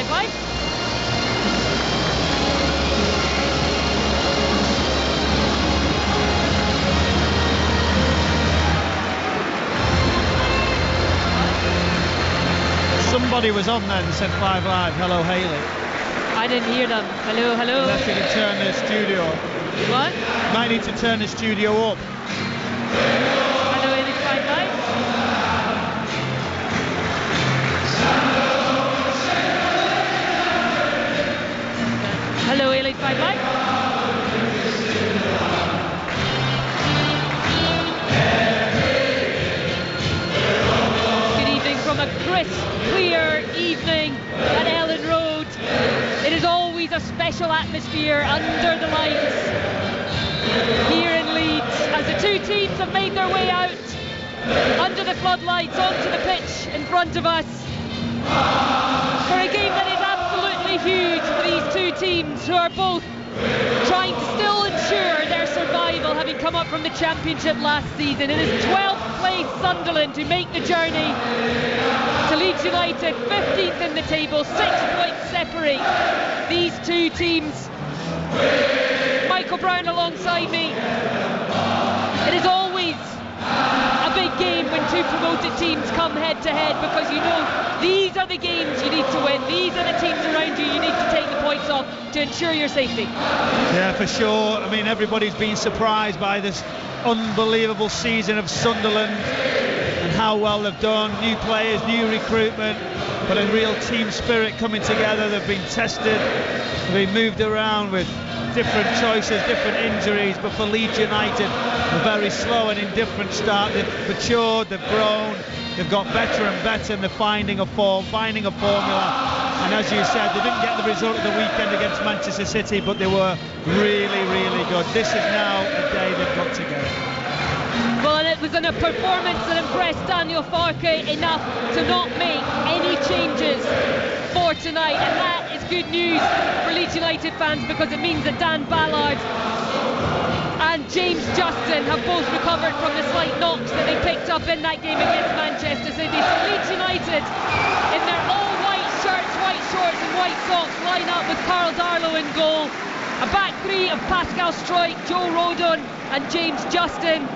855. Somebody was on then and said 5 Live. Hello, Hayley. I didn't hear them. Hello, hello. Unless you can turn the studio up. What? Might need to turn the studio up. Hello, 855. Hello, 855. Good evening from a crisp, clear evening at Ellen Road. It is always a special atmosphere under the lights here in Leeds as the two teams have made their way out under the floodlights onto the pitch in front of us for a game that is absolutely huge for these two teams who are both trying to still ensure their survival, having come up from the Championship last season. It is 12th place Sunderland who make the journey to Leeds United, 15th in the table. 6 points separate these two teams. Michael Brown alongside me. It is always a big game when two promoted teams come head to head, because you know these are the games you need to win. These are the teams around you need to take the points off to ensure your safety. Yeah, for sure. I mean, everybody's been surprised by this unbelievable season of Sunderland and how well they've done. New players, new recruitment, but a real team spirit coming together. They've been tested, they've been moved around with different choices, different injuries, but for Leeds United, a very slow and indifferent start. They've matured, they've grown, they've got better and better, and they're finding a form, finding a formula. And as you said, they didn't get the result of the weekend against Manchester City, but they were really, really good. This is now a day they've got to get. Well, and it was in a performance that impressed Daniel Farke enough to not make any changes for tonight, and that is good news for Leeds United fans, because it means that Dan Ballard and James Justin have both recovered from the slight knocks that they picked up in that game against Manchester City. So Leeds United, in their all-white shirts, white shorts and white socks, line up with Carl Darlow in goal. A back three of Pascal Struijk, Joe Rodon and James Justin.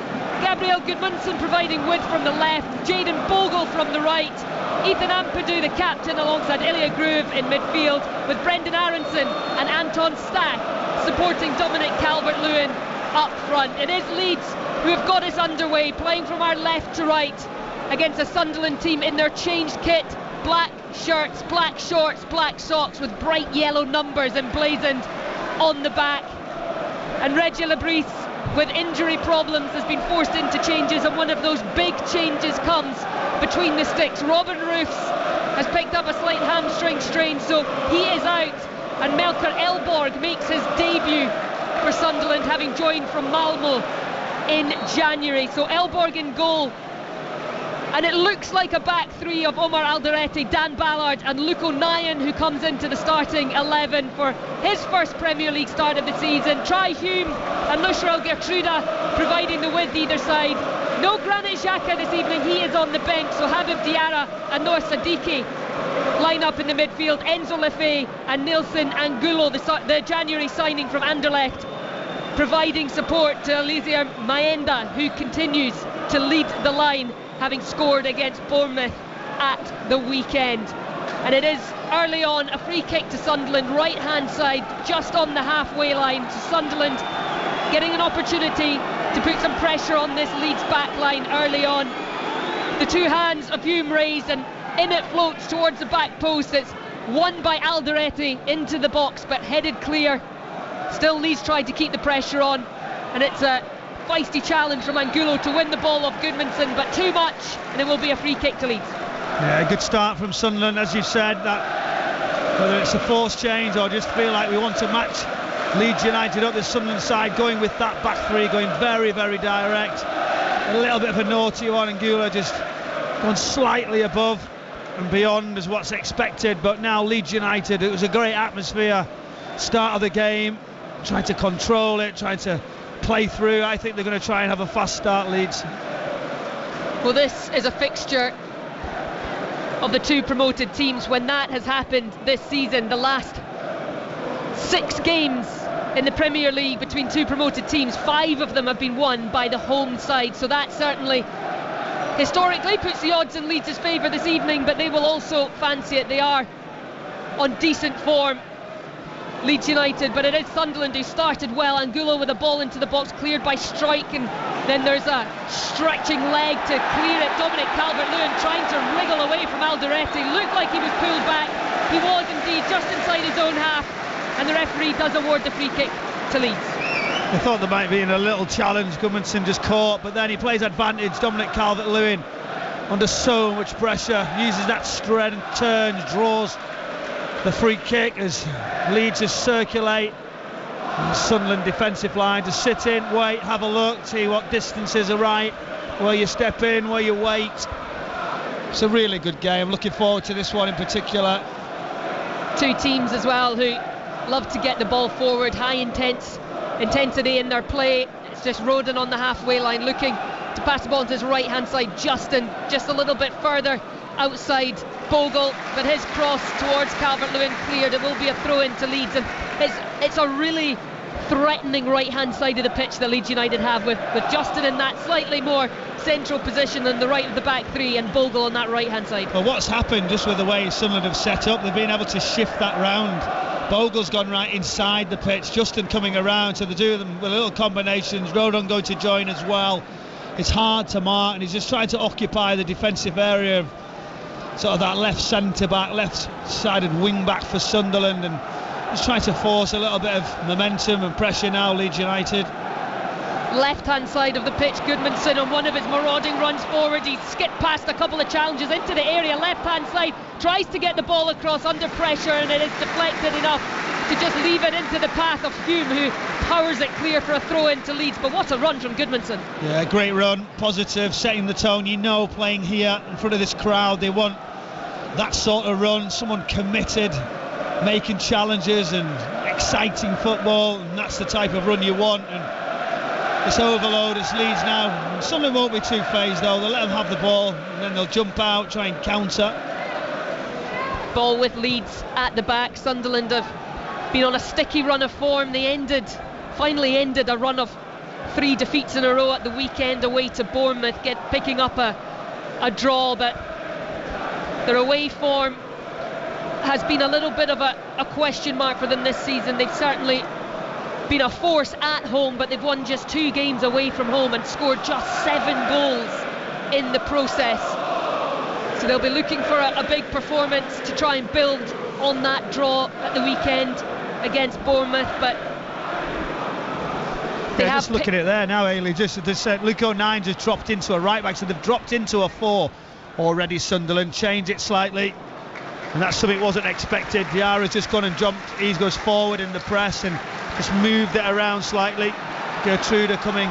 Gabriel Gudmundsson providing width from the left, Jayden Bogle from the right, Ethan Ampadu, the captain, alongside Ilya Groove in midfield, with Brendan Aronson and Anton Stack supporting Dominic Calvert-Lewin up front. It is Leeds who have got us underway, playing from our left to right against a Sunderland team in their changed kit. Black shirts, black shorts, black socks with bright yellow numbers emblazoned on the back. And Reggie Lebris, with injury problems, has been forced into changes, and one of those big changes comes between the sticks. Robin Roofs has picked up a slight hamstring strain, so he is out, and Melker Elborg makes his debut for Sunderland, having joined from Malmo in January. So Elborg in goal, and it looks like a back three of Omar Alderete, Dan Ballard and Luke O'Nien, who comes into the starting 11 for his first Premier League start of the season. Tri Hume and Lushrel Gertruda providing the width either side. No Granit Xhaka this evening, he is on the bench, so Habib Diarra and Noah Sadiki line up in the midfield. Enzo Lefebvre and Nilson Angulo, the January signing from Anderlecht, providing support to Alizé Maenda, who continues to lead the line, having scored against Bournemouth at the weekend. And it is early on a free kick to Sunderland, right hand side, just on the halfway line. So Sunderland getting an opportunity to put some pressure on this Leeds back line early on. The two hands of Hume raised, and in it floats towards the back post. It's won by Alderete into the box, but headed clear. Still Leeds tried to keep the pressure on, and it's a feisty challenge from Angulo to win the ball off Gudmundsson, but too much, and it will be a free kick to Leeds. Yeah, a good start from Sunderland, as you said, that whether it's a forced change or just feel like we want to match Leeds United up, the Sunderland side going with that back three, going very, very direct. A little bit of a naughty one, Angulo just gone slightly above and beyond as what's expected, but now Leeds United, it was a great atmosphere, start of the game, trying to control it, trying to play through. I think they're going to try and have a fast start, Leeds. Well, this is a fixture of the two promoted teams. When that has happened this season, the last 6 games in the Premier League between two promoted teams, 5 of them have been won by the home side. So that certainly historically puts the odds in Leeds' favour this evening, but they will also fancy it. They are on decent form, Leeds United, but it is Sunderland who started well. Angulo with a ball into the box, cleared by Strike, and then there's a stretching leg to clear it. Dominic Calvert-Lewin trying to wriggle away from Alderete, looked like he was pulled back. He was indeed, just inside his own half, and the referee does award the free kick to Leeds. I thought there might be a little challenge. Gudmundsson just caught, but then he plays advantage. Dominic Calvert-Lewin under so much pressure, uses that strength, turns, draws the free kick as Leeds just circulate. And the Sunderland defensive line to sit in, wait, have a look, see what distances are right, where you step in, where you wait. It's a really good game. Looking forward to this one in particular. Two teams as well who love to get the ball forward, high intensity in their play. It's just Rodon on the halfway line looking to pass the ball to his right hand side. Justin just a little bit further outside Bogle, but his cross towards Calvert-Lewin cleared. It will be a throw in to Leeds, and it's a really threatening right hand side of the pitch that Leeds United have, with Justin in that slightly more central position than the right of the back three, and Bogle on that right hand side. Well, what's happened just with the way Sunderland have set up, they've been able to shift that round. Bogle's gone right inside the pitch, Justin coming around, so they do them with little combinations. Rodon going to join as well. It's hard to mark, and he's just trying to occupy the defensive area of sort of that left centre back, left sided wing back for Sunderland, and just trying to force a little bit of momentum and pressure now, Leeds United. Left hand side of the pitch, Gudmundsson on one of his marauding runs forward. He's skipped past a couple of challenges into the area. Left hand side, tries to get the ball across under pressure, and it is deflected enough to just leave it into the path of Hume, who powers it clear for a throw into Leeds. But what a run from Gudmundsson. Yeah, great run, positive, setting the tone. You know, playing here in front of this crowd, they want that sort of run, someone committed, making challenges and exciting football, and that's the type of run you want. And it's overload, it's Leeds now. Sunderland won't be too phased though, they'll let them have the ball and then they'll jump out, try and counter. Ball with Leeds at the back. Sunderland have been on a sticky run of form. They finally ended a run of 3 defeats in a row at the weekend away to Bournemouth, picking up a draw, but their away form has been a little bit of a question mark for them this season. They've certainly been a force at home, but they've won just 2 games away from home and scored just 7 goals in the process. So they'll be looking for a big performance to try and build on that draw at the weekend against Bournemouth, but they have... Just look at it there now, Ailey. Just Luke O'Nine's just dropped into a right back, so they've dropped into a 4 already. Sunderland change it slightly, and that's something wasn't expected. Diarra's just gone and jumped. He goes forward in the press and just moved it around slightly. Gertruda coming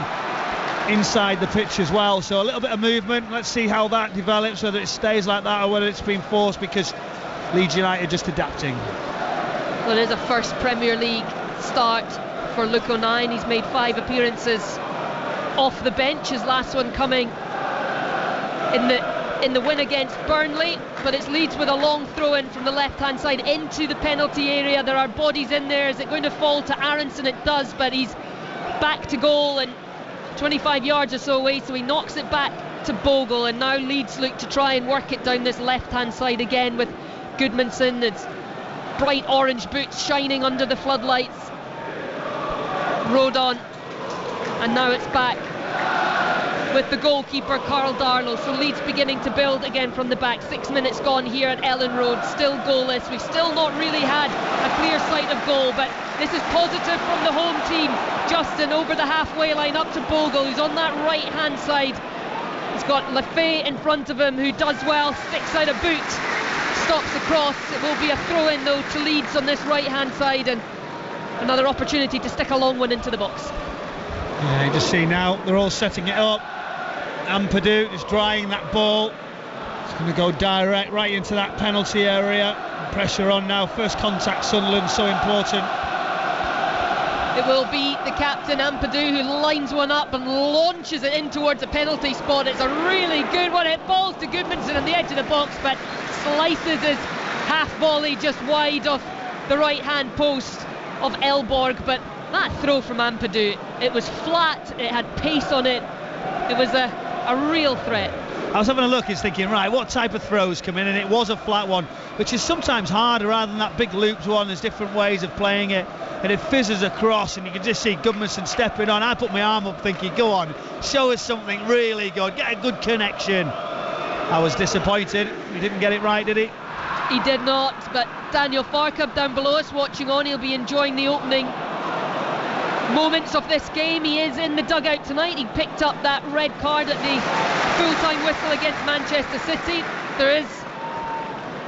inside the pitch as well, so a little bit of movement. Let's see how that develops, whether it stays like that or whether it's been forced, because Leeds United just adapting. Well, it is a first Premier League start for Luke O'Nine. He's made 5 appearances off the bench, his last one coming in the win against Burnley. But it's Leeds with a long throw in from the left hand side into the penalty area. There are bodies in there. Is it going to fall to Aronson? It does, but he's back to goal and 25 yards or so away, so he knocks it back to Bogle, and now Leeds look to try and work it down this left hand side again with Gudmundsson. It's bright orange boots shining under the floodlights. Rodon, and now it's back with the goalkeeper Carl Darlow. So Leeds beginning to build again from the back. 6 minutes gone here at Ellen Road, still goalless. We've still not really had a clear sight of goal, but this is positive from the home team. Justin over the halfway line up to Bogle, who's on that right hand side. He's got Lafay in front of him, who does well, sticks out a boot, stops the cross. It will be a throw in though to Leeds on this right hand side, and another opportunity to stick a long one into the box. Yeah, you just see now they're all setting it up. Ampadu is drying that ball. It's going to go direct right into that penalty area. Pressure on now. First contact, Sunderland, so important. It will be the captain, Ampadu, who lines one up and launches it in towards the penalty spot. It's a really good one. It falls to Goodmanson on the edge of the box, but slices his half volley just wide of the right hand post of Elborg. But that throw from Ampadu, it was flat, it had pace on it, it was a real threat. I was having a look, he's thinking, right, what type of throws come in, and it was a flat one, which is sometimes harder rather than that big looped one. There's different ways of playing it, and it fizzes across, and you can just see Goodmanson stepping on. I put my arm up thinking, go on, show us something really good, get a good connection. I was disappointed, he didn't get it right, did he? He did not, but Daniel Farcab down below us watching on, he'll be enjoying the opening moments of this game. He is in the dugout tonight. He picked up that red card at the full-time whistle against Manchester City. There is,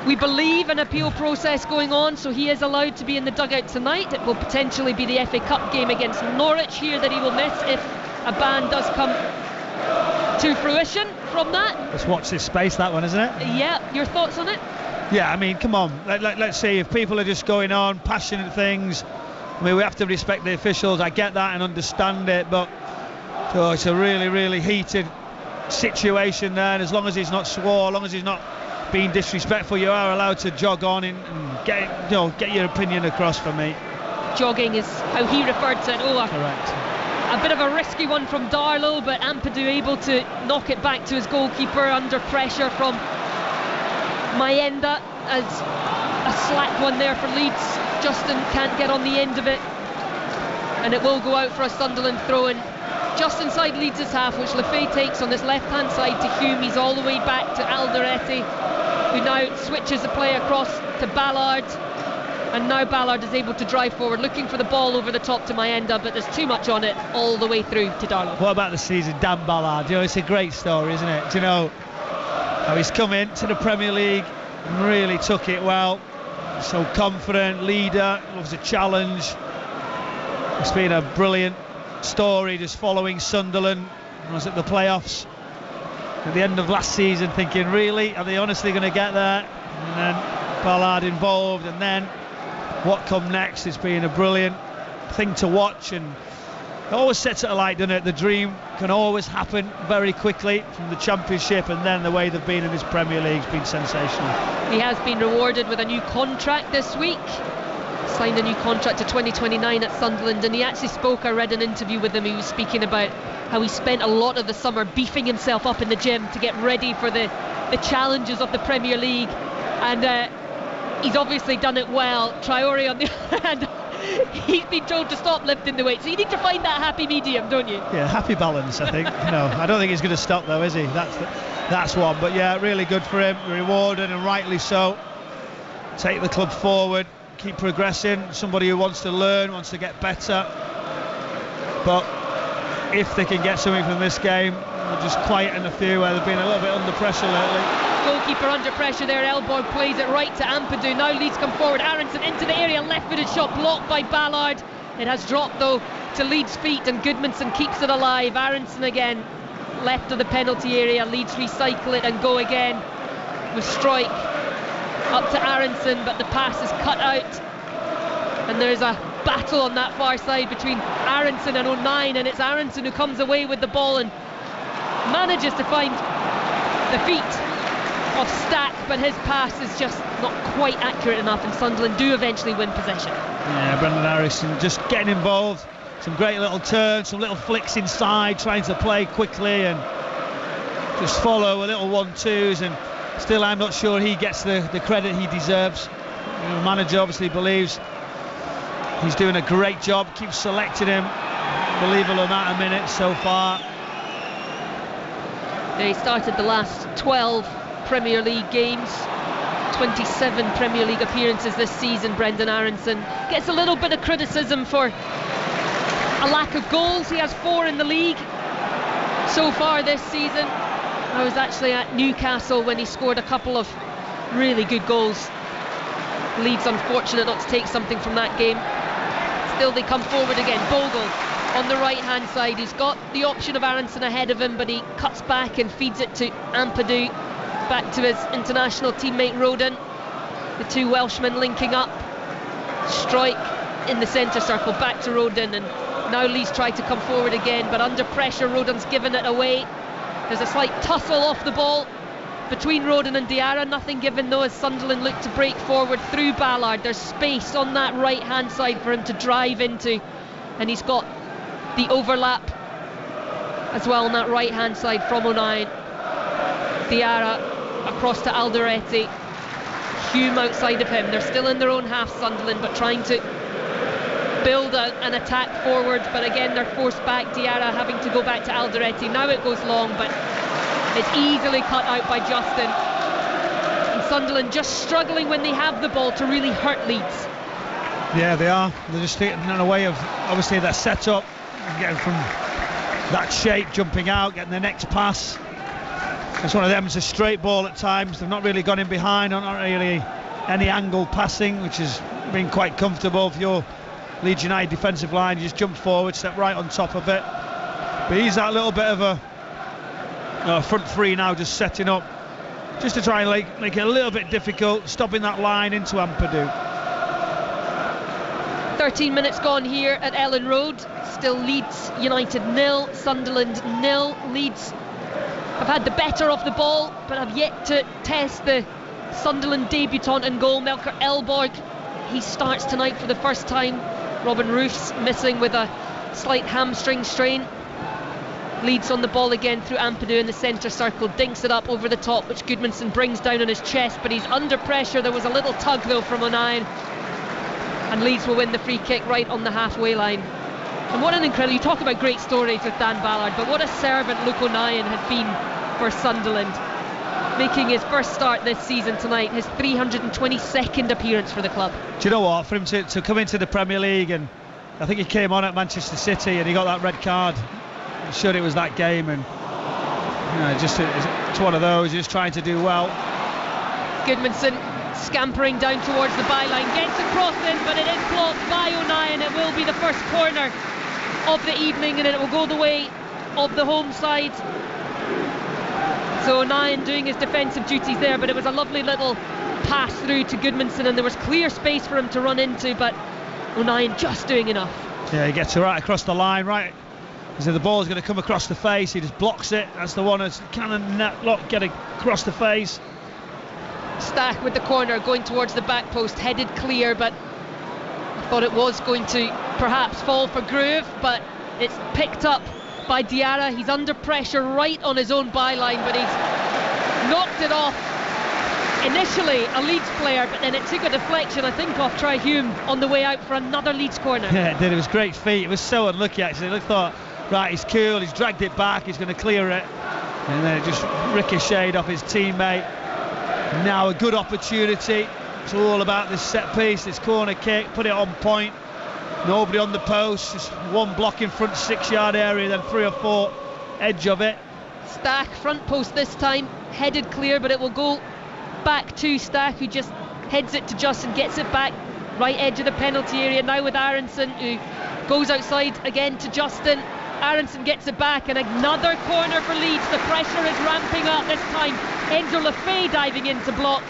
we believe, an appeal process going on, so he is allowed to be in the dugout tonight. It will potentially be the FA Cup game against Norwich here that he will miss if a ban does come to fruition from that. Let's watch this space, that one, isn't it? Yeah, your thoughts on it? Yeah, I mean, come on, let's see, if people are just going on passionate things, I mean, we have to respect the officials. I get that and understand it, but it's a really, really heated situation there. And as long as he's not swore, as long as he's not being disrespectful, you are allowed to jog on and get your opinion across for me. Jogging is how he referred to it. Correct. A bit of a risky one from Darlow, but Ampadu able to knock it back to his goalkeeper under pressure from Mayenda, as a slack one there for Leeds. Justin can't get on the end of it, and it will go out for a Sunderland throw-in just inside Leeds' half, which Lefay takes on this left-hand side to Hume. He's all the way back to Alderete, who now switches the play across to Ballard, and now Ballard is able to drive forward, looking for the ball over the top to Mayenda, but there's too much on it all the way through to Darlow. What about the season, Dan Ballard? It's a great story, isn't it? Do you know how he's come into the Premier League and really took it well? So confident, leader, loves a challenge. It's been a brilliant story just following Sunderland. I was at the playoffs at the end of last season thinking, really, are they honestly going to get there? And then Ballard involved, and then what come next? It's been a brilliant thing to watch, and it always sets it alight, doesn't it? The dream can always happen very quickly from the Championship, and then the way they've been in this Premier League has been sensational. He has been rewarded with a new contract this week. Signed a new contract to 2029 at Sunderland, and he actually spoke, I read an interview with him, he was speaking about how he spent a lot of the summer beefing himself up in the gym to get ready for the challenges of the Premier League, and he's obviously done it well. Traore, on the other hand, he's been told to stop lifting the weight, so you need to find that happy medium, don't you? Yeah, happy balance, I think. No, I don't think he's going to stop though, is he? That's one, but yeah, really good for him, rewarded, and rightly so. Take the club forward, keep progressing, somebody who wants to learn, wants to get better. But if they can get something from this game, they'll just quieten a few where they've been a little bit under pressure lately. Goalkeeper under pressure there. Elborg plays it right to Ampadu. Now Leeds come forward. Aronson into the area, left-footed shot blocked by Ballard. It has dropped though to Leeds' feet, and Goodmanson keeps it alive. Aronson again, left of the penalty area. Leeds recycle it and go again with Strike up to Aronson, but the pass is cut out, and there's a battle on that far side between Aronson and O'Nien, and it's Aronson who comes away with the ball and manages to find the feet of Stack, but his pass is just not quite accurate enough, and Sunderland do eventually win possession. Yeah, Brendan Harrison just getting involved, some great little turns, some little flicks inside, trying to play quickly and just follow a little 1-2s, and still I'm not sure he gets the credit he deserves. The manager obviously believes he's doing a great job, keeps selecting him, unbelievable amount of minutes so far. He started the last 12 Premier League games, 27 Premier League appearances this season. Brendan Aronson gets a little bit of criticism for a lack of goals. He has 4 in the league so far this season. I was actually at Newcastle when he scored a couple of really good goals. Leeds unfortunate not to take something from that game. Still they come forward again. Bogle on the right hand side, he's got the option of Aronson ahead of him, but he cuts back and feeds it to Ampadu, back to his international teammate Roden. The two Welshmen linking up. Strike in the centre circle, back to Rodon, and now Leeds try to come forward again, but under pressure Rodon's given it away. There's a slight tussle off the ball between Rodon and Diarra, nothing given though as Sunderland look to break forward through Ballard. There's space on that right hand side for him to drive into, and he's got the overlap as well on that right hand side from O'Nien. Diarra across to Alderete, Hume outside of him. They're still in their own half, Sunderland, but trying to build an attack forward, but again they're forced back. Diarra having to go back to Alderete. Now it goes long, but it's easily cut out by Justin. And Sunderland just struggling when they have the ball to really hurt Leeds. Yeah, they are. They're just getting in a way of, obviously, their set-up, getting from that shape, jumping out, getting the next pass. It's one of them, it's a straight ball at times. They've not really gone in behind, not really any angle passing, which has been quite comfortable for your Leeds United defensive line. You just jump forward, step right on top of it. But he's that little bit of a front three now, just setting up, just to try and make it a little bit difficult, stopping that line into Ampadu. 13 minutes gone here at Ellen Road. Still Leeds United 0, Sunderland 0. Leeds have had the better of the ball, but have yet to test the Sunderland debutant in goal, Melker Elborg. He starts tonight for the first time. Robin Roof's missing with a slight hamstring strain. Leeds on the ball again through Ampadu in the centre circle, dinks it up over the top, which Goodmanson brings down on his chest, but he's under pressure. There was a little tug though from O'Nien, and Leeds will win the free kick right on the halfway line. And what an incredible, you talk about great stories with Dan Ballard, but what a servant Luke O'Nien had been for Sunderland, making his first start this season tonight, his 322nd appearance for the club. Do you know what, for him to come into the Premier League, and I think he came on at Manchester City and he got that red card, I'm sure it was that game, and you know, it's one of those, just trying to do well. Goodmanson scampering down towards the byline, gets a cross in, but it is blocked by O'Nien. It will be the first corner of the evening, and it will go the way of the home side. So O'Nien doing his defensive duties there, but it was a lovely little pass through to Goodmanson, and there was clear space for him to run into, but O'Nien just doing enough. Yeah, he gets it right across the line, right. So the ball's going to come across the face, he just blocks it. That's the one that's cannot get across the face. Stack with the corner going towards the back post, headed clear, but I thought it was going to perhaps fall for Groove, but it's picked up by Diarra. He's under pressure right on his own byline, but he's knocked it off. Initially a Leeds player, but then it took a deflection, I think, off Troy Hume on the way out for another Leeds corner. Yeah, it did. It was great feet. It was so unlucky actually. I thought, right, he's cool, he's dragged it back, he's going to clear it, and then it just ricocheted off his teammate. Now a good opportunity. It's all about this set piece, this corner kick, put it on point. Nobody on the post, just one block in front, 6-yard area, then 3 or 4 edge of it. Stack front post this time, headed clear, but it will go back to Stack, who just heads it to Justin, gets it back right edge of the penalty area now with Aronson, who goes outside again to Justin. Aronson gets it back, and another corner for Leeds. The pressure is ramping up this time. Enzo Lefebvre diving in to block,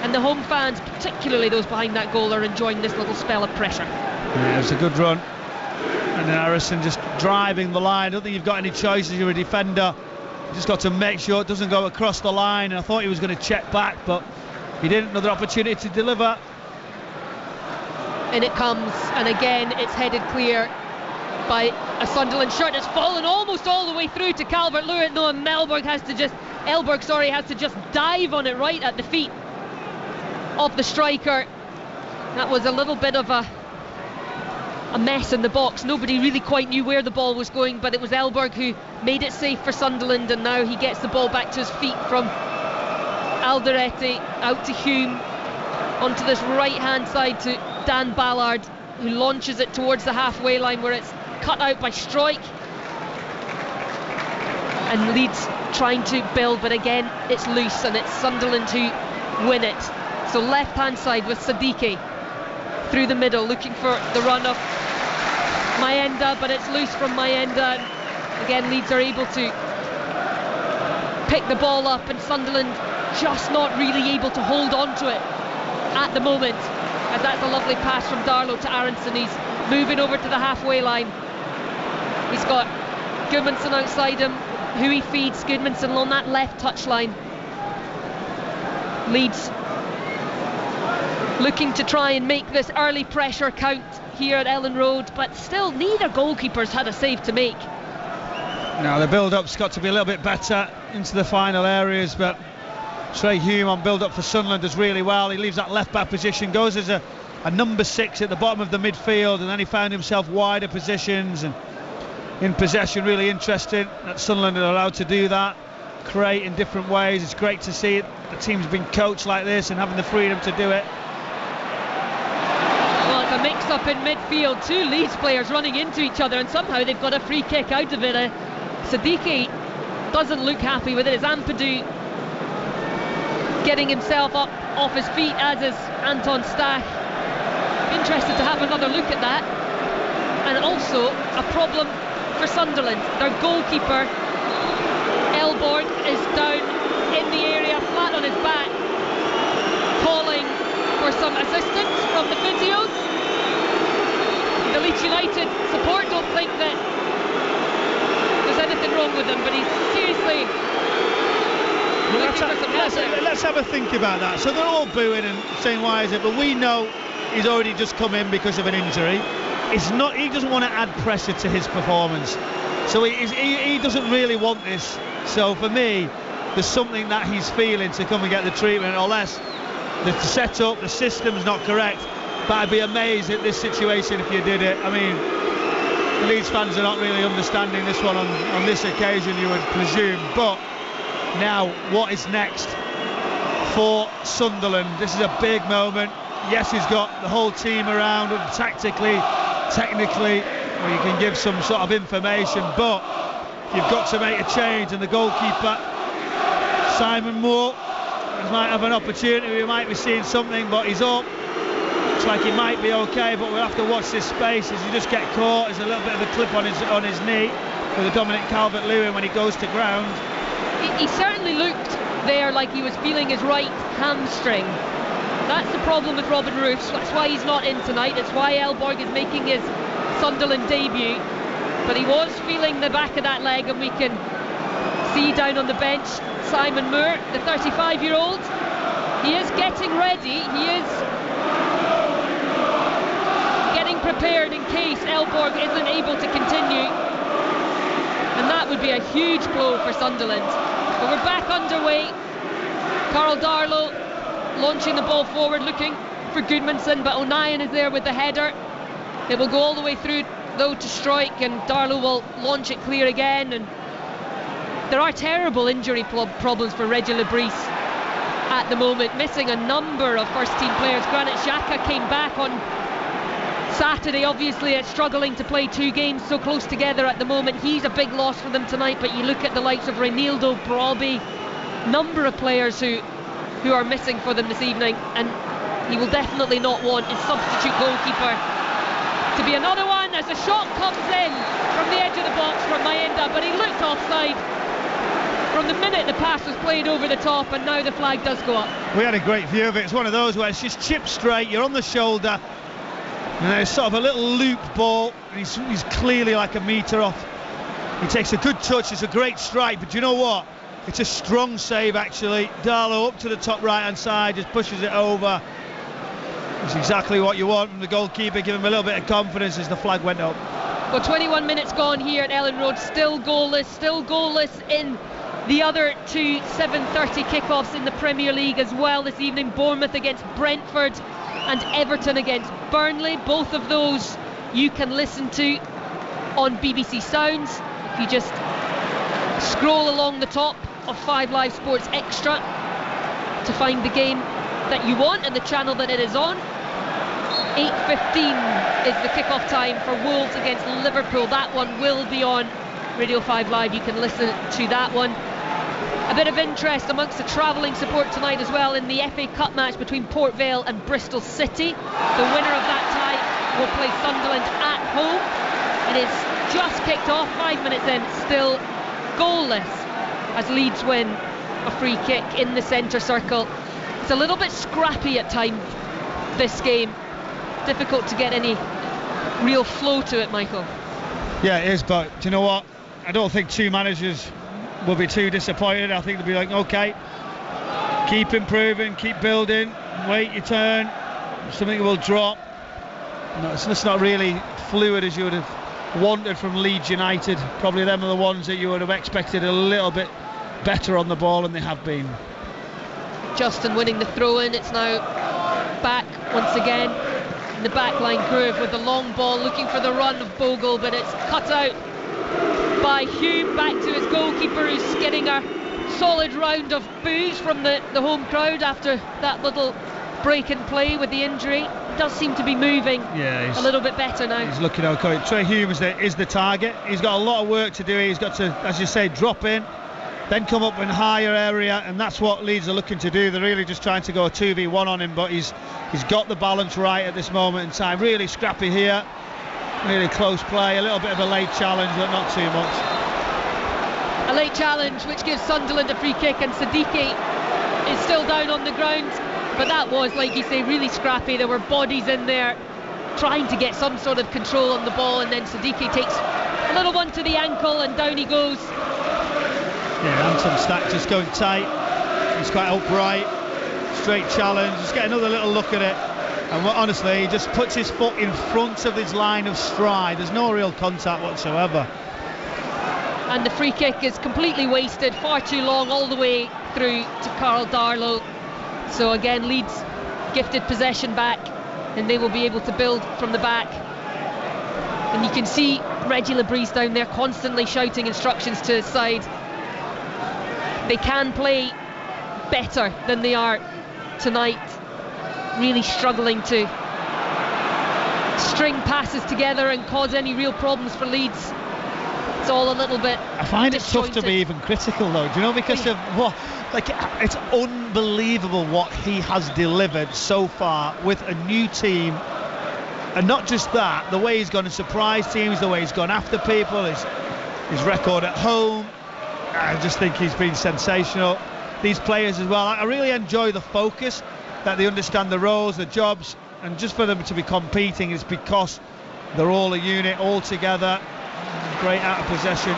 and the home fans, particularly those behind that goal, are enjoying this little spell of pressure. Yeah, it was a good run, and then Aronson just driving the line. I don't think you've got any choices. You're a defender, you just got to make sure it doesn't go across the line, and I thought he was going to check back, but he didn't. Another opportunity to deliver, and it comes, and again it's headed clear by a Sunderland shirt. It's fallen almost all the way through to Calvert-Lewin. No, and Elborg has to just dive on it right at the feet of the striker. That was a little bit of a mess in the box. Nobody really quite knew where the ball was going, but it was Elborg who made it safe for Sunderland, and now he gets the ball back to his feet from Alderete out to Hume onto this right hand side to Dan Ballard, who launches it towards the halfway line where it's cut out by Struijk, and Leeds trying to build, but again it's loose, and it's Sunderland who win it. So left hand side with Sadiki through the middle, looking for the run of Mayenda, but it's loose from Mayenda. Again, Leeds are able to pick the ball up, and Sunderland just not really able to hold on to it at the moment. as that's a lovely pass from Darlow to Aronson. He's moving over to the halfway line. He's got Goodmanson outside him, who he feeds. Goodmanson on that left touchline. Leeds looking to try and make this early pressure count here at Ellen Road, but still neither goalkeeper's had a save to make. Now the build-up's got to be a little bit better into the final areas, but Trey Hume on build-up for Sunderland does really well. He leaves that left-back position, goes as a number 6 at the bottom of the midfield, and then he found himself wider positions and in possession. Really interesting that Sunderland are allowed to do that, create in different ways. It's great to see the team's been coached like this and having the freedom to do it. Well, it's a mix-up in midfield, 2 Leeds players running into each other, and somehow they've got a free kick out of it. Siddiqui doesn't look happy with it. It's Ampadu getting himself up off his feet, as is Anton Stach. Interested to have another look at that. And also a problem for Sunderland. Their goalkeeper Elborg is down in the area, flat on his back, calling for some assistance from the physios. The Leeds United support don't think that there's anything wrong with him, but he's seriously looking for some help. Let's have a think about that. So they're all booing and saying why is it, but we know he's already just come in because of an injury. He doesn't want to add pressure to his performance, so he doesn't really want this. So for me, there's something that he's feeling to come and get the treatment, unless the setup, the system's not correct. But I'd be amazed at this situation if you did it. I mean, the Leeds fans are not really understanding this one on this occasion, you would presume. But now, what is next for Sunderland? This is a big moment. Yes, he's got the whole team around him, tactically, technically, where you can give some sort of information, but you've got to make a change, and the goalkeeper, Simon Moore, might have an opportunity. We might be seeing something, but he's up. Looks like he might be okay, but we'll have to watch this space. As you just get caught, there's a little bit of a clip on his knee for the Dominic Calvert-Lewin when he goes to ground. He certainly looked there like he was feeling his right hamstring. That's the problem with Robin Roofs. That's why he's not in tonight. It's why Elborg is making his Sunderland debut. But he was feeling the back of that leg, and we can see down on the bench Simon Moore, the 35-year-old. He is getting ready. He is getting prepared in case Elborg isn't able to continue. And that would be a huge blow for Sunderland. But we're back underway. Carl Darlow launching the ball forward, looking for Goodmanson, but O'Nien is there with the header. It will go all the way through though to Strike, and Darlow will launch it clear again. And there are terrible injury problems for Reggie Lebris at the moment, missing a number of first team players. Granit Xhaka came back on Saturday, obviously struggling to play 2 games so close together at the moment. He's a big loss for them tonight, but you look at the likes of Reinildo, Brobbey, number of players who are missing for them this evening, and he will definitely not want his substitute goalkeeper to be another one, as a shot comes in from the edge of the box from Maenda, but he looked offside from the minute the pass was played over the top, and now the flag does go up. We had a great view of it. It's one of those where it's just chipped straight, you're on the shoulder, and there's sort of a little loop ball, and he's clearly like a metre off. He takes a good touch, it's a great strike, but you know what? It's a strong save actually. Darlow up to the top right hand side, just pushes it over. It's exactly what you want from the goalkeeper, give him a little bit of confidence as the flag went up. Well, 21 minutes gone here at Ellen Road, still goalless in the other 2 7:30 kickoffs in the Premier League as well this evening. Bournemouth against Brentford and Everton against Burnley. Both of those you can listen to on BBC Sounds. If you just scroll along the top of 5 Live Sports Extra to find the game that you want and the channel that it is on. 8:15 is the kickoff time for Wolves against Liverpool. That one will be on Radio 5 Live. You can listen to that one. A bit of interest amongst the travelling support tonight as well in the FA Cup match between Port Vale and Bristol City. The winner of that tie will play Sunderland at home. It is just kicked off, 5 minutes in, still goalless as Leeds win a free kick in the centre circle. It's a little bit scrappy at times, this game. difficult to get any real flow to it, Michael. Yeah, it is, but do you know what? I don't think two managers will be too disappointed. I think they'll be like, okay, keep improving, keep building, wait your turn, something will drop. No, it's just not really fluid as you would have wanted from Leeds United. Probably them are the ones that you would have expected a little bit better on the ball, and they have been. Justin winning the throw-in. It's now back once again in the backline groove with the long ball, looking for the run of Bogle, but it's cut out by Hume. Back to his goalkeeper, who's getting a solid round of boos from the home crowd after that little break in play with the injury. He does seem to be moving a little bit better now. He's looking okay. Trey Hume is the target. He's got a lot of work to do. He's got to, as you say, drop in, then come up in higher area, and that's what Leeds are looking to do. They're really just trying to go a 2v1 on him, but he's got the balance right at this moment in time. Really scrappy here, really close play, a little bit of a late challenge, but not too much. A late challenge which gives Sunderland a free kick, and Siddiqui is still down on the ground, but that was, like you say, really scrappy. There were bodies in there trying to get some sort of control on the ball, and then Siddiqui takes a little one to the ankle and down he goes. Yeah, Anton Stack just going tight. He's quite upright. Straight challenge. Just get another little look at it. And honestly, he just puts his foot in front of his line of stride. There's no real contact whatsoever. And the free kick is completely wasted. Far too long, all the way through to Carl Darlow. So again, Leeds gifted possession back, and they will be able to build from the back. And you can see Reggie Labrise down there constantly shouting instructions to his side. They can play better than they are tonight, really struggling to string passes together and cause any real problems for Leeds. It's all a little bit I find disjointed. It tough to be even critical though, do you know, because of what, like, it's unbelievable what he has delivered so far with a new team. And not just that, the way he's gone to surprise teams, the way he's gone after people, his record at home, I just think he's been sensational. These players as well, I really enjoy the focus, that they understand the roles, the jobs, and just for them to be competing is because they're all a unit, all together. Great out of possession.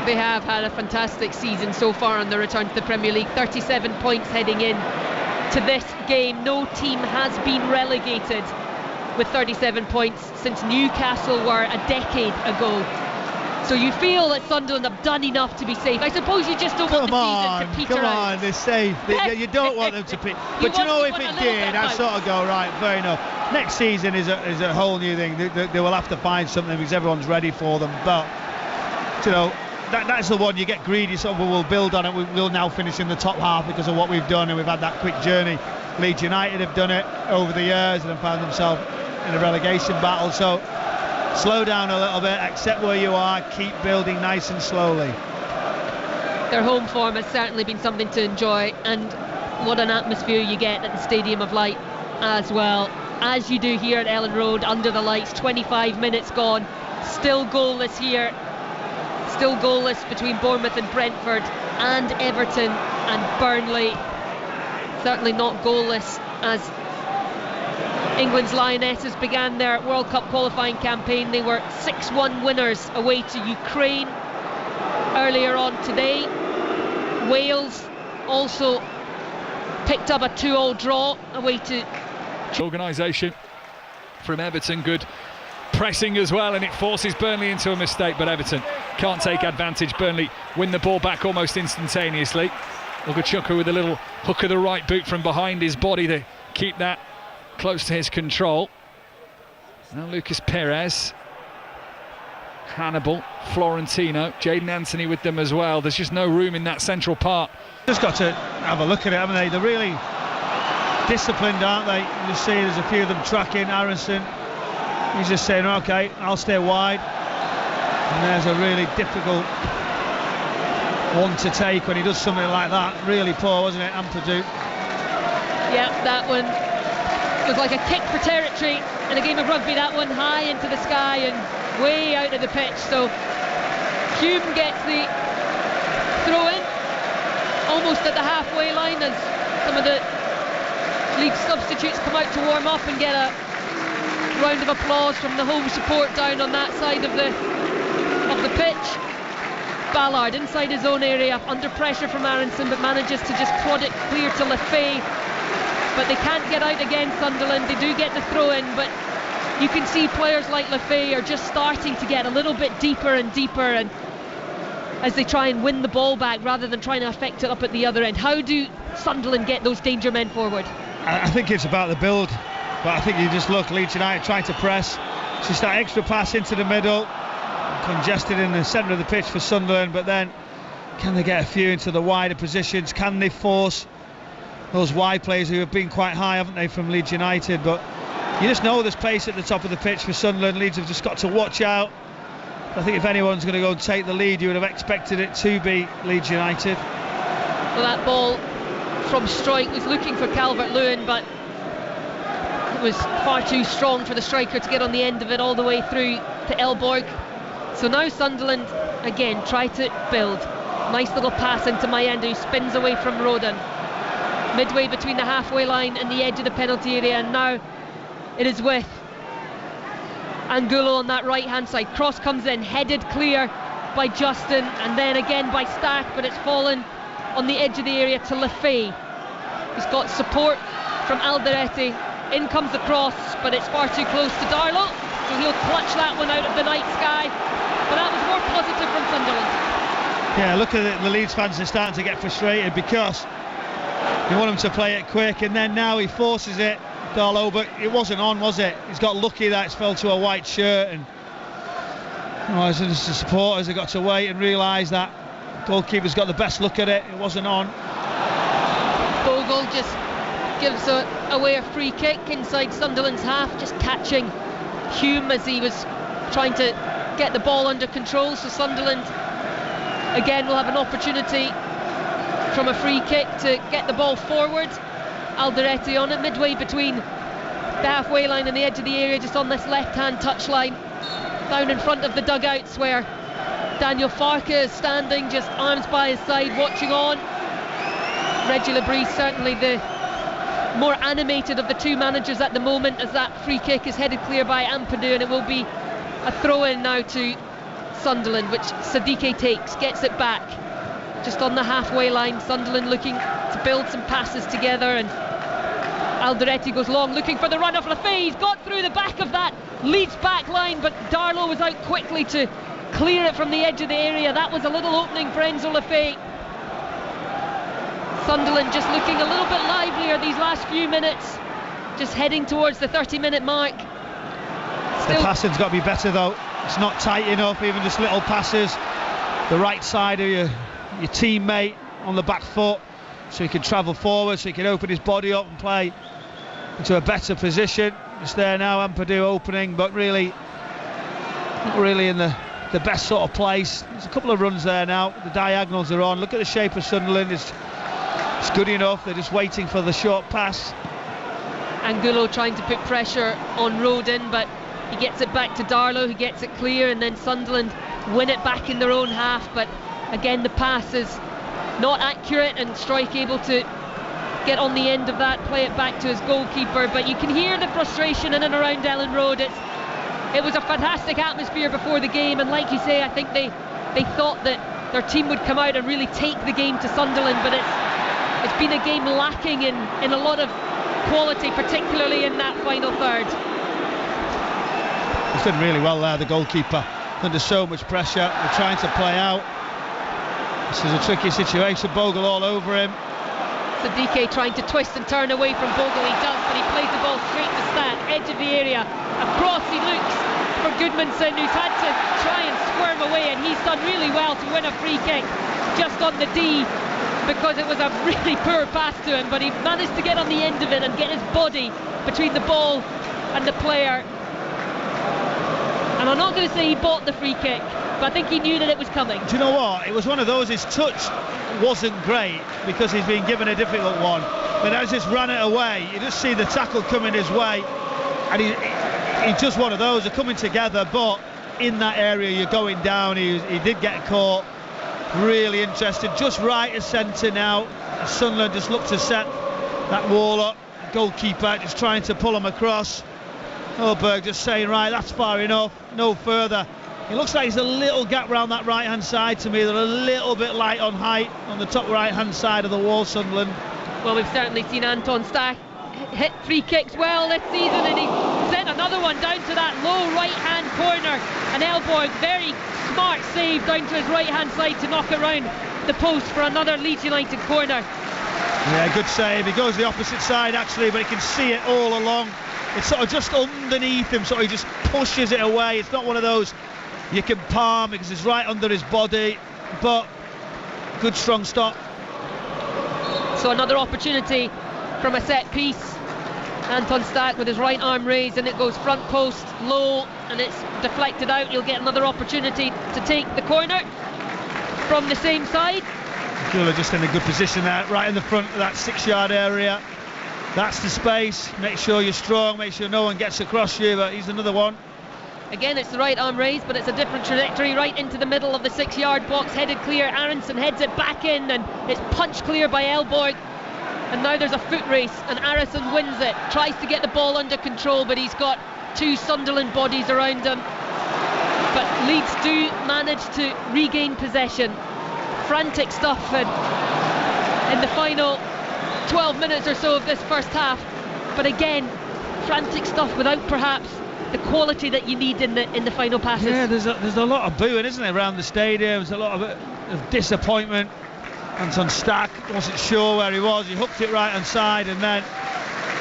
They have had a fantastic season so far on the return to the Premier League. 37 points heading in to this game. No team has been relegated with 37 points since Newcastle were a decade ago. So you feel that Sunderland have done enough to be safe. I suppose you just don't want the season to peter out. Come on, they're safe. You don't want them to peter. But you know, if it did, I'd sort of go, right, fair enough. Next season is a whole new thing. They will have to find something because everyone's ready for them. But, you know, that's the one you get greedy, so we'll build on it. We'll now finish in the top half because of what we've done, and we've had that quick journey. Leeds United have done it over the years and have found themselves in a relegation battle. So slow down a little bit, accept where you are, keep building nice and slowly. Their home form has certainly been something to enjoy, and what an atmosphere you get at the Stadium of Light as well, as you do here at Ellen Road under the lights. 25 minutes gone, still goalless here, still goalless between Bournemouth and Brentford, and Everton and Burnley. Certainly not goalless as England's Lionesses began their World Cup qualifying campaign. They were 6-1 winners away to Ukraine earlier on today. Wales also picked up a 2-2 draw away to... Organisation from Everton, good pressing as well, and it forces Burnley into a mistake, but Everton can't take advantage. Burnley win the ball back almost instantaneously. Ogachuka with a little hook of the right boot from behind his body to keep that close to his control. Now Lucas Perez, Hannibal, Florentino, Jadon Anthony with them as well. There's just no room in that central part. Just got to have a look at it, haven't they? They're really disciplined, aren't they? You see there's a few of them tracking. Aronson, he's just saying, okay, I'll stay wide. And there's a really difficult one to take when he does something like that. Really poor, wasn't it, Ampadu? Yeah, that one was like a kick for territory in a game of rugby. That one high into the sky and way out of the pitch. So Hume gets the throw in almost at the halfway line as some of the league substitutes come out to warm up and get a round of applause from the home support down on that side of the pitch. Ballard inside his own area, under pressure from Aronson, but manages to just prod it clear to Lefay. But they can't get out against Sunderland. They do get the throw in, but you can see players like Lefay are just starting to get a little bit deeper and deeper, and as they try and win the ball back rather than trying to affect it up at the other end. How do Sunderland get those danger men forward? I think it's about the build, but I think you just look, Leeds United trying to press. It's just that extra pass into the middle, congested in the centre of the pitch for Sunderland, but then can they get a few into the wider positions? Can they force those wide players who have been quite high, haven't they, from Leeds United? But you just know there's pace at the top of the pitch for Sunderland. Leeds have just got to watch out. I think if anyone's going to go and take the lead, you would have expected it to be Leeds United. Well, that ball from Strike was looking for Calvert-Lewin, but it was far too strong for the striker to get on the end of it all the way through to Elborg. So now Sunderland again try to build. Nice little pass into Mayenda, who spins away from Roden, midway between the halfway line and the edge of the penalty area, and now it is with Angulo on that right hand side. Cross comes in, headed clear by Justin, and then again by Stack, but it's fallen on the edge of the area to Lefay. He's got support from Alderete. In comes the cross, but it's far too close to Darlow, so he'll clutch that one out of the night sky. But that was more positive from Sunderland. Yeah, look at it, the Leeds fans are starting to get frustrated because you want him to play it quick, and then now he forces it, Darlow, but it wasn't on, was it? He's got lucky that it's fell to a white shirt, and the supporters have got to wait and realise that goalkeeper's got the best look at it. It wasn't on. Bogle just gives away a free kick inside Sunderland's half, just catching Hume as he was trying to get the ball under control. So Sunderland again will have an opportunity from a free kick to get the ball forward. Alderete on it, midway between the halfway line and the edge of the area, just on this left-hand touchline, down in front of the dugouts where Daniel Farke is standing, just arms by his side, watching on. Reggie Lebris certainly the more animated of the two managers at the moment, as that free kick is headed clear by Ampadu, and it will be a throw-in now to Sunderland, which Sadike takes, gets it back just on the halfway line. Sunderland looking to build some passes together, and Alderete goes long looking for the run of Lefay. He's got through the back of that Leeds back line, but Darlow was out quickly to clear it from the edge of the area. That was a little opening for Enzo Lefay. Sunderland just looking a little bit livelier these last few minutes, just heading towards the 30-minute mark. The passing's got to be better though. It's not tight enough, even just little passes the right side of your teammate on the back foot, so he can travel forward, so he can open his body up and play into a better position. It's there now, Ampadu opening, but really not really in the best sort of place. There's a couple of runs there now, the diagonals are on. Look at the shape of Sunderland, it's good enough. They're just waiting for the short pass. Angulo trying to put pressure on Roden, but he gets it back to Darlow, who gets it clear, and then Sunderland win it back in their own half. But again, the pass is not accurate, and Strike able to get on the end of that, play it back to his goalkeeper. But you can hear the frustration in and around Ellen Road. It was a fantastic atmosphere before the game, and like you say, I think they thought that their team would come out and really take the game to Sunderland, but it's been a game lacking in a lot of quality, particularly in that final third. He's done really well there, the goalkeeper, under so much pressure. They're trying to play out. This is a tricky situation, Bogle all over him. Sadike trying to twist and turn away from Bogle, he does, but he plays the ball straight to Stack, edge of the area. Across he looks for Goodmanson, who's had to try and squirm away, and he's done really well to win a free kick just on the D, because it was a really poor pass to him, but he managed to get on the end of it and get his body between the ball and the player. And I'm not going to say he bought the free kick, but I think he knew that it was coming. Do you know what? It was one of those, his touch wasn't great because he's been given a difficult one, but as he's ran it away, you just see the tackle coming his way, and he's just one of those, they're coming together, but in that area you're going down. He did get caught. Really interested, just right of centre now. Sunderland just looked to set that wall up. Goalkeeper just trying to pull him across. Hellberg just saying, right, that's far enough, no further. It looks like there's a little gap round that right hand side to me. They're a little bit light on height on the top right hand side of the wall, Sunderland. Well, we've certainly seen Anton Sk hit free kicks well this season, and he sent another one down to that low right hand corner, and Elborg, very smart save down to his right hand side to knock it round the post for another Leeds United corner. Yeah, good save. He goes the opposite side actually, but he can see it all along. It's sort of just underneath him, so he just pushes it away. It's not one of those you can palm because it's right under his body, but good strong stop. So another opportunity from a set piece. Anton Sk with his right arm raised, and it goes front post low, and it's deflected out. He'll get another opportunity to take the corner from the same side. Gula just in a good position there, right in the front of that 6-yard area. That's the space. Make sure you're strong, make sure no one gets across you, but he's another one. Again, it's the right arm raised, but it's a different trajectory, right into the middle of the 6-yard box, headed clear. Aronson heads it back in, and it's punched clear by Elborg. And now there's a foot race, and Aronson wins it, tries to get the ball under control, but he's got 2 Sunderland bodies around him. But Leeds do manage to regain possession. Frantic stuff in the final 12 minutes or so of this first half, but again, frantic stuff without perhaps the quality that you need in the final passes. Yeah, there's a lot of booing, isn't there, around the stadium. There's a lot of disappointment. Anton Sk wasn't sure where he was. He hooked it right hand side, and then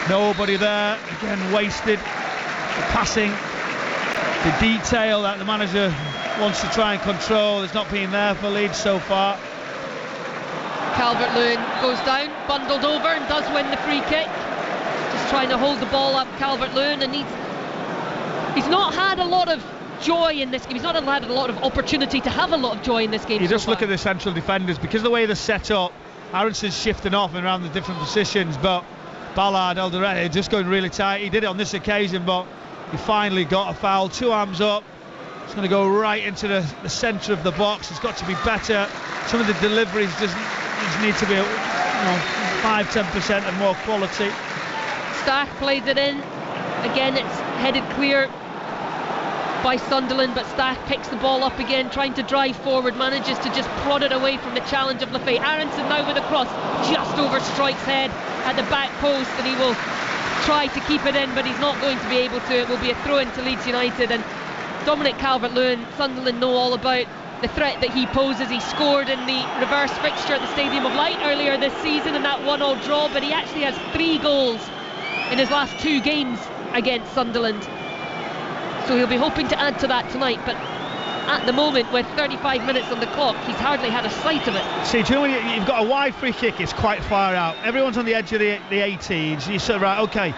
nobody there. Again, wasted the passing, the detail that the manager wants to try and control has not been there for Leeds so far. Calvert-Lewin goes down, bundled over, and does win the free kick. Just trying to hold the ball up, Calvert-Lewin, and he's not had a lot of joy in this game. He's not had a lot of opportunity to have a lot of joy in this game. You just look at the central defenders, because of the way they're set up. Aronson's shifting off and around the different positions, but Ballard, Eldoret just going really tight. He did it on this occasion, but he finally got a foul. 2 arms up. It's going to go right into the centre of the box. It's got to be better. Some of the deliveries just need to be 5-10% of more quality. Sk plays it in. Again, it's headed clear by Sunderland, but Sk picks the ball up again, trying to drive forward, manages to just prod it away from the challenge of Lafay. Aronson now with a cross, just over Strike's head at the back post, and he will try to keep it in, but he's not going to be able to. It will be a throw-in to Leeds United, and Dominic Calvert-Lewin, Sunderland know all about the threat that he poses. He scored in the reverse fixture at the Stadium of Light earlier this season in that 1-1 draw, but he actually has 3 goals in his last 2 games against Sunderland. So he'll be hoping to add to that tonight, but at the moment, with 35 minutes on the clock, he's hardly had a sight of it. See, do you know when you've got a wide free kick, it's quite far out. Everyone's on the edge of the 18s. You say, right, okay,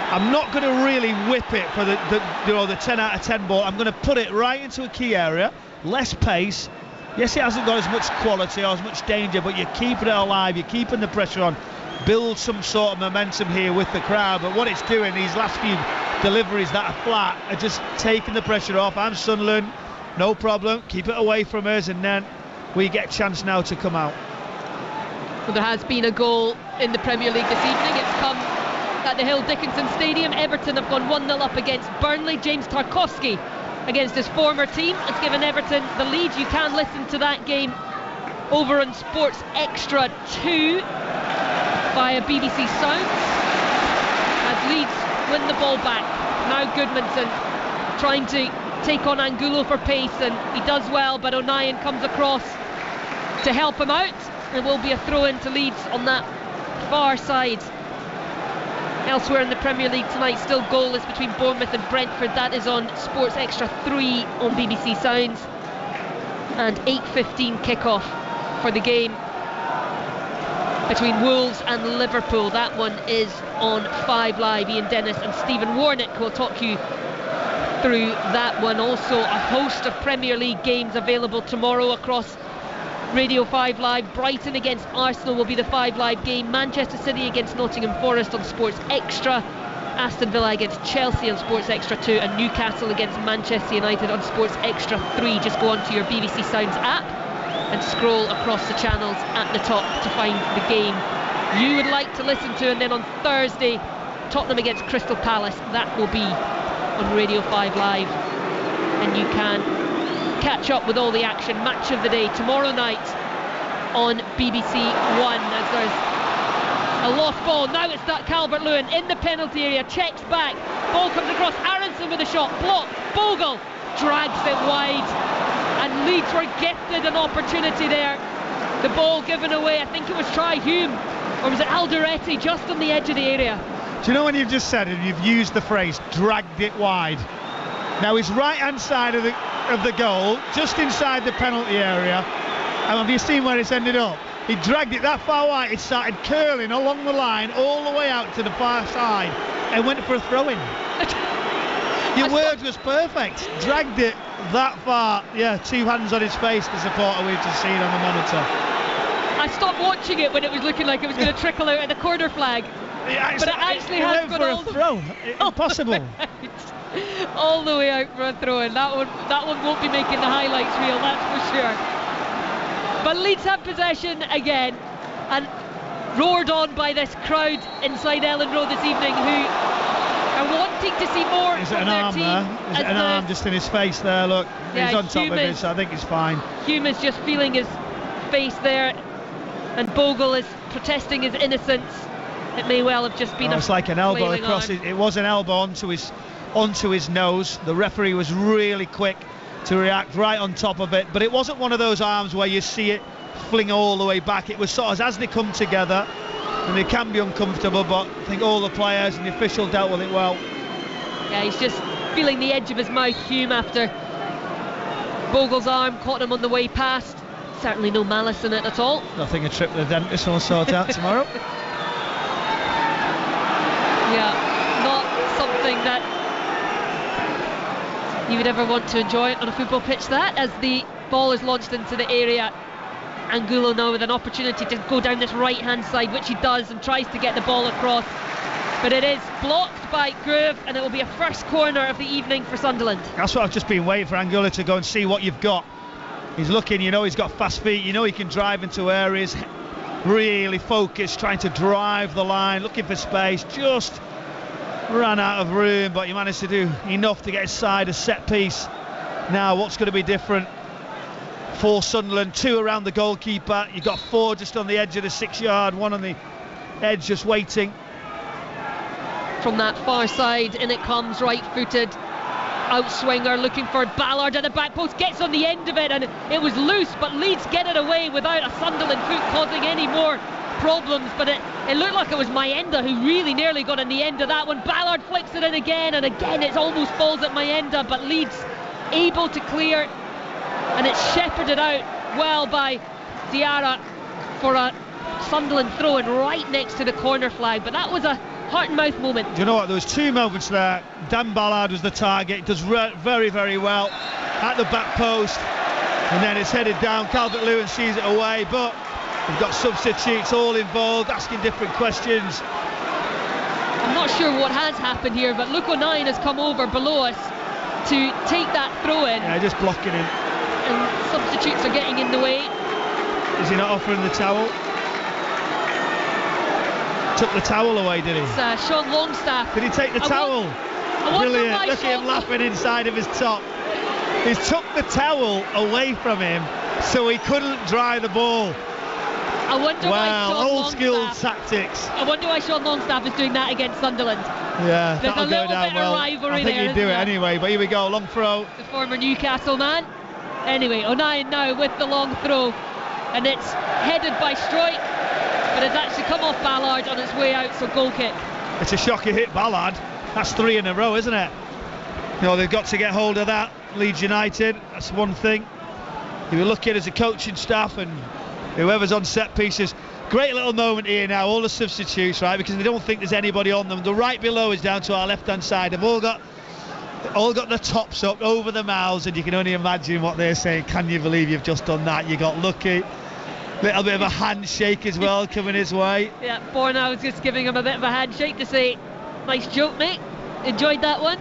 I'm not going to really whip it for the 10 out of 10 ball. I'm going to put it right into a key area, less pace. Yes, it hasn't got as much quality or as much danger, but you're keeping it alive, you're keeping the pressure on. Build some sort of momentum here with the crowd, but what it's doing, these last few deliveries that are flat, are just taking the pressure off. I'm Sunderland, no problem, keep it away from us, and then we get a chance now to come out. Well, there has been a goal in the Premier League this evening. It's come at the Hill Dickinson Stadium. Everton have gone 1-0 up against Burnley. James Tarkowski against his former team has given Everton the lead. You can listen to that game over on Sports Extra 2 via BBC Sounds as Leeds win the ball back. Now Goodmanson trying to take on Angulo for pace, and he does well, but O'Nien comes across to help him out. There will be a throw-in to Leeds on that far side. Elsewhere in the Premier League tonight, still goalless between Bournemouth and Brentford. That is on Sports Extra 3 on BBC Sounds. And 8:15 kickoff for the game between Wolves and Liverpool. That one is on 5 Live. Ian Dennis and Stephen Warnock will talk you through that one. Also, a host of Premier League games available tomorrow across Radio 5 Live. Brighton against Arsenal will be the 5 Live game. Manchester City against Nottingham Forest on Sports Extra. Aston Villa against Chelsea on Sports Extra 2, and Newcastle against Manchester United on Sports Extra 3. Just go onto your BBC Sounds app and scroll across the channels at the top to find the game you would like to listen to. And then on Thursday, Tottenham against Crystal Palace. That will be on Radio 5 Live, and you can catch up with all the action. Match of the day tomorrow night on BBC One, as there's a lost ball. Now it's that Calvert-Lewin in the penalty area, checks back, ball comes across, Aronson with a shot, blocked, Bogle drags it wide, and Leeds were gifted an opportunity there. The ball given away, I think it was Try Hume, or was it Alderete, just on the edge of the area. Do you know when you've just said it, you've used the phrase dragged it wide? Now his right hand side of the goal, just inside the penalty area, and have you seen where it's ended up? He dragged it that far wide, it started curling along the line all the way out to the far side and went for a throw-in. Your word was perfect. Dragged it that far. Yeah, 2 hands on his face, the supporter we've just seen on the monitor. I stopped watching it when it was looking like it was going to trickle out at the corner flag. But it actually has gone all for a throw. Impossible. All the way out for a throw-in. That one won't be making the highlights reel, that's for sure. But Leeds had possession again, and roared on by this crowd inside Ellen Road this evening, who are wanting to see more from their team. Is it an arm just in his face there? Look, yeah, he's on top of it, so I think he's fine. Hume is just feeling his face there, and Bogle is protesting his innocence. It may well have just been it's like an elbow across. It was an elbow onto his nose. The referee was really quick to react right on top of it, but it wasn't one of those arms where you see it fling all the way back. It was sort of as they come together, and they can be uncomfortable, but I think all the players and the official dealt with it well. Yeah, he's just feeling the edge of his mouth, Hume, after Bogle's arm caught him on the way past. Certainly no malice in it at all. I think a trip to the dentist will sort out tomorrow. Yeah, not something that you would ever want to enjoy on a football pitch, that, as the ball is launched into the area. Angulo now with an opportunity to go down this right hand side, which he does, and tries to get the ball across, but it is blocked by Grove, and it will be a first corner of the evening for Sunderland. That's what I've just been waiting for, Angulo to go and see what you've got. He's looking, you know, he's got fast feet, you know, he can drive into areas, really focused, trying to drive the line, looking for space, just ran out of room, but he managed to do enough to get inside a set piece. Now what's going to be different for Sunderland? 2 around the goalkeeper, you've got 4 just on the edge of the 6 yard, 1 on the edge just waiting. From that far side, in it comes, right footed outswinger, looking for Ballard at the back post, gets on the end of it, and it was loose, but Leeds get it away without a Sunderland foot causing any more problems. But it looked like it was Mayenda who really nearly got on the end of that one. Ballard flicks it in again, and again it almost falls at Mayenda, but Leeds able to clear, and it's shepherded out well by Diarra for a Sunderland throw-in right next to the corner flag. But that was a heart and mouth moment. Do you know what, there was 2 moments there. Dan Ballard was the target, does very, very well at the back post, and then it's headed down. Calvert-Lewin sees it away, but we've got substitutes all involved, asking different questions. I'm not sure what has happened here, but Luke O'Nien has come over below us to take that throw-in. Yeah, just blocking him. And substitutes are getting in the way. Is he not offering the towel? Took the towel away, did he? It's Sean Longstaff. Did he take the towel? Brilliant. Look at him laughing inside of his top. He's took the towel away from him so he couldn't dry the ball. I wonder why Sean old school tactics. I wonder why Sean Longstaff is doing that against Sunderland. Yeah, there's a little bit of rivalry there. I think he'd do it anyway, but here we go, long throw. The former Newcastle man. Anyway, O'Nien now with the long throw, and it's headed by Stroik, but it's actually come off Ballard on its way out, so goal kick. It's a shocker hit Ballard. That's 3 in a row, isn't it? You know, they've got to get hold of that. Leeds United, that's one thing. You were looking as a coaching staff and whoever's on set pieces. Great little moment here now, all the substitutes, right, because they don't think there's anybody on them. The right below is down to our left hand side. They've all got the tops up over the mouths, and you can only imagine what they're saying. Can you believe you've just done that? You got lucky. Little bit of a handshake as well coming his way. Yeah, Borna was just giving him a bit of a handshake to say, nice joke, mate. Enjoyed that one.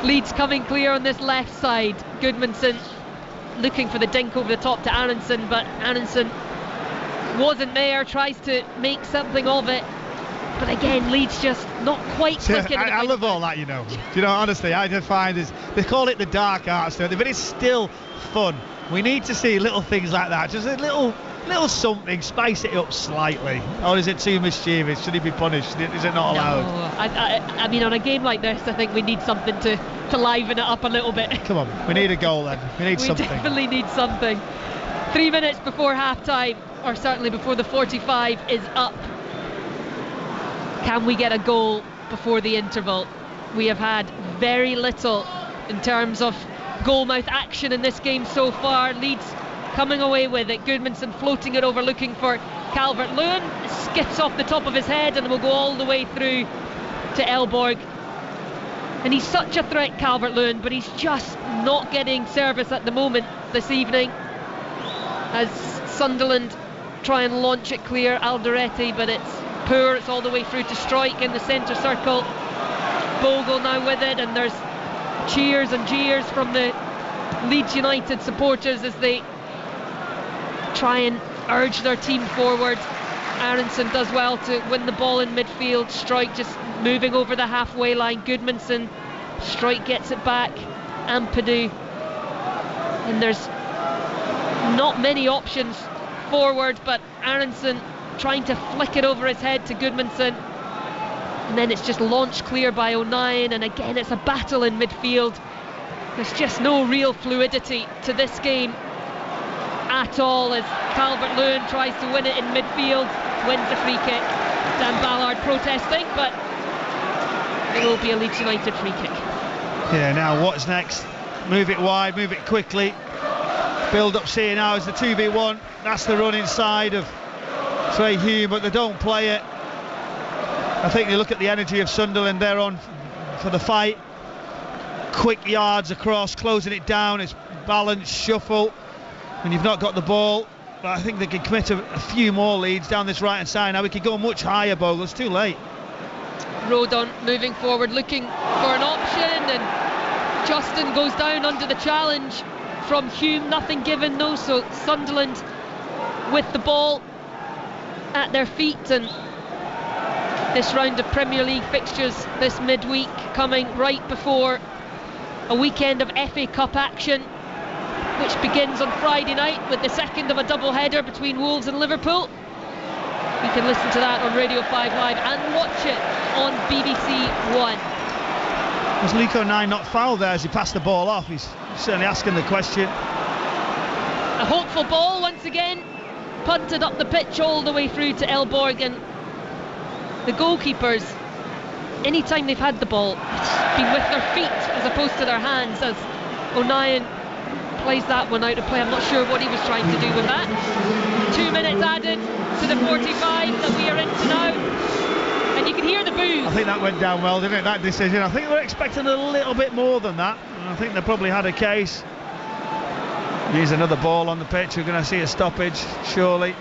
Leeds coming clear on this left side. Goodmanson looking for the dink over the top to Aronson, but Aronson wasn't there, tries to make something of it, But again, Leeds just not quite clicking. I love all that, you know. Do you know, honestly, I just find this, they call it the dark arts, don't they? But it's still fun. We need to see little things like that, just a little something, spice it up slightly. Or is it too mischievous? Should he be punished? Is it not allowed? No, I mean, on a game like this, I think we need something to liven it up a little bit. Come on, we need a goal then. We need something. We definitely need something. 3 minutes before half-time, or certainly before the 45 is up. Can we get a goal before the interval? We have had very little in terms of goalmouth action in this game so far. Leeds coming away with it. Goodmanson floating it over, looking for Calvert-Lewin. Skips off the top of his head and will go all the way through to Elborg. And he's such a threat, Calvert-Lewin, but he's just not getting service at the moment this evening. As Sunderland try and launch it clear, Alderete, but it's poor. It's all the way through to Strike in the centre circle. Bogle now with it, and there's cheers and jeers from the Leeds United supporters as they try and urge their team forward. Aronson does well to win the ball in midfield. Strike just moving over the halfway line. Goodmanson, Strike gets it back. Ampadu, and there's not many options forward, but Aronson trying to flick it over his head to Goodmanson, and then it's just launched clear by O'Nien, and again it's a battle in midfield. There's just no real fluidity to this game at all as Calvert-Lewin tries to win it in midfield, wins the free kick. Dan Ballard protesting, but it will be a Leeds United free kick. Yeah, now what's next? Move it wide, move it quickly. Build up here now as the 2v1. That's the run inside of Trey Hume, but they don't play it. I think you look at the energy of Sunderland, they're on for the fight. Quick yards across, closing it down. It's balanced, shuffle when you've not got the ball. But I think they can commit a few more leads down this right hand side. Now we could go much higher, Bogle. It's too late. Rodon moving forward, looking for an option, and Justin goes down under the challenge from Hume. Nothing given though, so Sunderland with the ball at their feet. And this round of Premier League fixtures this midweek coming right before a weekend of FA Cup action, which begins on Friday night with the second of a double header between Wolves and Liverpool. You can listen to that on Radio 5 Live and watch it on BBC One. Was Luke O'Nien not fouled there as he passed the ball off? He's certainly asking the question. A hopeful ball once again, punted up the pitch all the way through to Elborg, and the goalkeepers, anytime they've had the ball, it's been with their feet as opposed to their hands, as O'Nien plays that one out of play. I'm not sure what he was trying to do with that. 2 minutes added to the 45 that we are into now, and you can hear the boos. I think that went down well, didn't it, that decision? I think they were expecting a little bit more than that, and I think they probably had a case. Here's another ball on the pitch. We're going to see a stoppage, surely.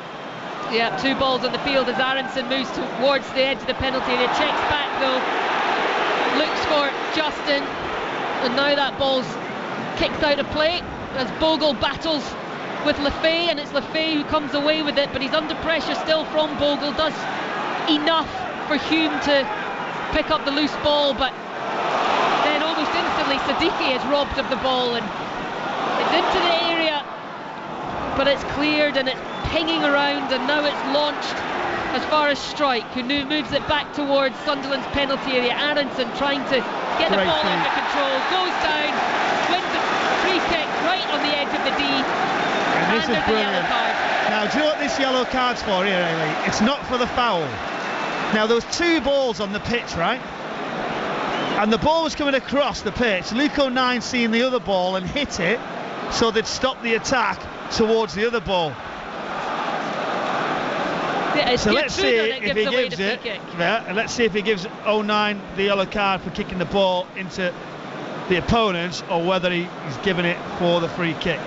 Yeah, 2 balls on the field as Aronson moves towards the edge of the penalty area. Checks back though, looks for Justin, and now that ball's kicked out of play as Bogle battles with Lefay, and it's Lefay who comes away with it, but he's under pressure still from Bogle. Does enough for Hume to pick up the loose ball, but then almost instantly Siddiqui is robbed of the ball, and it's into the area, but it's cleared and it's pinging around, and now it's launched as far as Strike, who moves it back towards Sunderland's penalty area. Aronson trying to get the ball under control, goes down, wins the free kick right on the edge of the D, and this is brilliant. Now, do you know what this yellow card's for here, Ailey? It's not for the foul. Now, there was 2 balls on the pitch, right? And the ball was coming across the pitch. Luke O'Nien seeing the other ball and hit it, so they'd stop the attack towards the other ball. Yeah, so let's see if he gives it. Yeah, and let's see if he gives O'Nien the yellow card for kicking the ball into the opponents, or whether he's given it for the free kick.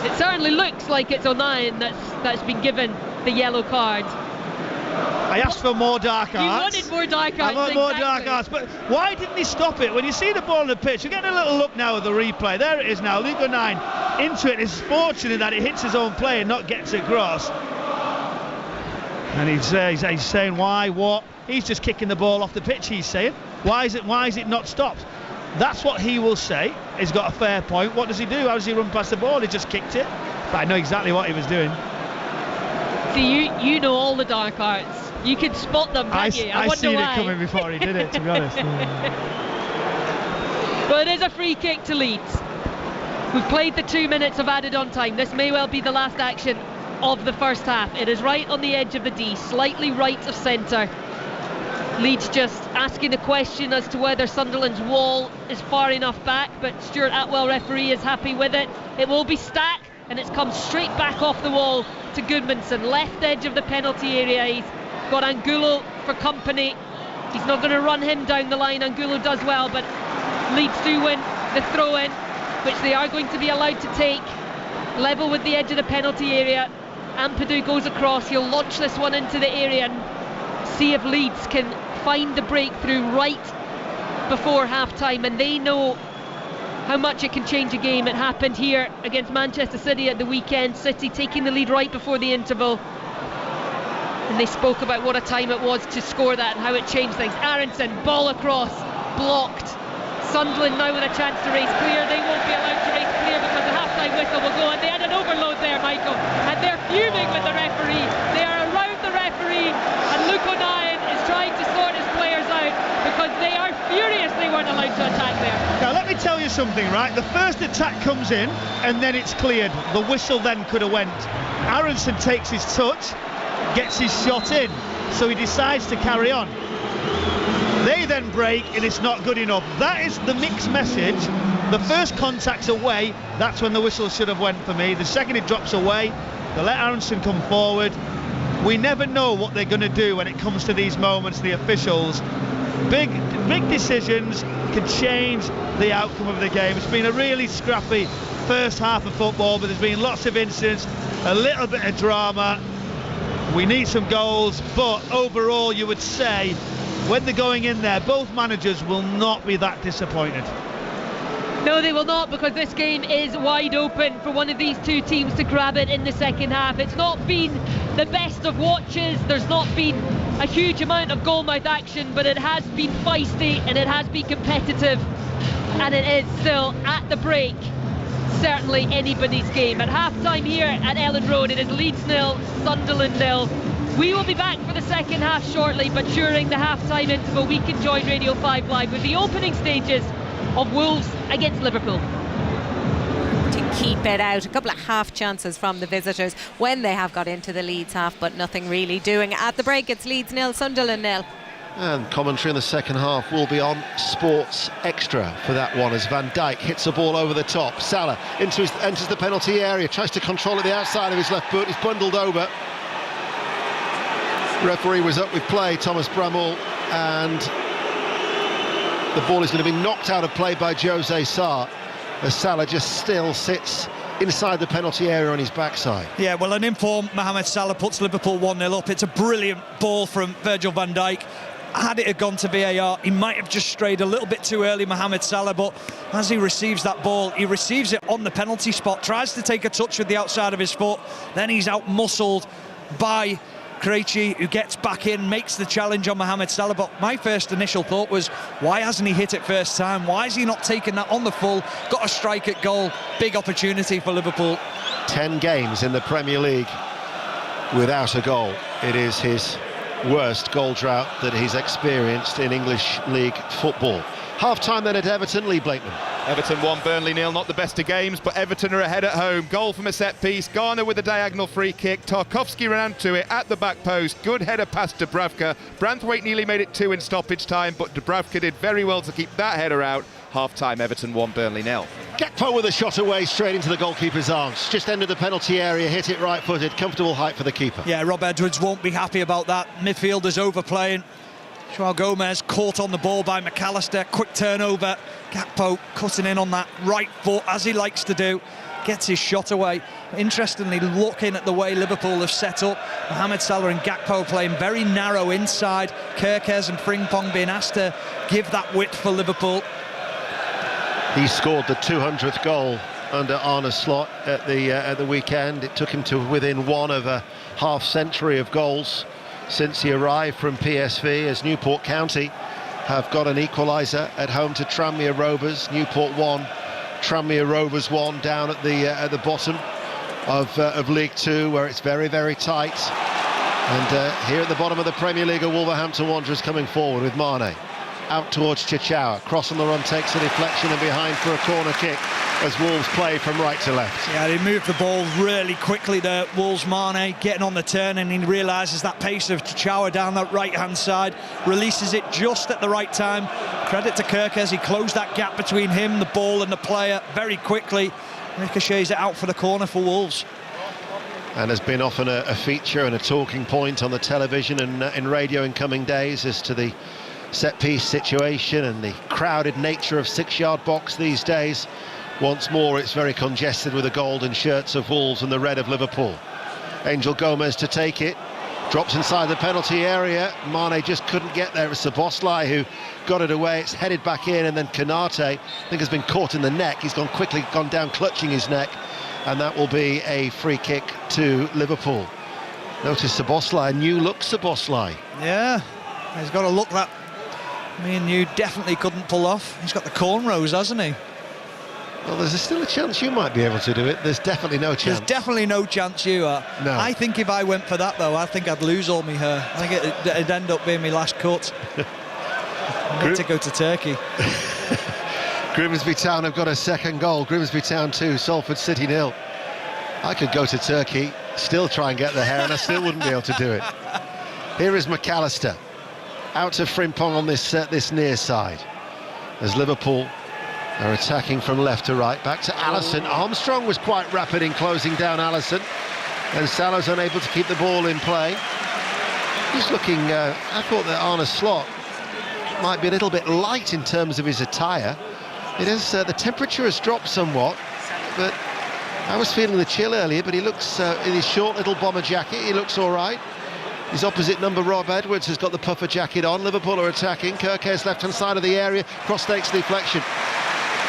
It certainly looks like it's O'Nien that's been given the yellow card. I asked for more dark arts. You wanted more dark arts. I want more dark arts, but why didn't he stop it? When you see the ball on the pitch, you're getting a little look now at the replay. There it is now, Luke O'Nien into it. It's fortunate that it hits his own play and not gets it across. And he's saying why, what? He's just kicking the ball off the pitch, he's saying. Why is it not stopped? That's what he will say. He's got a fair point. What does he do? How does he run past the ball? He just kicked it. But I know exactly what he was doing. See, you know all the dark arts. You can spot them, can't you? I seen it coming before he did it, to be honest. Well, it is a free kick to Leeds. We've played the 2 minutes of added on time. This may well be the last action of the first half. It is right on the edge of the D, slightly right of centre. Leeds just asking the question as to whether Sunderland's wall is far enough back, but Stuart Atwell, referee, is happy with it. It will be Stack, and it's come straight back off the wall to Goodmanson, left edge of the penalty area. He's got Angulo for company. He's not going to run him down the line. Angulo does well, but Leeds do win the throw-in, which they are going to be allowed to take. Level with the edge of the penalty area. Ampadu goes across. He'll launch this one into the area and see if Leeds can find the breakthrough right before half-time, and they know how much it can change a game. It happened here against Manchester City at the weekend. City taking the lead right before the interval, and they spoke about what a time it was to score that and how it changed things. Aronson, ball across, blocked. Sunderland now with a chance to race clear. They won't be allowed to race clear because the half-time whistle will go, and they had an overload there, Michael, and they're fuming with the referee. They are around the referee, and Luke O'Nien is trying to sort his players out because they are furious they weren't allowed to attack there. Now let me tell you something, right? The first attack comes in and then it's cleared. The whistle then could have went. Aronson takes his touch, gets his shot in, so he decides to carry on. They then break and it's not good enough. That is the mixed message. The first contact's away, that's when the whistle should have went for me. The second it drops away, they let Aronson come forward. We never know what they're going to do when it comes to these moments, the officials. Big decisions can change the outcome of the game. It's been a really scrappy first half of football, but there's been lots of incidents, a little bit of drama. We need some goals, but overall you would say when they're going in there, both managers will not be that disappointed. No, they will not, because this game is wide open for one of these two teams to grab it in the second half. It's not been the best of watches, there's not been a huge amount of goal-mouth action, but it has been feisty and it has been competitive, and it is still, at the break, certainly anybody's game. At half-time here at Ellen Road, it is Leeds 0, Sunderland 0. We will be back for the second half shortly, but during the half-time interval we can join Radio 5 Live with the opening stages of Wolves against Liverpool. To keep it out, a couple of half chances from the visitors when they have got into the Leeds half, but nothing really doing. At the break, it's Leeds 0, Sunderland 0. And commentary in the second half will be on Sports Extra for that one, as Van Dijk hits a ball over the top. Salah enters the penalty area, tries to control at the outside of his left foot, he's bundled over. Referee was up with play, Thomas Bramall, and the ball is going to be knocked out of play by Jose Sarr, as Salah just still sits inside the penalty area on his backside. Yeah, well, an informed Mohamed Salah puts Liverpool 1-0 up. It's a brilliant ball from Virgil van Dijk. Had it gone to VAR, he might have just strayed a little bit too early, Mohamed Salah, but as he receives that ball, he receives it on the penalty spot, tries to take a touch with the outside of his foot, then he's out-muscled by Krejci, who gets back in, makes the challenge on Mohamed Salah. But my first initial thought was, why hasn't he hit it first time? Why is he not taking that on the full? Got a strike at goal, big opportunity for Liverpool. 10 games in the Premier League without a goal. It is his worst goal drought that he's experienced in English League football. Half-time then at Everton, Lee Blakeman. Everton 1, Burnley 0, not the best of games, but Everton are ahead at home. Goal from a set-piece, Garner with a diagonal free kick, Tarkowski ran to it at the back post, good header past Dubravka. Branthwaite nearly made it 2 in stoppage time, but Dubravka did very well to keep that header out. Half-time, Everton 1, Burnley 0. Gakpo with a shot away straight into the goalkeeper's arms. Just entered the penalty area, hit it right-footed, comfortable height for the keeper. Yeah, Rob Edwards won't be happy about that. Midfielders overplaying. Joao Gomez caught on the ball by McAllister, quick turnover. Gakpo cutting in on that right foot, as he likes to do, gets his shot away. Interestingly, looking at the way Liverpool have set up, Mohamed Salah and Gakpo playing very narrow inside, Kerkez and Frimpong being asked to give that width for Liverpool. He scored the 200th goal under Arne Slot at the weekend. It took him to within one of a half-century of goals since he arrived from PSV, as Newport County have got an equaliser at home to Tranmere Rovers. Newport 1, Tranmere Rovers 1, down at the bottom of League 2, where it's very, very tight. And here at the bottom of the Premier League are Wolverhampton Wanderers coming forward with Mane. Out towards Chichawa, cross on the run, takes a deflection and behind for a corner kick as Wolves play from right to left. Yeah, they moved the ball really quickly there, Wolves. Mane getting on the turn, and he realises that pace of Chichawa down that right-hand side, releases it just at the right time. Credit to Kerkez, he closed that gap between him, the ball and the player very quickly. Ricochets it out for the corner for Wolves. And has been often a feature and a talking point on the television and in radio in coming days as to the set-piece situation and the crowded nature of 6-yard box these days. Once more, it's very congested with the golden shirts of Wolves and the red of Liverpool. Angel Gomez to take it, drops inside the penalty area. Mane just couldn't get there. It was Szoboszlai who got it away. It's headed back in, and then Konate, I think, has been caught in the neck. He's gone down clutching his neck, and that will be a free kick to Liverpool. Notice Szoboszlai, new look Szoboszlai. Yeah, he's got a look that me and you definitely couldn't pull off. He's got the cornrows, hasn't he? Well, there's still a chance you might be able to do it. There's definitely no chance. There's definitely no chance you are. No. I think if I went for that, though, I think I'd lose all my hair. I think it'd end up being my last cut. I need to go to Turkey. Grimsby Town have got a second goal. Grimsby Town 2, Salford City 0. I could go to Turkey, still try and get the hair, and I still wouldn't be able to do it. Here is McAllister. Out to Frimpong on this near side as Liverpool are attacking from left to right. Back to Alisson. Armstrong was quite rapid in closing down Alisson, and Salah's unable to keep the ball in play. He's looking, I thought that Arne Slot might be a little bit light in terms of his attire. It is, the temperature has dropped somewhat, but I was feeling the chill earlier, but he looks, in his short little bomber jacket, he looks all right. His opposite number, Rob Edwards, has got the puffer jacket on. Liverpool are attacking. Kerkez left-hand side of the area. Cross-stakes deflection.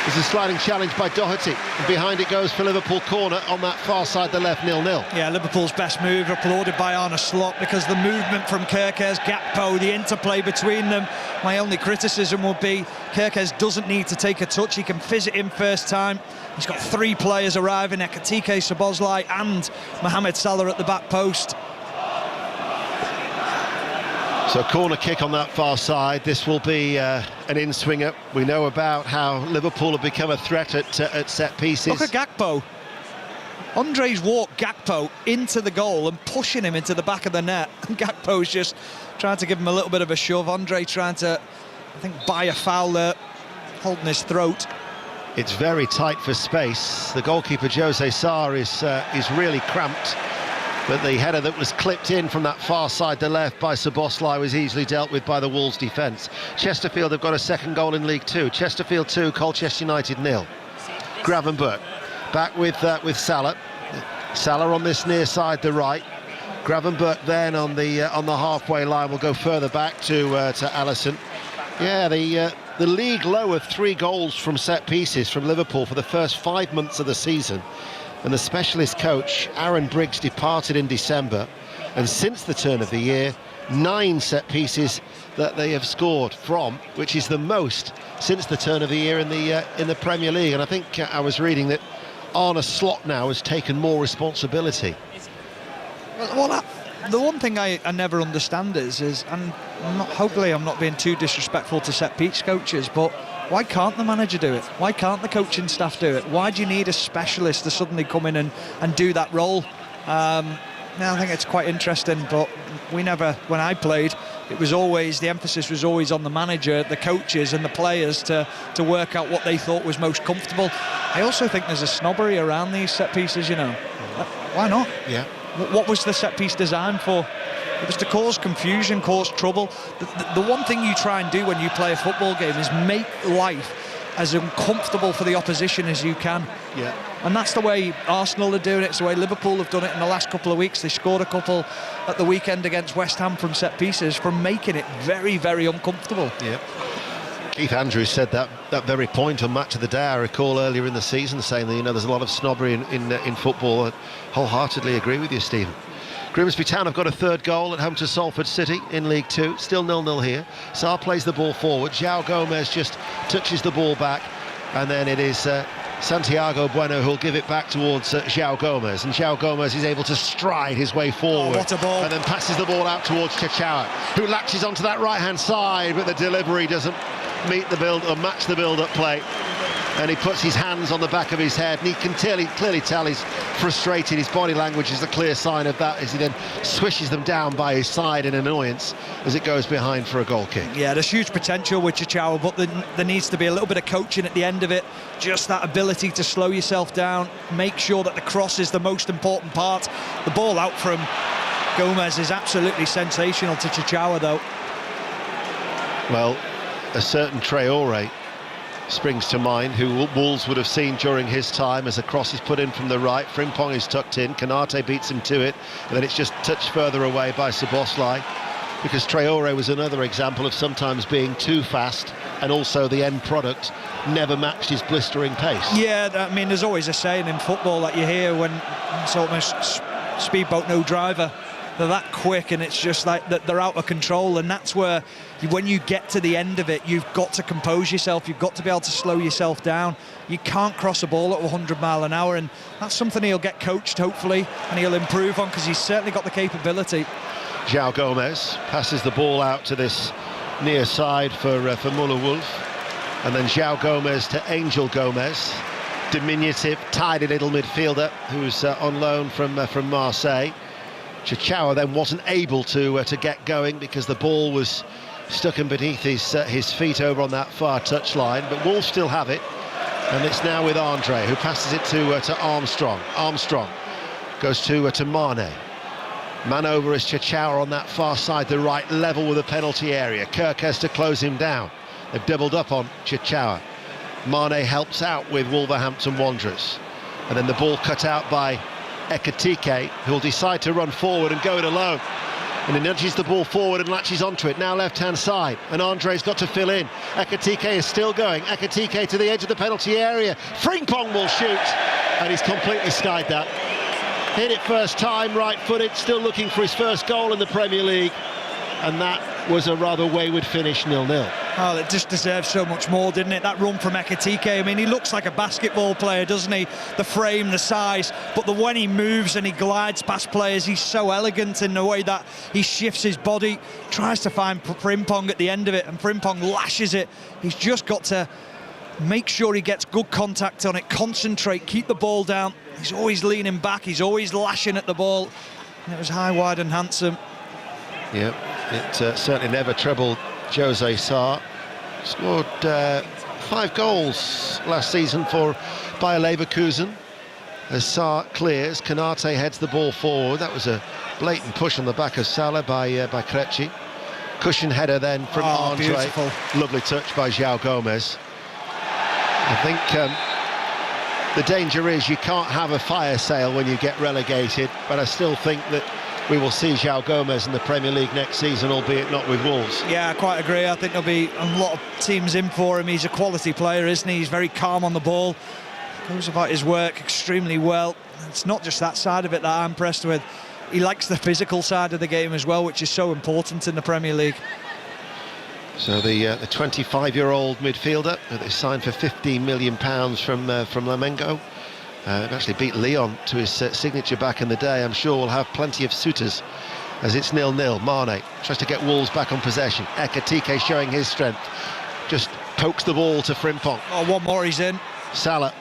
There's a sliding challenge by Doherty. And behind it goes for Liverpool, corner on that far side, the left, 0-0. Yeah, Liverpool's best move, applauded by Arne Slot, because the movement from Kerkez, Gakpo, the interplay between them. My only criticism would be Kerkez doesn't need to take a touch. He can fizz it in first time. He's got 3 players arriving, Ekatike, Szoboszlai and Mohamed Salah at the back post. So corner kick on that far side. This will be an in-swinger. We know about how Liverpool have become a threat at set pieces. Look at Gakpo. Andre's walked Gakpo into the goal and pushing him into the back of the net. And Gakpo's just trying to give him a little bit of a shove. Andre trying to, I think, buy a foul there, holding his throat. It's very tight for space. The goalkeeper, Jose Sarr, is really cramped. But the header that was clipped in from that far side to left by Szoboszlai was easily dealt with by the Wolves defence. Chesterfield have got a second goal in League 2. Chesterfield 2, Colchester United 0. Gravenberch back with Salah. Salah on this near side, the right. Gravenberch then on the halfway line will go further back to Alisson. Yeah, the league low of 3 goals from set pieces from Liverpool for the first 5 months of the season. And the specialist coach, Aaron Briggs, departed in December. And since the turn of the year, 9 set pieces that they have scored from, which is the most since the turn of the year in the Premier League. And I think I was reading that Arne Slot now has taken more responsibility. Well, the one thing I never understand is and hopefully I'm not being too disrespectful to set piece coaches, but why can't the manager do it? Why can't the coaching staff do it? Why do you need a specialist to suddenly come in and do that role? Now, I think it's quite interesting, but we never, when I played, it was always, the emphasis was always on the manager, the coaches and the players to work out what they thought was most comfortable. I also think there's a snobbery around these set pieces, you know. Why not? Yeah. What was the set piece designed for? It was to cause confusion, cause trouble. The one thing you try and do when you play a football game is make life as uncomfortable for the opposition as you can. Yeah. And that's the way Arsenal are doing it. It's the way Liverpool have done it in the last couple of weeks. They scored a couple at the weekend against West Ham from set pieces, from making it very, very uncomfortable. Yeah. Keith Andrews said that very point on Match of the Day, I recall, earlier in the season, saying that, you know, there's a lot of snobbery in football. I wholeheartedly agree with you, Stephen. Grimsby Town have got a third goal at home to Salford City in League Two. Still 0-0 here. Sarr plays the ball forward. João Gomez just touches the ball back, and then it is Santiago Bueno who'll give it back towards João Gomez, and João Gomez is able to stride his way forward. What a ball. And then passes the ball out towards Chachawa, who latches onto that right-hand side, but the delivery doesn't meet the build or match the build-up play. And he puts his hands on the back of his head, and he can clearly tell he's frustrated. His body language is a clear sign of that, as he then swishes them down by his side in annoyance as it goes behind for a goal kick. Yeah, there's huge potential with Chachawa, but there needs to be a little bit of coaching at the end of it. Just that ability to slow yourself down, make sure that the cross is the most important part. The ball out from Gomez is absolutely sensational to Chachawa, though. Well, a certain Traore springs to mind, who Wolves would have seen during his time as a cross is put in from the right. Frimpong is tucked in, Konate beats him to it, and then it's just touched further away by Szoboszlai, because Traore was another example of sometimes being too fast, and also the end product never matched his blistering pace. Yeah, I mean, there's always a saying in football that you hear when it's almost speedboat no driver. They're that quick, and it's just like that they're out of control, and that's where when you get to the end of it, you've got to compose yourself, you've got to be able to slow yourself down. You can't cross a ball at 100 mile an hour, and that's something he'll get coached, hopefully, and he'll improve on, because he's certainly got the capability. João Gomez passes the ball out to this near side for Muller Wolf, and then João Gomez to Angel Gomez, diminutive, tidy little midfielder who's on loan from Marseille. Chachawa then wasn't able to get going because the ball was stuck in beneath his feet over on that far touchline, but Wolves still have it, and it's now with Andre, who passes it to Armstrong. Armstrong goes to Mane. Man over is Chachawa on that far side, the right level with the penalty area. Kirk has to close him down. They've doubled up on Chachawa. Mane helps out with Wolverhampton Wanderers, and then the ball cut out by Ekitike, who'll decide to run forward and go it alone, and he nudges the ball forward and latches onto it. Now left-hand side, and Andre's got to fill in. Ekitike is still going. Ekitike to the edge of the penalty area. Frimpong will shoot, and he's completely skied that. Hit it first time, right-footed, still looking for his first goal in the Premier League, and that was a rather wayward finish, 0-0. Oh, it just deserves so much more, didn't it? That run from Ekitike. I mean, he looks like a basketball player, doesn't he? The frame, the size, but when he moves and he glides past players, he's so elegant in the way that he shifts his body, tries to find Frimpong at the end of it, and Frimpong lashes it. He's just got to make sure he gets good contact on it, concentrate, keep the ball down. He's always leaning back, he's always lashing at the ball, and it was high, wide and handsome. Yeah, it certainly never troubled Jose Sarr. Scored 5 goals last season for Bayer Leverkusen. As Sarr clears, Konate heads the ball forward. That was a blatant push on the back of Salah by Krejci. Cushion header then from Andre. Beautiful. Lovely touch by João Gomez. I think the danger is you can't have a fire sale when you get relegated, but I still think that we will see João Gomez in the Premier League next season, albeit not with Wolves. Yeah, I quite agree. I think there'll be a lot of teams in for him. He's a quality player, isn't he? He's very calm on the ball, goes about his work extremely well. It's not just that side of it that I'm impressed with. He likes the physical side of the game as well, which is so important in the Premier League. So the 25-year-old midfielder that they signed for £15 million from Flamengo, actually beat Lyon to his signature back in the day. I'm sure we'll have plenty of suitors as it's 0-0. Mane tries to get Wolves back on possession. Ekitike showing his strength, just pokes the ball to Frimpong. Oh, one more, he's in. Salah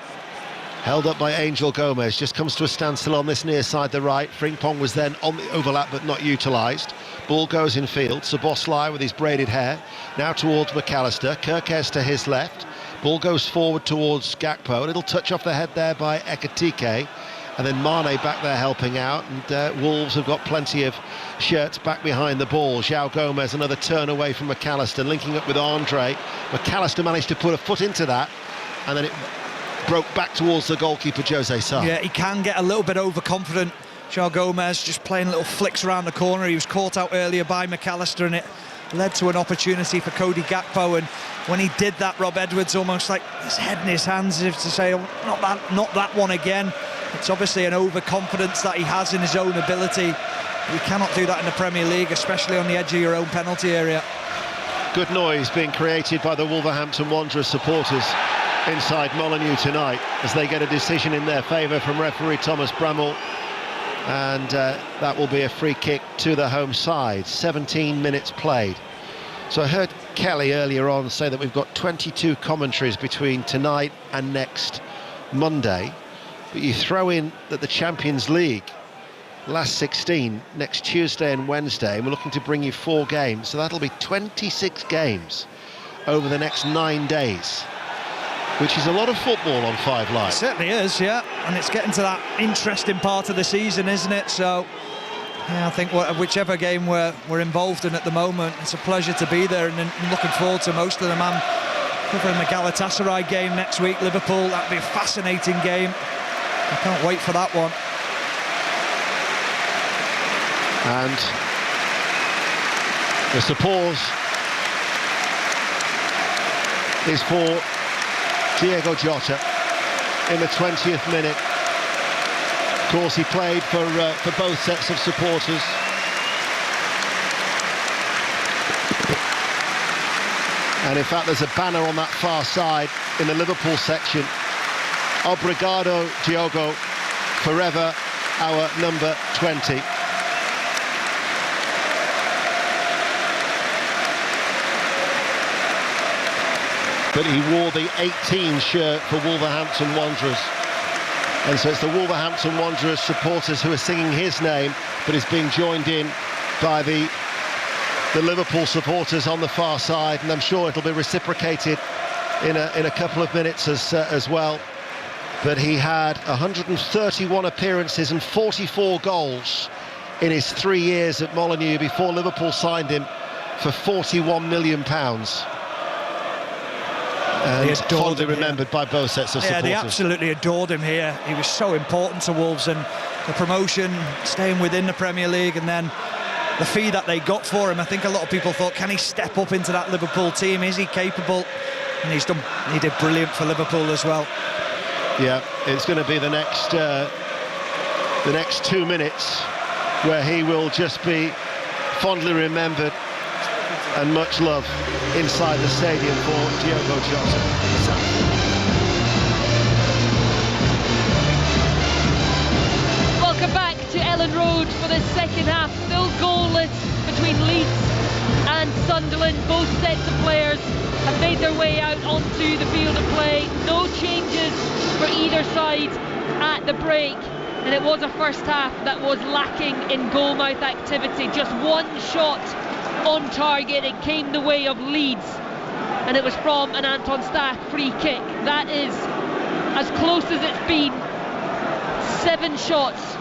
held up by Angel Gomez, just comes to a standstill on this near side, the right. Frimpong was then on the overlap but not utilised. Ball goes in field. Szoboszlai with his braided hair now towards McAllister. Kirkes to his left. Ball goes forward towards Gakpo. A little touch off the head there by Ekitike, and then Mane back there helping out, and Wolves have got plenty of shirts back behind the ball. João Gomez, another turn away from McAllister, linking up with Andre. McAllister managed to put a foot into that, and then it broke back towards the goalkeeper, Jose Sarr. Yeah, he can get a little bit overconfident. João Gomez just playing little flicks around the corner. He was caught out earlier by McAllister, and it led to an opportunity for Cody Gakpo, and when he did that, Rob Edwards almost like his head in his hands, as if to say, oh, not that one again. It's obviously an overconfidence that he has in his own ability. You cannot do that in the Premier League, especially on the edge of your own penalty area. Good noise being created by the Wolverhampton Wanderers supporters inside Molineux tonight as they get a decision in their favour from referee Thomas Bramall, and that will be a free kick to the home side. 17 minutes played. So I heard Kelly earlier on say that we've got 22 commentaries between tonight and next Monday, but you throw in that the Champions League last 16 next Tuesday and Wednesday, and we're looking to bring you 4 games, so that'll be 26 games over the next 9 days, which is a lot of football on 5 Live. It certainly is, yeah, and it's getting to that interesting part of the season, isn't it? So yeah, I think whichever game we're involved in at the moment, it's a pleasure to be there, and I'm looking forward to most of them. I'm covering the Galatasaray game next week, Liverpool. That'll be a fascinating game. I can't wait for that one. And the support is for Diego Jota in the 20th minute. Of course, he played for both sets of supporters. And in fact, there's a banner on that far side in the Liverpool section. Obrigado, Diogo, forever our number 20. But he wore the 18 shirt for Wolverhampton Wanderers. And so it's the Wolverhampton Wanderers supporters who are singing his name, but he's being joined in by the Liverpool supporters on the far side, and I'm sure it'll be reciprocated in a couple of minutes as well. But he had 131 appearances and 44 goals in his 3 years at Molineux before Liverpool signed him for £41 million. And fondly remembered by both sets of supporters. Yeah, they absolutely adored him here. He was so important to Wolves, and the promotion, staying within the Premier League, and then the fee that they got for him. I think a lot of people thought, can he step up into that Liverpool team? Is he capable? And he did brilliant for Liverpool as well. Yeah, it's going to be the next 2 minutes where he will just be fondly remembered and much love inside the stadium for Diogo Jota. Welcome back to Ellen Road for the second half. Still goalless between Leeds and Sunderland. Both sets of players have made their way out onto the field of play. No changes for either side at the break. And it was a first half that was lacking in goalmouth activity. Just one shot on target. It came the way of Leeds, and it was from an Anton Stach free kick. That is as close as it's been. 7 shots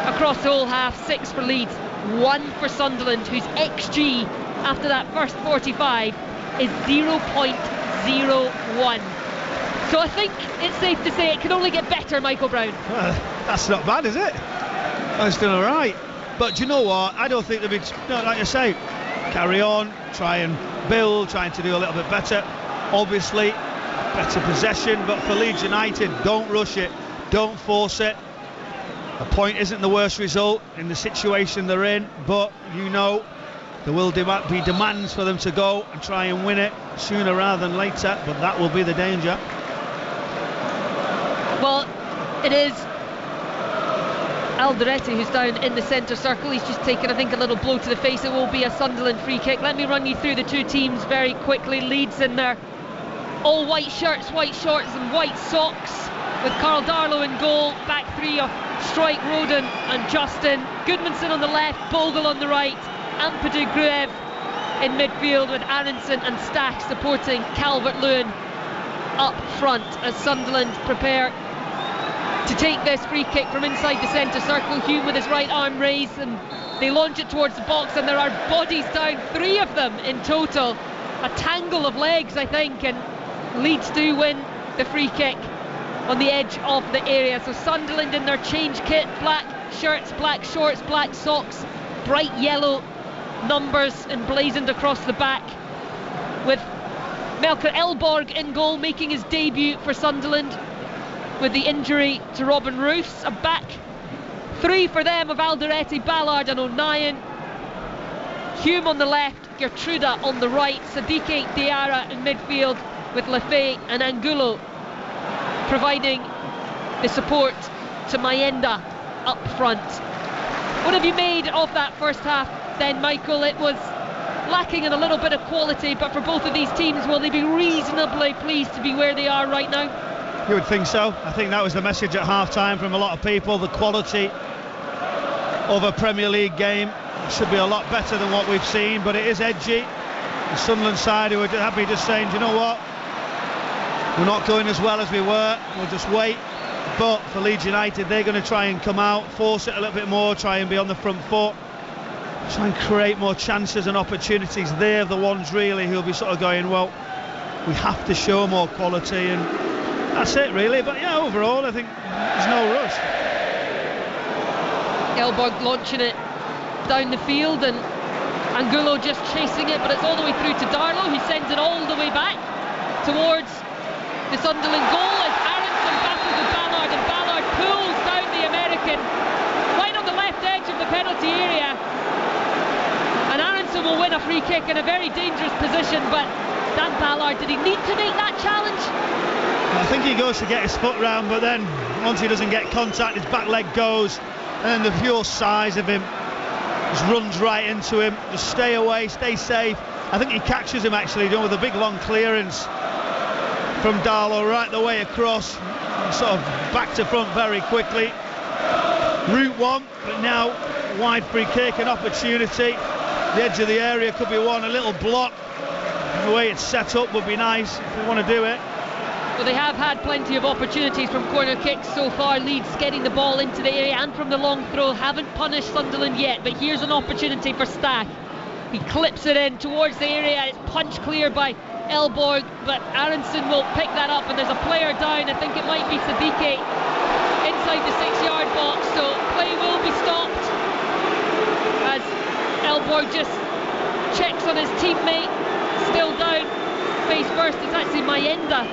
across the whole half, 6 for Leeds, 1 for Sunderland, whose XG after that first 45 is 0.01. So I think it's safe to say it can only get better, Michael Brown. That's not bad, is it? That's still all right. But do you know what? I don't think they'll be, like I say, carry on, try and build, trying to do a little bit better. Obviously, better possession, but for Leeds United, don't rush it, don't force it. A point isn't the worst result in the situation they're in, but you know there will be demands for them to go and try and win it sooner rather than later, but that will be the danger. Well, it is Alderete who's down in the centre circle. He's just taken, I think, a little blow to the face. It will be a Sunderland free kick. Let me run you through the two teams very quickly. Leeds in there, all white shirts, white shorts and white socks, with Carl Darlow in goal. Back three of Strike, Roden and Justin. Goodmanson on the left, Bogle on the right, Ampadu Gruev in midfield, with Aronson and Stach supporting Calvert-Lewin up front as Sunderland prepare to take this free kick from inside the centre circle. Hume with his right arm raised, and they launch it towards the box, and there are bodies down, 3 of them in total. A tangle of legs, I think, and Leeds do win the free kick on the edge of the area. So Sunderland in their change kit, black shirts, black shorts, black socks, bright yellow numbers emblazoned across the back, with Melker Elborg in goal, making his debut for Sunderland with the injury to Robin Roofs, a back Three for them of Alderete, Ballard and O'Nien. Hume on the left, Gertruda on the right, Sadiqi Diarra in midfield with Lefebvre and Angulo providing the support to Mayenda up front. What have you made of that first half then, Michael? It was lacking in a little bit of quality, but for both of these teams, will they be reasonably pleased to be where they are right now? You would think so. I think that was the message at half-time from a lot of people. The quality of a Premier League game should be a lot better than what we've seen, but it is edgy. The Sunderland side who are happy just saying, do you know what, we're not going as well as we were, we'll just wait. But for Leeds United, they're going to try and come out, force it a little bit more, try and be on the front foot, try and create more chances and opportunities. They're the ones really who'll be sort of going, well, we have to show more quality, and that's it really. But yeah, overall I think there's no rush. Elborg launching it down the field and Angulo just chasing it, but it's all the way through to Darlow, who sends it all the way back towards the Sunderland goal as Aronson battles with Ballard, and Ballard pulls down the American right on the left edge of the penalty area, and Aronson will win a free kick in a very dangerous position. But Dan Ballard, did he need to make that challenge? I think he goes to get his foot round, but then once he doesn't get contact, his back leg goes, and then the pure size of him just runs right into him. Just stay away, stay safe. I think he catches him actually, with a big long clearance from Darlow right the way across, sort of back to front very quickly. Route one, but now wide free kick, an opportunity. The edge of the area could be one. A little block, the way it's set up would be nice if we want to do it. Well, they have had plenty of opportunities from corner kicks so far. Leeds getting the ball into the area and from the long throw. Haven't punished Sunderland yet, but here's an opportunity for Stack. He clips it in towards the area. It's punched clear by Elborg, but Aronson will pick that up, and there's a player down. I think it might be Sadiqi inside the 6-yard box, so play will be stopped as Elborg just checks on his teammate, still down face first. It's actually Mayenda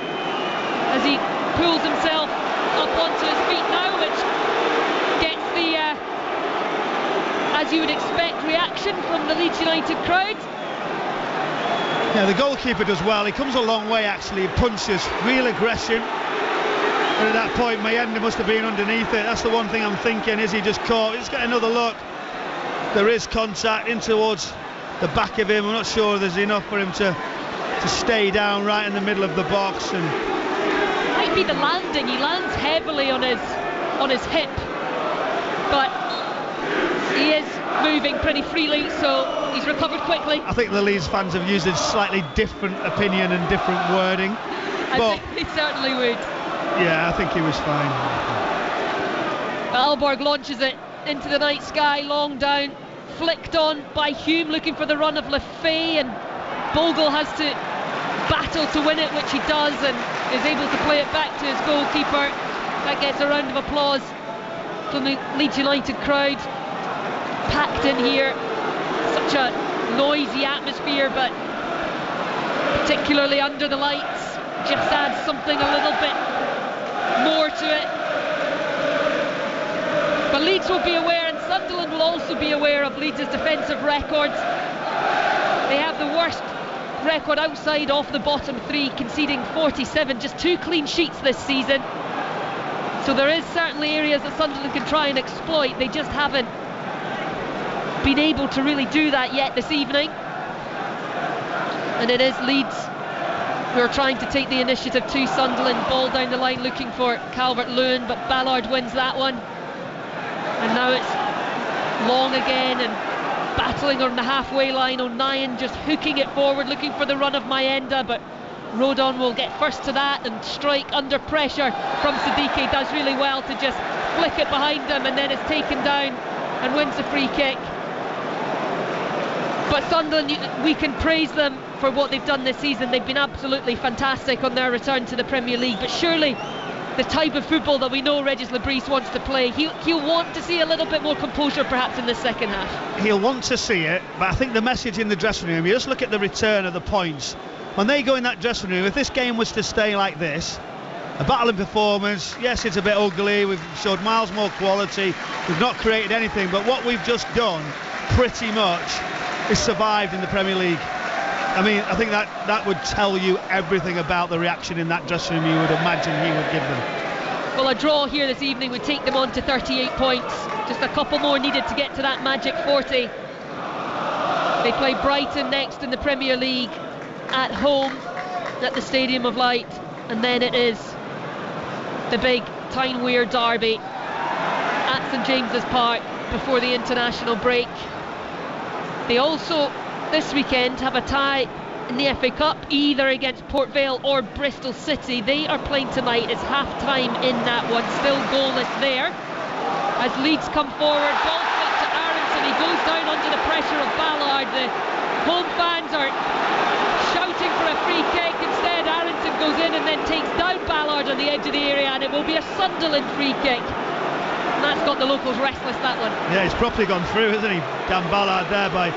as he pulls himself up onto his feet now, which gets the as you would expect, reaction from the Leeds United crowd. Yeah, the goalkeeper does well. He comes a long way actually. He punches, real aggression. And at that point, Mayenda must have been underneath it. That's the one thing I'm thinking. Is he just caught? He's got another look. There is contact in towards the back of him. I'm not sure there's enough for him to stay down right in the middle of the box. And might be the landing. He lands heavily on his hip, but he is moving pretty freely, so he's recovered quickly. I think the Leeds fans have used a slightly different opinion and different wording. I think they certainly would. Yeah, I think he was fine. Elborg launches it into the night sky, long down, flicked on by Hume, looking for the run of Lefebvre, and Bogle has to battle to win it, which he does, and is able to play it back to his goalkeeper. That gets a round of applause from the Leeds United crowd. Packed in here, such a noisy atmosphere, but particularly under the lights just adds something a little bit more to it. But Leeds will be aware, and Sunderland will also be aware of Leeds' defensive records. They have the worst record outside off the bottom three, conceding 47, just 2 clean sheets this season. So there is certainly areas that Sunderland can try and exploit. They just haven't been able to really do that yet this evening. And it is Leeds who are trying to take the initiative to Sunderland. Ball down the line looking for Calvert-Lewin, but Ballard wins that one. And now it's long again and battling on the halfway line. O'Nien just hooking it forward, looking for the run of Mayenda, but Rodon will get first to that and strike under pressure from Sadiqi. Does really well to just flick it behind him, and then is taken down and wins the free kick. But Sunderland, we can praise them for what they've done this season. They've been absolutely fantastic on their return to the Premier League, but surely the type of football that we know Regis Lebris wants to play, he'll want to see a little bit more composure perhaps in the second half. He'll want to see it, but I think the message in the dressing room, you just look at the return of the points. When they go in that dressing room, if this game was to stay like this, a battling performance. Yes, it's a bit ugly, we've showed miles more quality, we've not created anything, but what we've just done pretty much is survived in the Premier League. I mean, I think that would tell you everything about the reaction in that dressing room you would imagine he would give them. Well, a draw here this evening would take them on to 38 points. Just a couple more needed to get to that magic 40. They play Brighton next in the Premier League at home at the Stadium of Light, and then it is the big Tyne-Wear derby at St James's Park before the international break. They also this weekend have a tie in the FA Cup, either against Port Vale or Bristol City. They are playing tonight. It's half-time in that one, still goalless there. As Leeds come forward, ball flicked to Aronson, he goes down under the pressure of Ballard. The home fans are shouting for a free kick. Instead, Aronson goes in and then takes down Ballard on the edge of the area, and it will be a Sunderland free kick. And that's got the locals restless, that one. Yeah, he's properly gone through, hasn't he? Dan Ballard there by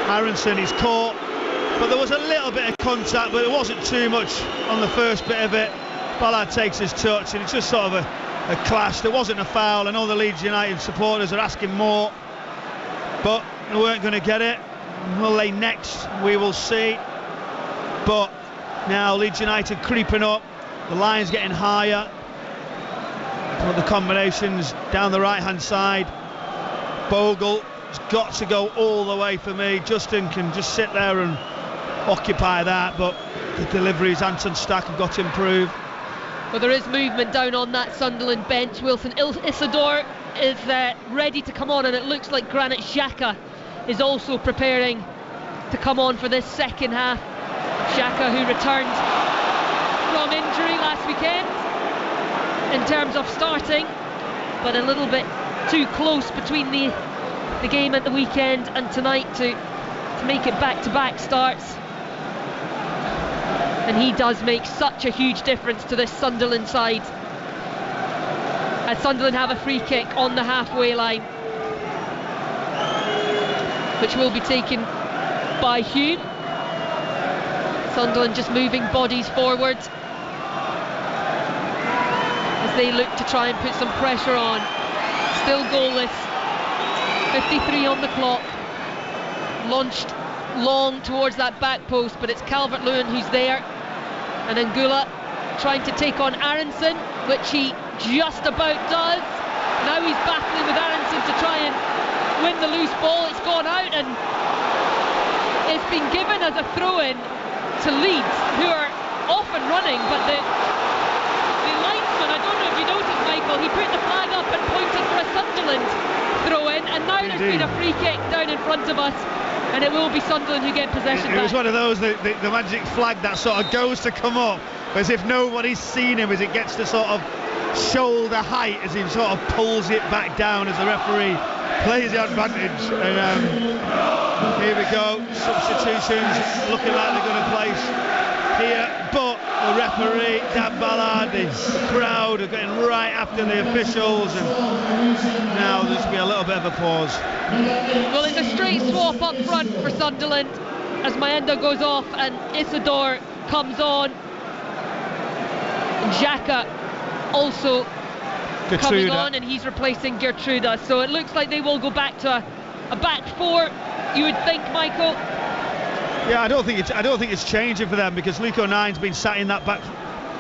Aronson. He's caught, but there was a little bit of contact, but it wasn't too much on the first bit of it. Ballard takes his touch, and it's just sort of a clash. There wasn't a foul. I know the Leeds United supporters are asking more, but they weren't going to get it. Will they next? We will see. But now Leeds United creeping up, the line's getting higher. But the combinations down the right hand side, Bogle has got to go all the way for me. Justin can just sit there and occupy that, but the deliveries, Anton Stack have got to improve. Well, there is movement down on that Sunderland bench. Wilson Isidore is ready to come on, and it looks like Granit Xhaka is also preparing to come on for this second half. Xhaka, who returned from injury last weekend in terms of starting, but a little bit too close between the game at the weekend and tonight to make it back-to-back starts. And he does make such a huge difference to this Sunderland side, as Sunderland have a free kick on the halfway line, which will be taken by Hume. Sunderland just moving bodies forward as they look to try and put some pressure on. Still goalless, 53 on the clock. Launched long towards that back post, but it's Calvert-Lewin who's there, and Angula trying to take on Aronson, which he just about does. Now he's battling with Aronson to try and win the loose ball. It's gone out, and it's been given as a throw-in to Leeds, who are off and running, but the linesman, I don't know if you noticed, Michael, he put the flag up and pointed for a Sunderland throw-in, and now there's been a free kick down in front of us, and it will be Sunderland who get possession back. It was one of those, the magic flag that sort of goes to come up, as if nobody's seen him, as it gets to sort of shoulder height, as he sort of pulls it back down as the referee plays the advantage. And here we go, substitutions looking like they're going to place here, but the referee, Dan Ballard, the crowd are getting right after the officials, and now there's going to be a little bit of a pause. Well, it's a straight swap up front for Sunderland as Maenda goes off and Isidore comes on. And Xhaka also coming on, and he's replacing Gertruda. So it looks like they will go back to a back four, you would think, Michael. Yeah, I don't think it's changing for them, because Luke O'Nine's been sat in that back,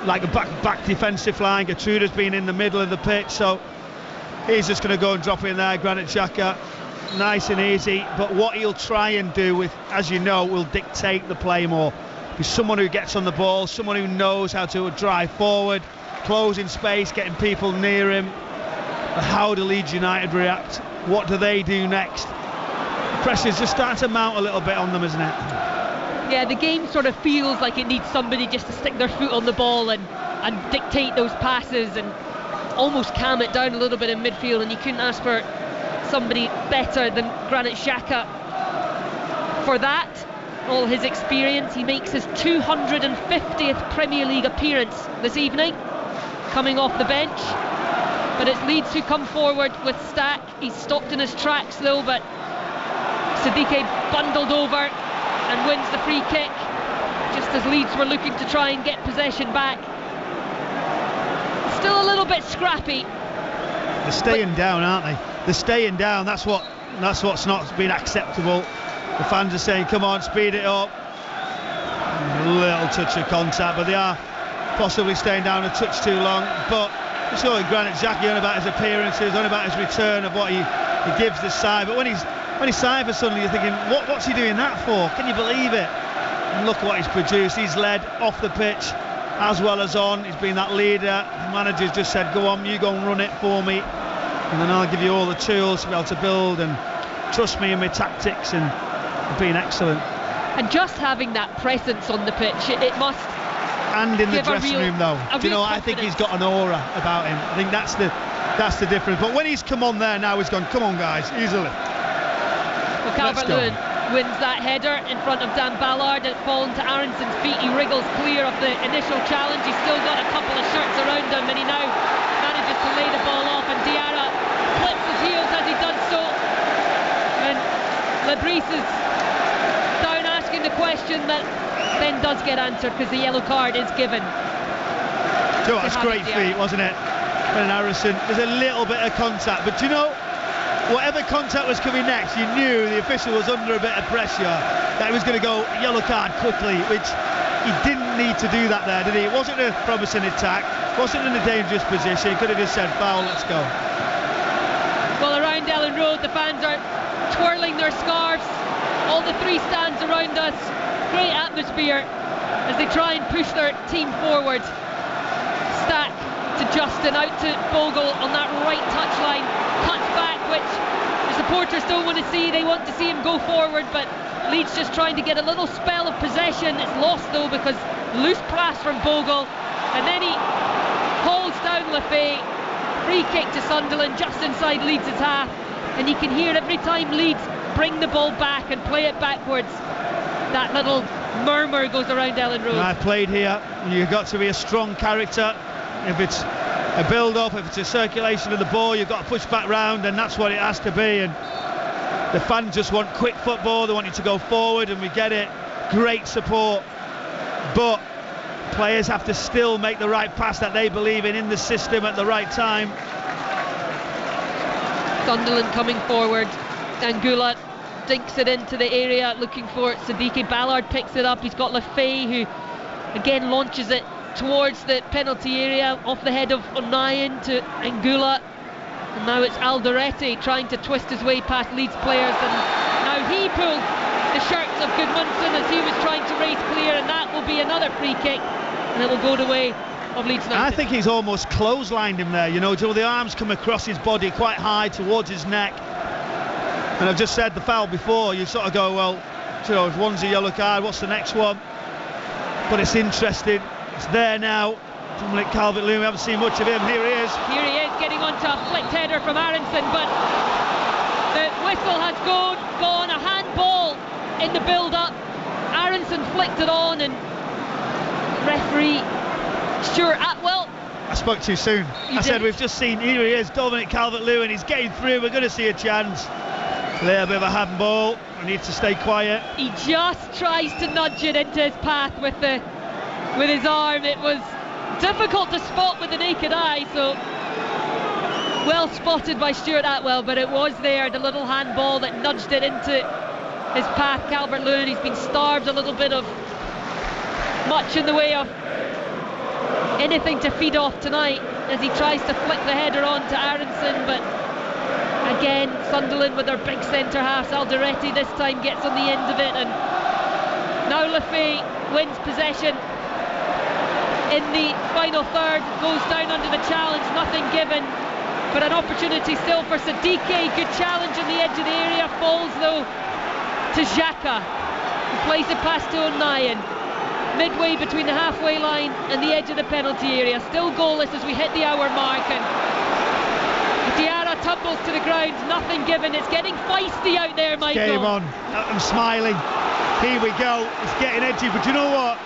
like a back defensive line. Gertruda's been in the middle of the pitch, so he's just going to go and drop in there. Granit Xhaka, nice and easy. But what he'll try and do, with, as you know, will dictate the play more. Be someone who gets on the ball, someone who knows how to drive forward, closing space, getting people near him. But how do Leeds United react? What do they do next? The pressure's just starting to mount a little bit on them, isn't it? Yeah, the game sort of feels like it needs somebody just to stick their foot on the ball and dictate those passes and almost calm it down a little bit in midfield, and you couldn't ask for somebody better than Granit Xhaka for that. All his experience, he makes his 250th Premier League appearance this evening, coming off the bench. But it's Leeds who come forward with Stack. He's stopped in his tracks though, but Siddique bundled over and wins the free kick, just as Leeds were looking to try and get possession back. Still a little bit scrappy. They're staying down, aren't they? They're staying down. That's what's not been acceptable. The fans are saying, come on, speed it up. A little touch of contact, but they are possibly staying down a touch too long. But it's all Granit Xhaka on about his appearances, on about his return of what he gives this side. But when he's signed for Sunderland, you're thinking, what's he doing that for? Can you believe it? And look what he's produced. He's led off the pitch as well as on. He's been that leader. The manager's just said, go on, you go and run it for me, and then I'll give you all the tools to be able to build, and trust me in my tactics, and they've been excellent. And just having that presence on the pitch, it must. And in the dressing room, though, do you know, I think he's got an aura about him. I think that's the difference. But when he's come on there now, he's gone, come on guys, easily. Well, Calvert-Lewin wins that header in front of Dan Ballard. It falls to Aronson's feet. He wriggles clear of the initial challenge. He's still got a couple of shirts around him, and he now manages to lay the ball off, and Diarra flips his heels as he does so. And Labrice is down asking the question that then does get answered, because the yellow card is given. That's great feat, wasn't it? And Aronson, there's a little bit of contact, but do you know, whatever contact was coming next, you knew the official was under a bit of pressure, that he was going to go yellow card quickly, which he didn't need to do that there, did he? It wasn't a promising attack, wasn't in a dangerous position. He could have just said foul, let's go. Well, around Ellen Road, the fans are twirling their scarves. All the three stands around us. Great atmosphere as they try and push their team forward. Stack to Justin, out to Bogle on that right touchline. Cuts back, which the supporters don't want to see. They want to see him go forward, but Leeds just trying to get a little spell of possession. It's lost though, because loose pass from Bogle, and then he holds down Lefay. Free kick to Sunderland just inside Leeds' half, and you can hear every time Leeds bring the ball back and play it backwards, that little murmur goes around Ellen Road. I've played here, you've got to be a strong character. If it's a build-up, if it's a circulation of the ball, you've got to push back round, and that's what it has to be. And the fans just want quick football, they want you to go forward, and we get it. Great support, but players have to still make the right pass that they believe in the system at the right time. Sunderland coming forward, and Goulat dinks it into the area looking for Siddiqui. Ballard picks it up. He's got Lefay, who again launches it towards the penalty area off the head of Onayan to Angula, and now it's Alderete trying to twist his way past Leeds players, and now he pulled the shirts of Gudmundsson as he was trying to race clear, and that will be another free kick, and it will go the way of Leeds United. I think he's almost clotheslined him there, you know, till the arms come across his body quite high towards his neck. And I've just said the foul before, you sort of go, well, you know, if one's a yellow card, what's the next one? But it's interesting, it's there now. Dominic Calvert-Lewin, we haven't seen much of him. Here he is. Here he is, getting onto a flicked header from Aronson, but the whistle has gone, a handball in the build-up. Aronson flicked it on, and referee Stuart Atwell. I spoke too soon. I said we've just seen, here he is, Dominic Calvert-Lewin, he's getting through, we're going to see a chance. A little bit of a handball, we need to stay quiet. He just tries to nudge it into his path with his arm. It was difficult to spot with the naked eye, so well spotted by Stuart Atwell, but it was there, the little handball that nudged it into his path. Calvert-Lewin, he's been starved a little bit of much in the way of anything to feed off tonight as he tries to flick the header on to Aronson, but again Sunderland with their big centre halves. Alderete this time gets on the end of it, and now Lefay wins possession in the final third, goes down under the challenge, nothing given, but an opportunity still for Siddiqui. Good challenge in the edge of the area, falls though to Xhaka, who plays it past to Onayan, midway between the halfway line and the edge of the penalty area. Still goalless as we hit the hour mark, and Diarra tumbles to the ground, nothing given. It's getting feisty out there, Michael. Game on, I'm smiling, here we go, it's getting edgy, but you know what,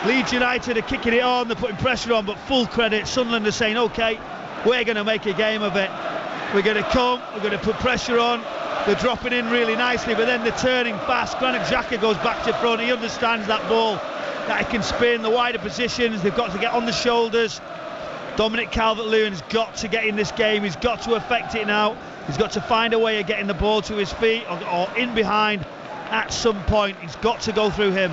Leeds United are kicking it on, they're putting pressure on, but full credit, Sunderland are saying, okay, we're going to make a game of it, we're going to come, we're going to put pressure on. They're dropping in really nicely, but then they're turning fast. Granit Xhaka goes back to front, he understands that ball, that he can spin the wider positions, they've got to get on the shoulders. Dominic Calvert-Lewin has got to get in this game. He's got to affect it now. He's got to find a way of getting the ball to his feet or in behind at some point. He's got to go through him.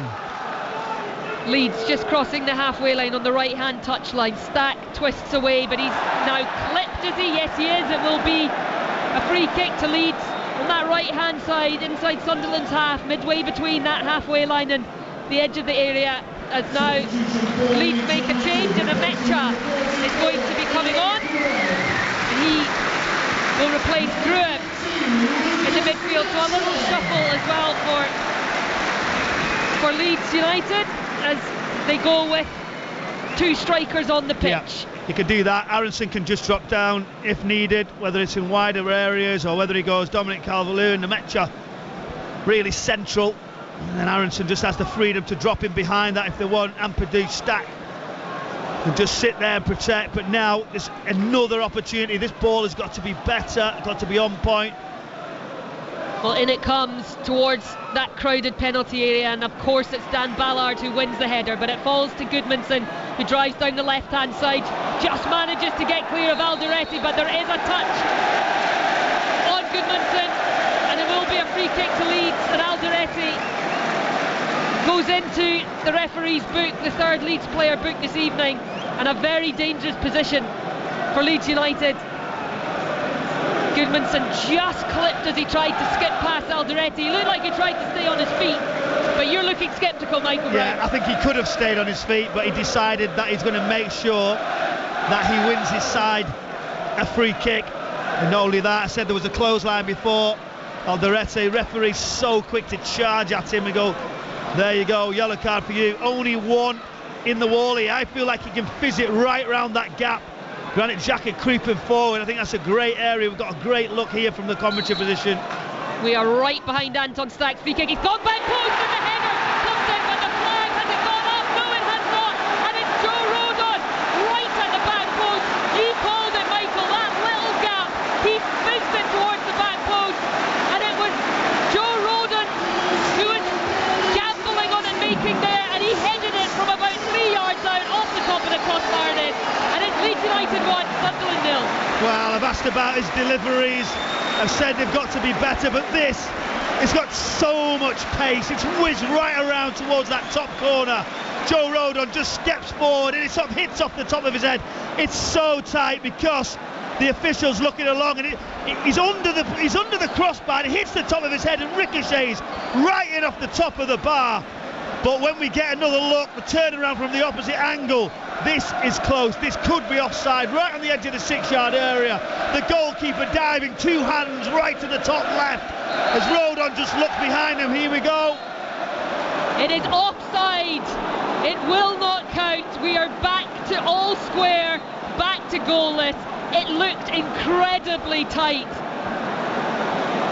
Leeds just crossing the halfway line on the right hand touchline. Stack twists away, but he's now clipped, is he? Yes, he is. It will be a free kick to Leeds on that right hand side inside Sunderland's half, midway between that halfway line and the edge of the area. As now Leeds make a change and Amecha is going to be coming on. He will replace Graham in the midfield, so a little shuffle as well for Leeds United as they go with two strikers on the pitch. Yeah, you can do that. Aronson can just drop down if needed, whether it's in wider areas or whether he goes Dominic Calvert-Lewin, Amecha really central. And then Aronson just has the freedom to drop in behind that if they want. Ampadu, Stack can just sit there and protect. But now there's another opportunity. This ball has got to be better, got to be on point. Well, in it comes towards that crowded penalty area, and of course it's Dan Ballard who wins the header, but it falls to Goodmanson, who drives down the left hand side, just manages to get clear of Alderete, but there is a touch on Goodmanson and it will be a free kick to Leeds, and Alderete goes into the referee's book, the third Leeds player book this evening, and a very dangerous position for Leeds United. Goodmanson just clipped as he tried to skip past Alderete. He looked like he tried to stay on his feet, but you're looking sceptical, Michael Brown. Yeah, I think he could have stayed on his feet, but he decided that he's going to make sure that he wins his side a free kick. And not only that, I said there was a clothesline before. Alderete, referee so quick to charge at him and go, there you go, yellow card for you. Only one in the wall here. I feel like he can fizz it right round that gap. Granit Xhaka creeping forward. I think that's a great area. We've got a great look here from the commentary position. We are right behind Anton Stack's free kick. He's gone back post and the header comes in, but the flag has it gone up? No, it has not. And it's Joe Rodon right at the back post. You called it, Michael. That little gap. He fizzed it towards the back post, and it was Joe Rodon who was gambling on it making there, and he headed it from about 3 yards out off the top of the crossbar net. Leeds United 1, Sunderland 0. Well, I've asked about his deliveries. I've said they've got to be better, but this, it's got so much pace. It's whizzed right around towards that top corner. Joe Rodon just steps forward and it sort of hits off the top of his head. It's so tight because the official's looking along and he's under the crossbar. It hits the top of his head and ricochets right in off the top of the bar. But when we get another look, the turnaround from the opposite angle, this is close. This could be offside, right on the edge of the 6-yard area. The goalkeeper diving, two hands right to the top left as Rodon just looks behind him. Here we go. It is offside. It will not count. We are back to all square, back to goalless. It looked incredibly tight,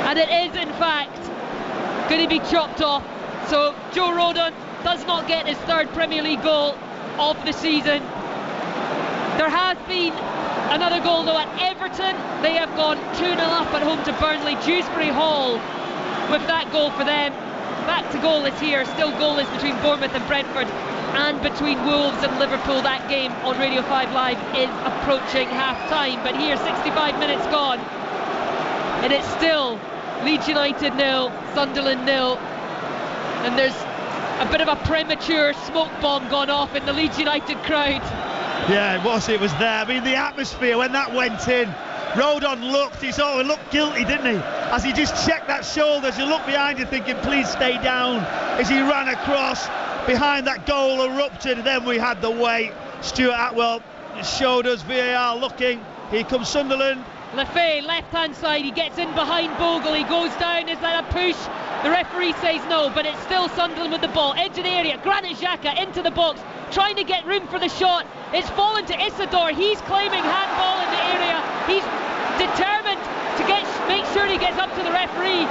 and it is in fact going to be chopped off. So Joe Rodon does not get his third Premier League goal of the season. There has been another goal though at Everton. They have gone 2-0 up at home to Burnley. Dewsbury Hall with that goal for them. Back to goalless here, still goalless between Bournemouth and Brentford and between Wolves and Liverpool. That game on Radio 5 Live is approaching half-time, but here 65 minutes gone and it's still Leeds United 0, Sunderland 0. And there's a bit of a premature smoke bomb gone off in the Leeds United crowd. Yeah, it was there. I mean, the atmosphere when that went in, Rodon looked, he sort of looked guilty, didn't he? As he just checked that shoulders, you look behind you thinking, please stay down. As he ran across, behind that goal erupted, and then we had the wait. Stuart Atwell showed us VAR looking. Here comes Sunderland. Lefay, left-hand side, he gets in behind Bogle, he goes down, is that a push? The referee says no, but it's still Sunderland with the ball, edge of the area, Granit Xhaka into the box, trying to get room for the shot. It's fallen to Isidore, he's claiming handball in the area, he's determined to make sure he gets up to the referee,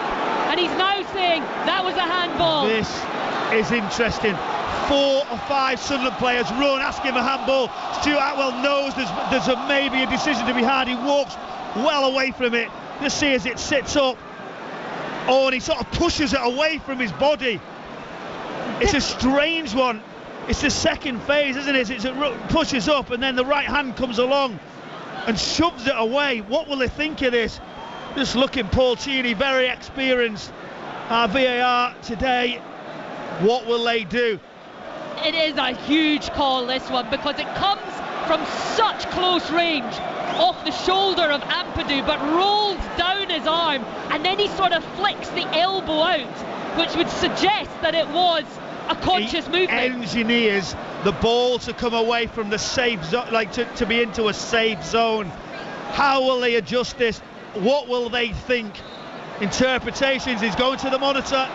and he's now saying that was a handball. This is interesting. 4 or 5 Sunderland players run, ask him a handball. Stuart Atwell knows there's maybe a decision to be had. He walks well away from it. Just see as it sits up. Oh, and he sort of pushes it away from his body. It's a strange one. It's the second phase, isn't it? It pushes up and then the right hand comes along and shoves it away. What will they think of this? Just looking, Paul Cheney, very experienced. VAR today, what will they do? It is a huge call, this one, because it comes from such close range off the shoulder of Ampadu, but rolls down his arm, and then he sort of flicks the elbow out, which would suggest that it was a conscious movement. Engineers the ball to come away from the safe zone, like to be into a safe zone. How will they adjust this? What will they think? Interpretations. He's going to the monitor.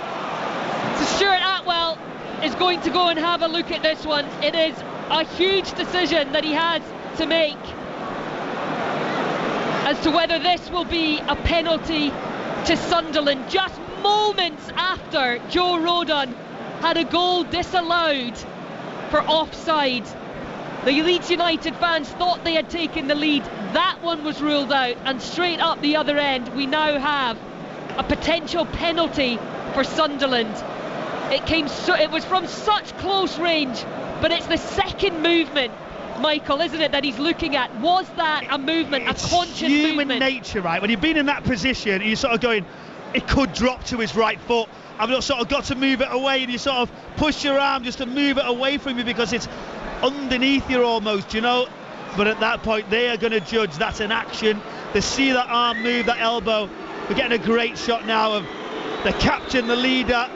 So Stuart Atwell is going to go and have a look at this one. It is a huge decision that he has to make as to whether this will be a penalty to Sunderland, just moments after Joe Rodon had a goal disallowed for offside. The Leeds United fans thought they had taken the lead. That one was ruled out, and straight up the other end we now have a potential penalty for Sunderland. It was from such close range, but it's the second movement, Michael, isn't it, that he's looking at? Was that a movement, a conscious human movement? Nature, right? When you've been in that position, you're sort of going, it could drop to his right foot. I've sort of got to move it away, and you sort of push your arm just to move it away from you because it's underneath you almost, you know. But at that point, they are going to judge that's an action. They see that arm move, that elbow. We're getting a great shot now of the captain, the leader.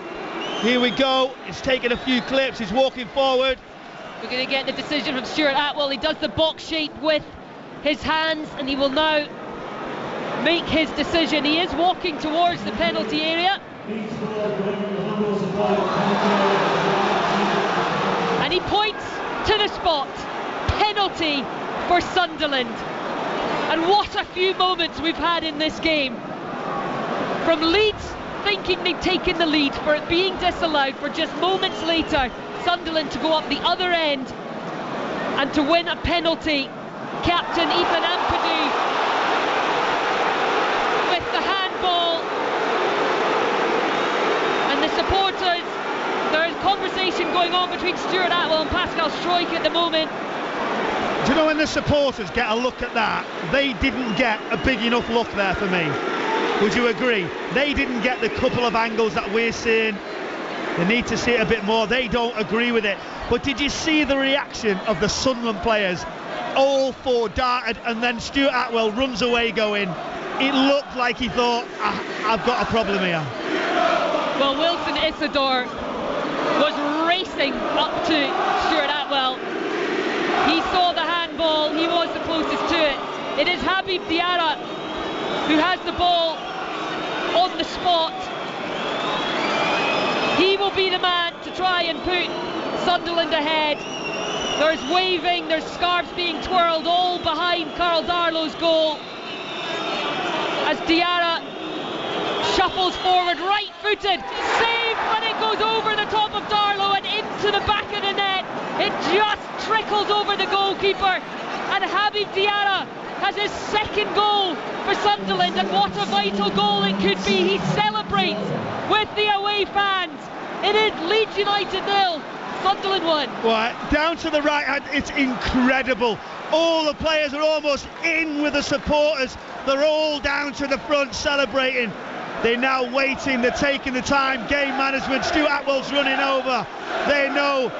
Here we go. He's taking a few clips. He's walking forward. We're going to get the decision from Stuart Atwell. He does the box shape with his hands, and he will now make his decision. He is walking towards the penalty area. And he points to the spot. Penalty for Sunderland. And what a few moments we've had in this game. From Leeds thinking they'd taken the lead, for it being disallowed, for just moments later Sunderland to go up the other end and to win a penalty. Captain Ethan Ampadu with the handball, and the supporters, there is conversation going on between Stuart Atwell and Pascal Struijk at the moment. Do you know, when the supporters get a look at that, they didn't get a big enough look there for me. Would you agree? They didn't get the couple of angles that we're seeing. They need to see it a bit more. They don't agree with it. But did you see the reaction of the Sunderland players? All four darted, and then Stuart Atwell runs away going, it looked like he thought, I've got a problem here. Well, Wilson Isidore was racing up to Stuart Atwell. He saw the handball. He was the closest to it. It is Habib Diarra who has the ball on the spot. He will be the man to try and put Sunderland ahead. There's waving, there's scarves being twirled, all behind Carl Darlow's goal, as Diarra shuffles forward, right-footed, saved, but it goes over the top of Darlow and into the back of the net. It just trickles over the goalkeeper, and Habib Diarra has his second goal for Sunderland, and what a vital goal it could be. He celebrates with the away fans. It is Leeds United 0, Sunderland 1. Well, down to the right hand, it's incredible. All the players are almost in with the supporters. They're all down to the front celebrating. They're now waiting, they're taking the time. Game management, Stuart Atwell's running over. They know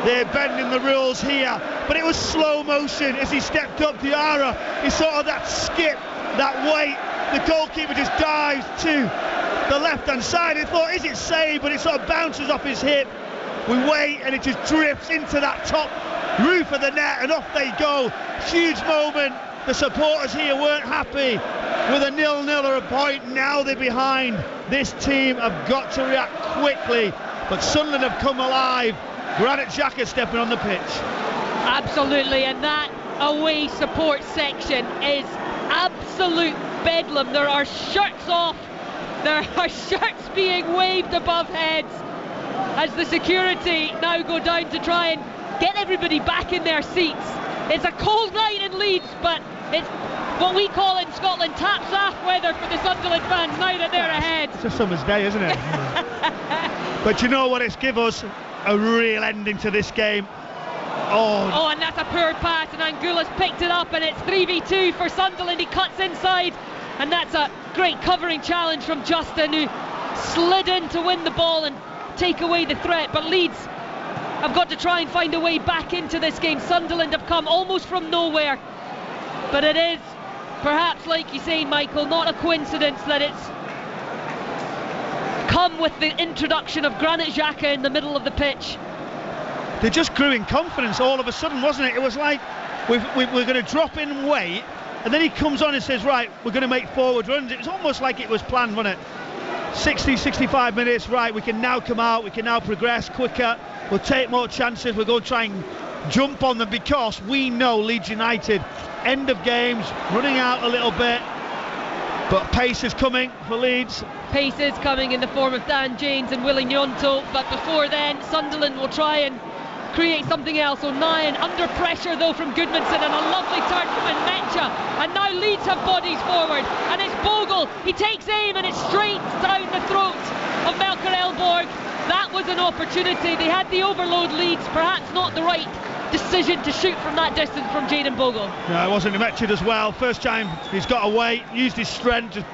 they're bending the rules here, but it was slow motion as he stepped up. Diarra, he saw that skip, that weight. The goalkeeper just dives to the left-hand side. He thought, is it saved? But it sort of bounces off his hip. We wait, and it just drifts into that top roof of the net, and off they go. Huge moment. The supporters here weren't happy with a 0-0 or a point. Now they're behind. This team have got to react quickly, but Sunderland have come alive. Granit Xhaka stepping on the pitch. Absolutely, and that away support section is absolute bedlam. There are shirts off, there are shirts being waved above heads as the security now go down to try and get everybody back in their seats. It's a cold night in Leeds, but it's what we call in Scotland taps-off weather for the Sunderland fans now that they're ahead. It's a summer's day, isn't it? But you know what it's give us? a real ending to this game. Oh, and that's a poor pass, and Angulla's picked it up, and it's 3v2 for Sunderland. He cuts inside, and that's a great covering challenge from Justin, who slid in to win the ball and take away the threat. But Leeds have got to try and find a way back into this game. Sunderland have come almost from nowhere, but it is perhaps, like you say, Michael, not a coincidence that it's come with the introduction of Granit Xhaka in the middle of the pitch. They just grew in confidence all of a sudden, wasn't it? It was like we're going to drop in and wait, and then he comes on and says, right, we're going to make forward runs. It was almost like it was planned, wasn't it? 60, 65 minutes, right, we can now come out, we can now progress quicker, we'll take more chances, we're going to try and jump on them, because we know Leeds United, end of games, running out a little bit, but pace is coming for Leeds. Pace is coming in the form of Dan James and Willie Gnonto, but before then Sunderland will try and create something else. O'Nien under pressure though from Goodmanson, and a lovely turn from Nmecha, and now Leeds have bodies forward, and it's Bogle, he takes aim and it's straight down the throat of Melker Elborg. That was an opportunity. They had the overload, Leeds, perhaps not the right decision to shoot from that distance from Jayden Bogle. Yeah, it wasn't Nmecha as well. First time he's got away, used his strength to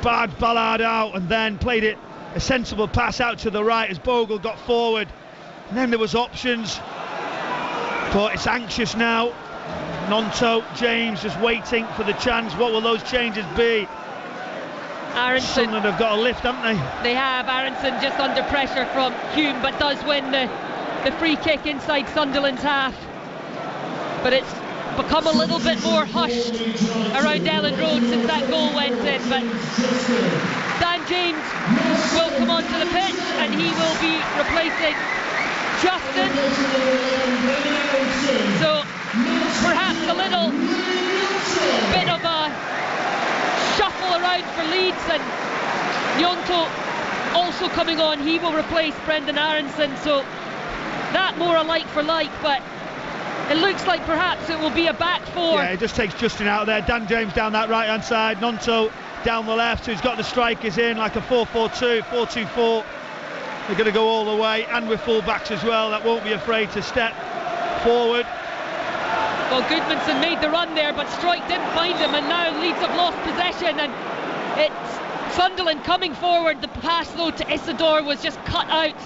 barge Ballard out, and then played it a sensible pass out to the right as Bogle got forward. And then there was options, but it's anxious now. Gnonto, James just waiting for the chance. What will those changes be? Aronson. Sunderland have got a lift, haven't they? They have. Aronson just under pressure from Hume, but does win the free kick inside Sunderland's half. But it's become a little bit more hushed around Ellen Road since that goal went in. But Dan James will come onto the pitch, and he will be replacing Justin. So perhaps a little bit of a shuffle around for Leeds, and Gnonto also coming on. He will replace Brendan Aronson, so that more a like for like, but it looks like perhaps it will be a back four. Yeah, it just takes Justin out there. Dan James down that right hand side, Gnonto down the left, so he's got the strikers in like a 4-4-2, 4-2-4. They're going to go all the way, and with full backs as well that won't be afraid to step forward. Well, Goodmanson made the run there, but Strike didn't find him, and now Leeds have lost possession, and it's Sunderland coming forward. The pass though to Isidore was just cut out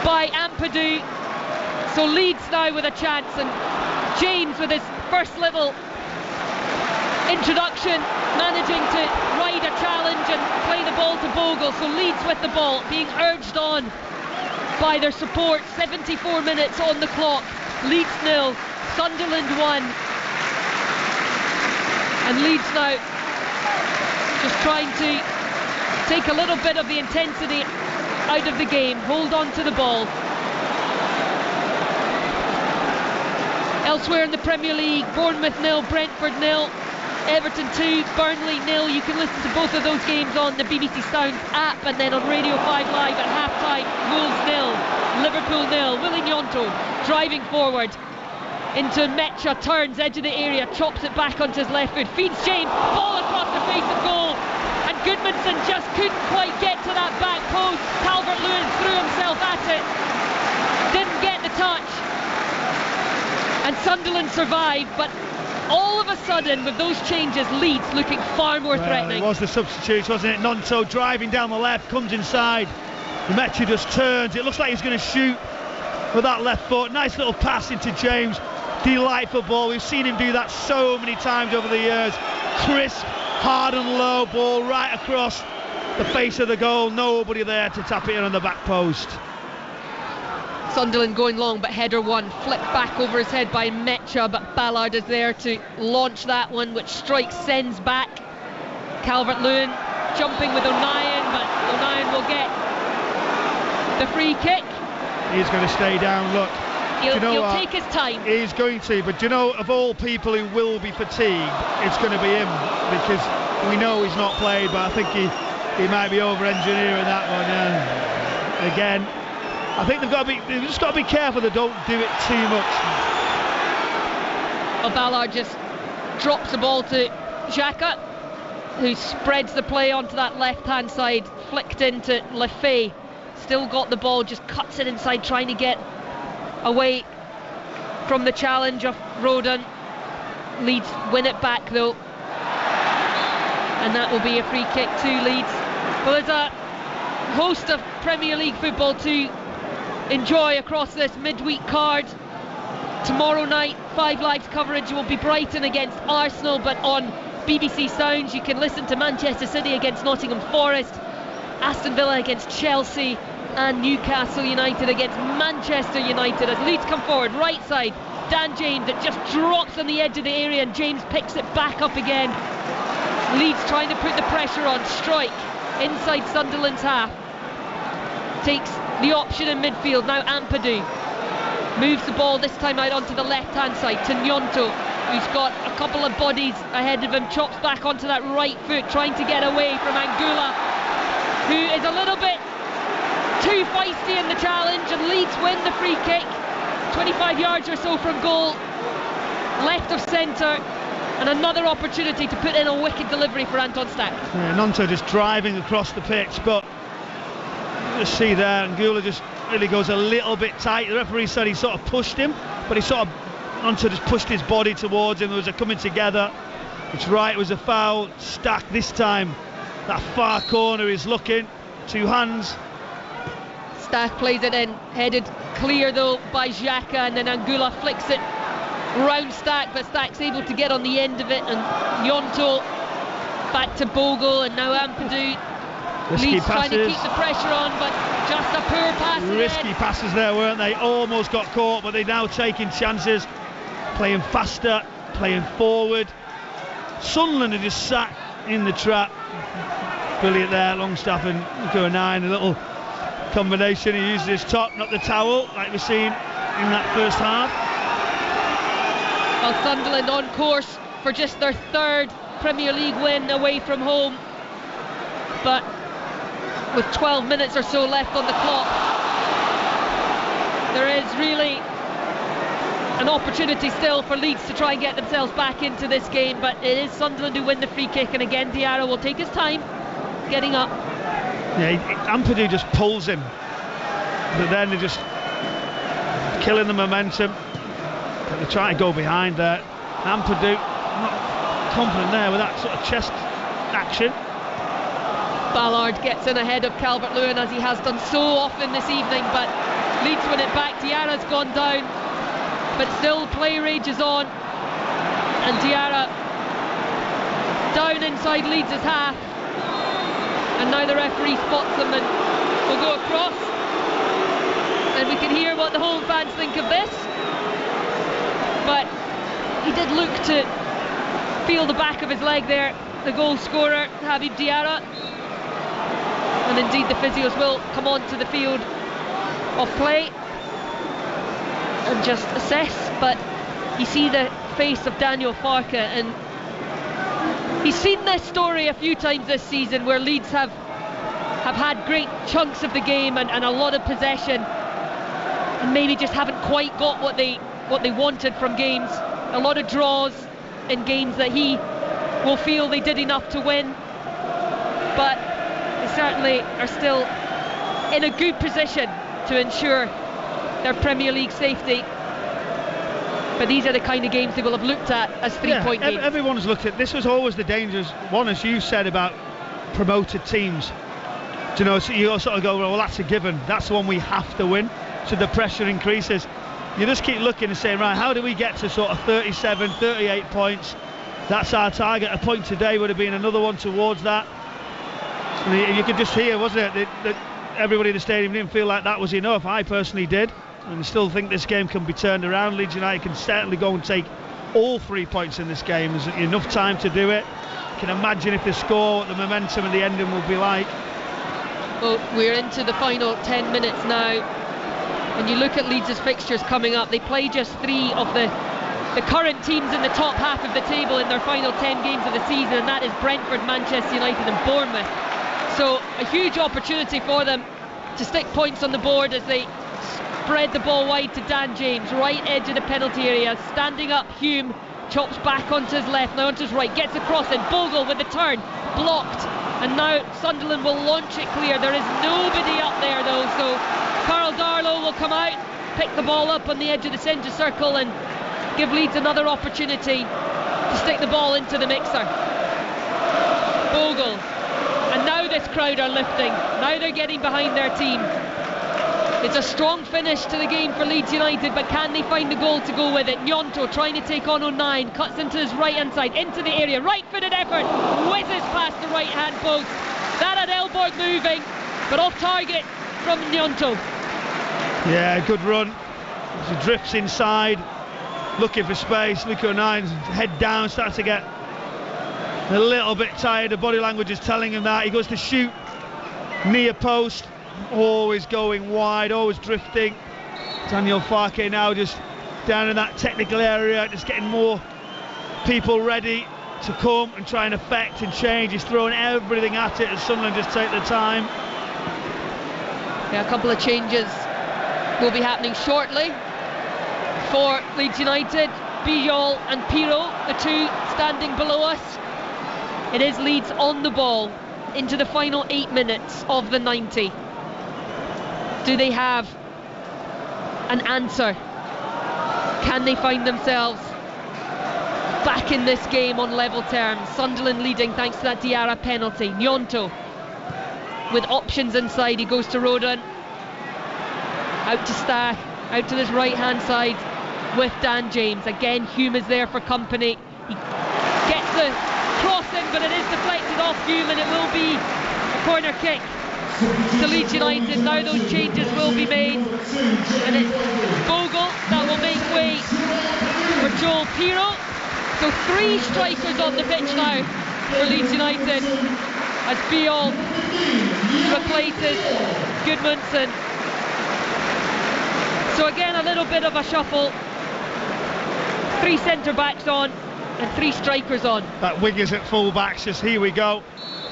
by Ampadu, so Leeds now with a chance, and James with his first little introduction managing to ride a challenge and play the ball to Bogle. So Leeds with the ball, being urged on by their support. 74 minutes on the clock. Leeds 0, Sunderland 1, and Leeds now just trying to take a little bit of the intensity out of the game, hold on to the ball. Elsewhere in the Premier League, Bournemouth 0, Brentford 0, Everton 2, Burnley 0. You can listen to both of those games on the BBC Sounds app, and then on Radio 5 Live at half-time. Wolves 0, Liverpool 0. Willie Gnonto driving forward into Nmecha, turns edge of the area, chops it back onto his left foot, feeds James, ball across the face of goal, and Goodmanson just couldn't quite get to that back post. Calvert-Lewin threw himself at it, didn't get the touch, and Sunderland survived. But all of a sudden, with those changes, Leeds looking far more threatening. It was the substitutes, wasn't it? Gnonto driving down the left, comes inside, Nmecha just turns, it looks like he's going to shoot with that left foot. Nice little pass into James, delightful ball. We've seen him do that so many times over the years. Crisp, hard and low ball right across the face of the goal, nobody there to tap it in on the back post. Sunderland going long, but header one flicked back over his head by Nmecha, but Ballard is there to launch that one, which Strike sends back. Calvert-Lewin jumping with O'Nien, but O'Nien will get the free kick. He's going to stay down, look. He'll take his time. He's going to, but you know, of all people who will be fatigued, it's going to be him, because we know he's not played, but I think he might be over-engineering that one. Yeah. Again, I think they've just got to be careful they don't do it too much. Well, Ballard just drops the ball to Xhaka, who spreads the play onto that left-hand side, flicked into Lefebvre. still got the ball, just cuts it inside, trying to get away from the challenge of Roden. Leeds win it back though, and that will be a free kick to Leeds. Well, there's a host of Premier League football to enjoy across this midweek card. Tomorrow night, 5 Live's coverage will be Brighton against Arsenal, but on BBC Sounds you can listen to Manchester City against Nottingham Forest, Aston Villa against Chelsea, and Newcastle United against Manchester United. As Leeds come forward, right side, Dan James, it just drops on the edge of the area and James picks it back up again. Leeds trying to put the pressure on. Strike inside Sunderland's half, takes the option in midfield. Now Ampadu moves the ball this time out onto the left hand side to Gnonto, who's got a couple of bodies ahead of him, chops back onto that right foot, trying to get away from Angula, who is a little bit too feisty in the challenge, and Leeds win the free kick 25 yards or so from goal, left of centre, and another opportunity to put in a wicked delivery for Anton Stack. Yeah, Gnonto just driving across the pitch, but you just see there Angula just really goes a little bit tight. The referee said he sort of pushed him, but Gnonto just pushed his body towards him. There was a coming together. It's right, it was a foul. Stack this time, that far corner is looking, 2 hands. Stack plays it in, headed clear though by Xhaka, and then Angula flicks it round Stack, but Stack's able to get on the end of it, and Gnonto back to Bogle, and now Ampadu. Leeds trying to keep the pressure on, but just a poor pass. Risky passes there, weren't they? Almost got caught, but they're now taking chances, playing faster, playing forward. Sunderland are just sat in the trap. Brilliant there, Longstaff and Nico 9, a little combination. He uses his top, not the towel, like we've seen in that first half. Well, Sunderland on course for just their 3rd Premier League win away from home, but with 12 minutes or so left on the clock, there is really an opportunity still for Leeds to try and get themselves back into this game, but it is Sunderland who win the free kick, and again Diarra will take his time getting up. Yeah, Ampadu just pulls him, but then they're just killing the momentum. But they're trying to go behind there. Ampadu not confident there with that sort of chest action. Ballard gets in ahead of Calvert-Lewin, as he has done so often this evening, but Leeds win it back. Diarra's gone down, but still play rages on, and Diarra down inside Leeds' half, and now the referee spots them and will go across, and we can hear what the home fans think of this, but he did look to feel the back of his leg there, the goal scorer Habib Diarra. And indeed the physios will come on to the field of play and just assess, but you see the face of Daniel Farke, and he's seen this story a few times this season where Leeds have had great chunks of the game and a lot of possession, and maybe just haven't quite got what they wanted from games. A lot of draws in games that he will feel they did enough to win, but they certainly are still in a good position to ensure their Premier League safety. But these are the kind of games they will have looked at as 3-point games. Everyone's looked at this. Was always the dangerous one, as you said, about promoted teams. Do you know, so you sort of go, well, that's a given. That's the one we have to win. So the pressure increases. You just keep looking and saying, right, how do we get to sort of 37, 38 points? That's our target. A point today would have been another one towards that. And you could just hear, wasn't it, that everybody in the stadium didn't feel like that was enough. I personally did, and I still think this game can be turned around. Leeds United can certainly go and take all 3 points in this game. There's enough time to do it. You can imagine if they score, what the momentum and the ending will be like. Well, we're into the final 10 minutes now. When you look at Leeds' fixtures coming up, they play just 3 of the current teams in the top half of the table in their final 10 games of the season, and that is Brentford, Manchester United and Bournemouth. So a huge opportunity for them to stick points on the board as they spread the ball wide to Dan James, right edge of the penalty area. Standing up, Hume chops back onto his left, now onto his right, gets across, and Bogle with the turn, blocked And now Sunderland will launch it clear. There is nobody up there though, so Carl Darlow will come out, pick the ball up on the edge of the centre circle and give Leeds another opportunity to stick the ball into the mixer. Bogle. And now this crowd are lifting. Now they're getting behind their team. It's a strong finish to the game for Leeds United, but can they find the goal to go with it? Gnonto trying to take on O'Nien, cuts into his right hand side, into the area, right-footed effort, whizzes past the right hand post. That had Elborg moving, but off target from Gnonto. Yeah, good run. He drifts inside, looking for space. Look at O'Nien's head down, starts to get a little bit tired. The body language is telling him that. He goes to shoot near post. Always going wide, always drifting. Daniel Farke now just down in that technical area, just getting more people ready to come and try and affect and change. He's throwing everything at it as Sunderland just take the time. Yeah, a couple of changes will be happening shortly for Leeds United. Bijol and Piro, the two standing below us. It is Leeds on the ball into the final 8 minutes of the 90. Do they have an answer? Can they find themselves back in this game on level terms? Sunderland leading thanks to that Diarra penalty. Gnonto with options inside. He goes to Roden. Out to Stack. Out to this right hand side with Dan James. Again, Hume is there for company. He gets the cross in, but it is deflected off Hume, and it will be a corner kick to Leeds United. Now those changes will be made, and it's Bogle that will make way for Joel Piro. So 3 strikers on the pitch now for Leeds United as Bijol replaces Gudmundsson. So again, a little bit of a shuffle. 3 centre backs on and 3 strikers on. That wingers at full backs, just here we go.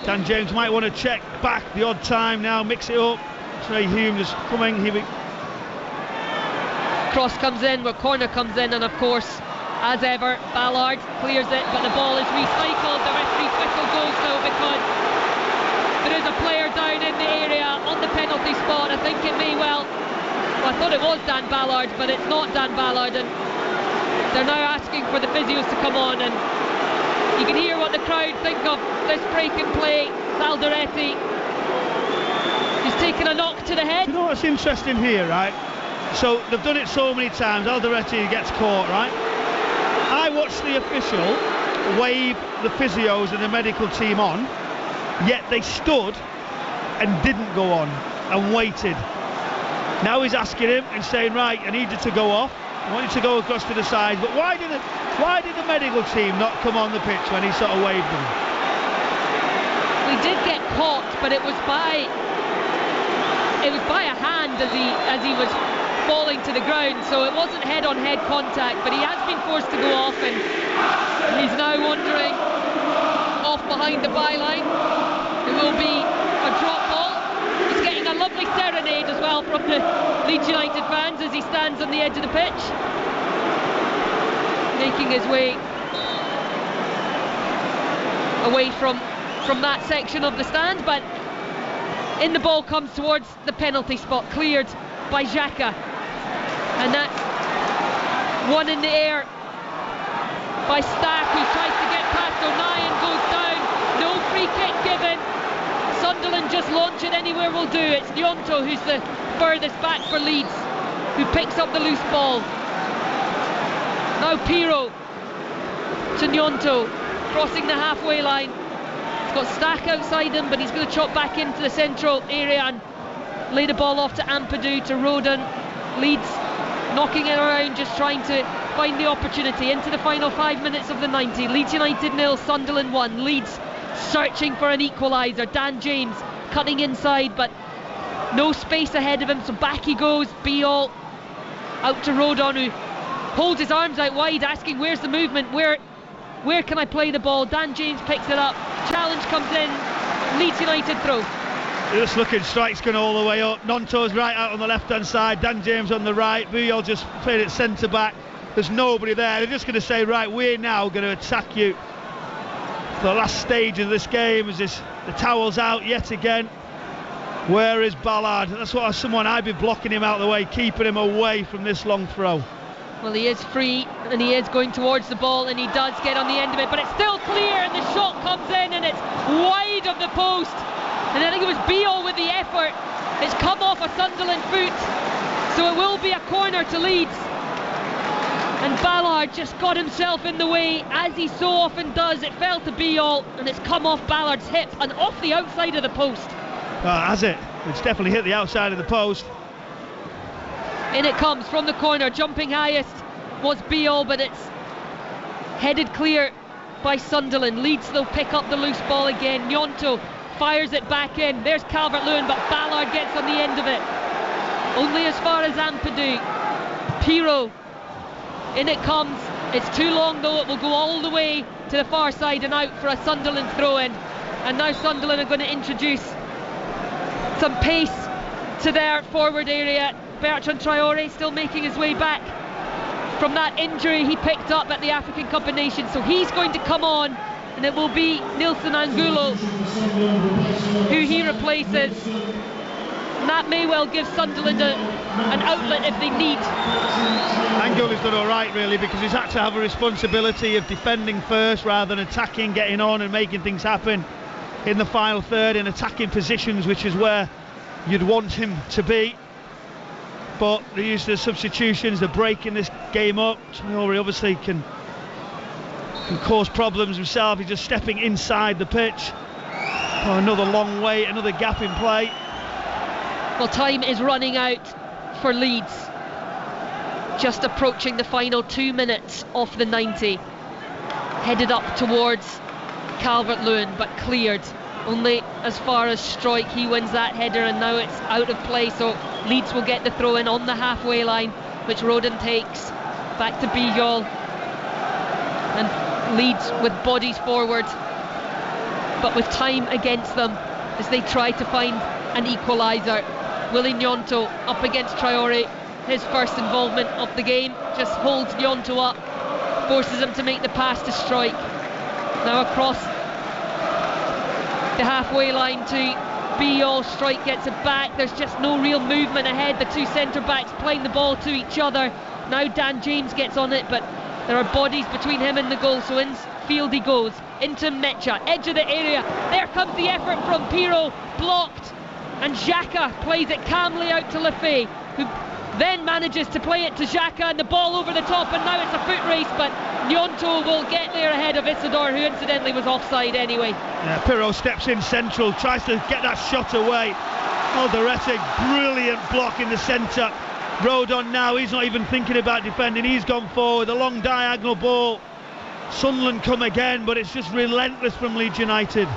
Dan James might want to check back the odd time now, mix it up. Trey Hume just coming, here we... Cross comes in, where corner comes in, and of course, as ever, Ballard clears it, but the ball is recycled. The referee's whistle goes though, because there is a player down in the area on the penalty spot. I think it may well I thought it was Dan Ballard, but it's not Dan Ballard, and they're now asking for the physios to come on, and you can hear what the crowd think of this break in play. Alderete, he's taken a knock to the head. You know what's interesting here, right? So they've done it so many times. Alderete gets caught, right? I watched the official wave the physios and the medical team on, yet they stood and didn't go on and waited. Now he's asking him and saying, right, I need you to go off. I want you to go across to the side. But why did the medical team not come on the pitch when he sort of waved them? We did get caught, but it was by a hand as he was falling to the ground, so it wasn't head-on-head contact, but he has been forced to go off, and he's now wandering off behind the byline. It will be a drop ball. He's getting a lovely serenade as well from the Leeds United fans as he stands on the edge of the pitch, making his way away from that section of the stand, but in the ball comes towards the penalty spot, cleared by Xhaka, and that's one in the air by Stack, who tries to get past O'Nien, goes down, no free kick given. Sunderland just launch it, anywhere will do. It's Gnonto who's the furthest back for Leeds, who picks up the loose ball. Now Piro to Gnonto, crossing the halfway line. He's got Stack outside him, but he's going to chop back into the central area and lay the ball off to Ampadu, to Roden. Leeds knocking it around, just trying to find the opportunity into the final 5 minutes of the 90. Leeds United 0, Sunderland 1. Leeds searching for an equaliser. Dan James cutting inside, but no space ahead of him, so back he goes. Bijol out to Rodon, who holds his arms out wide, asking where's the movement, where can I play the ball. Dan James picks it up, challenge comes in, Leeds United throw. Just looking, strike's going all the way up. Nonto's right out on the left hand side, Dan James on the right. Bijol just played it centre back. There's nobody there. They're just going to say, right, we're now going to attack you for the last stage of this game as this The towel's out yet again. Where is Ballard? That's what I'd be blocking him out of the way, keeping him away from this long throw. Well, he is free and he is going towards the ball, and he does get on the end of it, but it's still clear, and the shot comes in and it's wide of the post. And I think it was Beale with the effort. It's come off a Sunderland foot, so it will be a corner to Leeds. And Ballard just got himself in the way, as he so often does. It fell to Beale and it's come off Ballard's hip and off the outside of the post. Has it? It's definitely hit the outside of the post. In it comes from the corner. Jumping highest was Beale, but it's headed clear by Sunderland. Leeds, they'll pick up the loose ball again. Gnonto fires it back in. There's Calvert-Lewin, but Ballard gets on the end of it. Only as far as Ampadu. Pirro. In it comes. It's too long though. It will go all the way to the far side and out for a Sunderland throw-in. And now Sunderland are going to introduce some pace to their forward area. Bertrand Traoré still making his way back from that injury he picked up at the African Cup of Nations, so he's going to come on, and it will be Nilson Angulo who he replaces, and that may well give Sunderland an outlet if they need. Angulo's done alright really, because he's had to have a responsibility of defending first rather than attacking, getting on and making things happen in the final third in attacking positions, which is where you'd want him to be. But the use of the substitutions, the breaking this game up. Traoré obviously can cause problems himself. He's just stepping inside the pitch. Another long wait, another gap in play. Well, time is running out for Leeds. Just approaching the final 2 minutes of the 90. Headed up towards Calvert-Lewin, but cleared only as far as Struijk. He wins that header, and now it's out of play, so Leeds will get the throw in on the halfway line, which Rodon takes back to Bijol, and Leeds with bodies forward but with time against them as they try to find an equaliser. Willy Gnonto up against Traoré, his first involvement of the game, just holds Gnonto up, forces him to make the pass to Struijk. Now across the halfway line to Bijol. Struijk gets it back. There's just no real movement ahead. The two centre-backs playing the ball to each other. Now Dan James gets on it, but there are bodies between him and the goal, so infield he goes. Into Mecha, edge of the area. There comes the effort from Pirro, blocked, and Xhaka plays it calmly out to Lefebvre, who then manages to play it to Xhaka, and the ball over the top, and now it's a foot race, but Gnonto will get there ahead of Isidore, who incidentally was offside anyway. Yeah, Pirro steps in central, tries to get that shot away. Alderete, brilliant block in the centre. Rodon now, he's not even thinking about defending, he's gone forward, a long diagonal ball. Sunderland come again, but it's just relentless from Leeds United.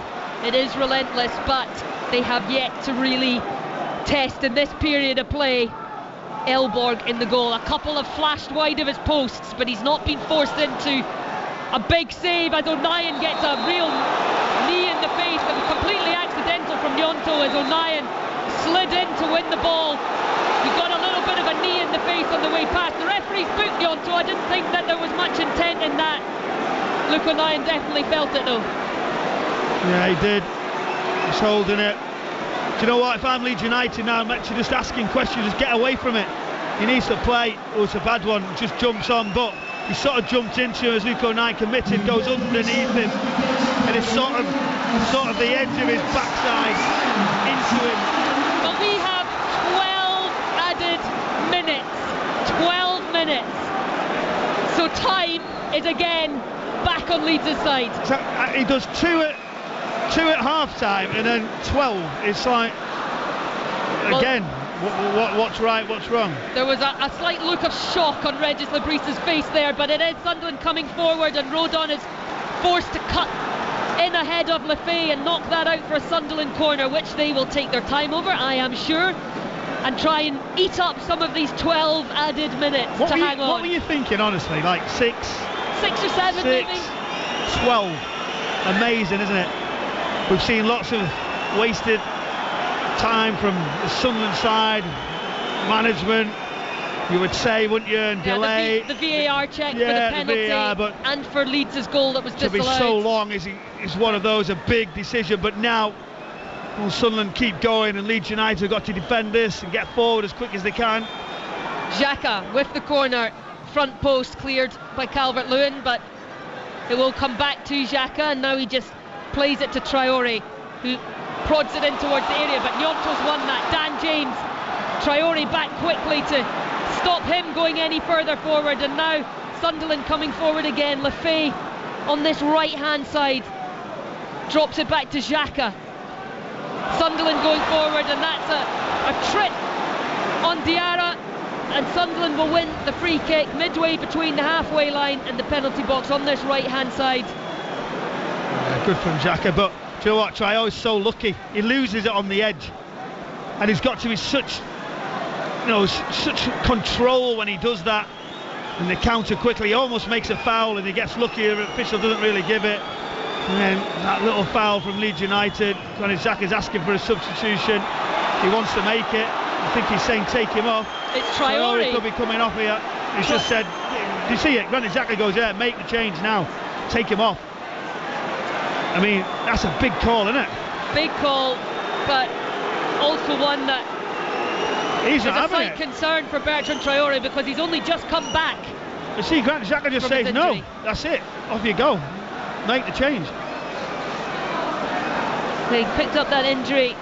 It is relentless, but they have yet to really test in this period of play Elborg in the goal. A couple have flashed wide of his posts, but he's not been forced into a big save as O'Nien gets a real knee in the face that was completely accidental from Gnonto as O'Nien slid in to win the ball. He got a little bit of a knee in the face on the way past. The referee's booked Gnonto. I didn't think that there was much intent in that. Luke O'Nien definitely felt it though. Yeah, he did. He's holding it. Do you know what? If I'm Leeds United now, I'm actually just asking questions. Just get away from it. He needs to play. Oh, it's a bad one. Just jumps on, but he sort of jumped into him as Luke O'Nien committed, goes underneath him, and it's sort of the edge of his backside into him. But we have 12 added minutes. 12 minutes. So time is again back on Leeds' side. So, he does two at half time and then 12. It's like, again, what's right, what's wrong? There was a slight look of shock on Regis Labrisse's face there, but it is Sunderland coming forward, and Rodon is forced to cut in ahead of Lefebvre and knock that out for a Sunderland corner, which they will take their time over, I am sure, and try and eat up some of these 12 added minutes to hang on. What were you thinking, honestly? Like 6 or 7 maybe? 12. Amazing, isn't it? We've seen lots of wasted time from the Sunderland side, management, you would say, wouldn't you, and delay. The VAR check for the penalty, VAR, and for Leeds' goal that was to disallowed. be so long is one of those, a big decision. But now, will Sunderland keep going, and Leeds United have got to defend this and get forward as quick as they can. Xhaka with the corner, front post cleared by Calvert-Lewin, but it will come back to Xhaka, and now he just plays it to Traore, who prods it in towards the area, but Nyonto's won that. Dan James, Traore back quickly to stop him going any further forward, and now Sunderland coming forward again. Lefebvre on this right hand side drops it back to Xhaka. Sunderland going forward, and that's a trip on Diarra, and Sunderland will win the free kick midway between the halfway line and the penalty box on this right hand side. Good from Xhaka, but do you know what, Traore is so lucky. He loses it on the edge, and he's got to be such control when he does that, and the counter quickly. He almost makes a foul, and he gets lucky. The official doesn't really give it, and then that little foul from Leeds United. Granit Xhaka's asking for a substitution. He wants to make it. I think he's saying take him off. It's Traore. Could be coming off here. He's just said, do you see it? Granit Xhaka goes, yeah, make the change now. Take him off. I mean, that's a big call, isn't it? Big call, but also one that he's is a slight concern for Bertrand Traore, because he's only just come back. You see, Granit Xhaka just says, no, that's it. Off you go. Make the change. He picked up that injury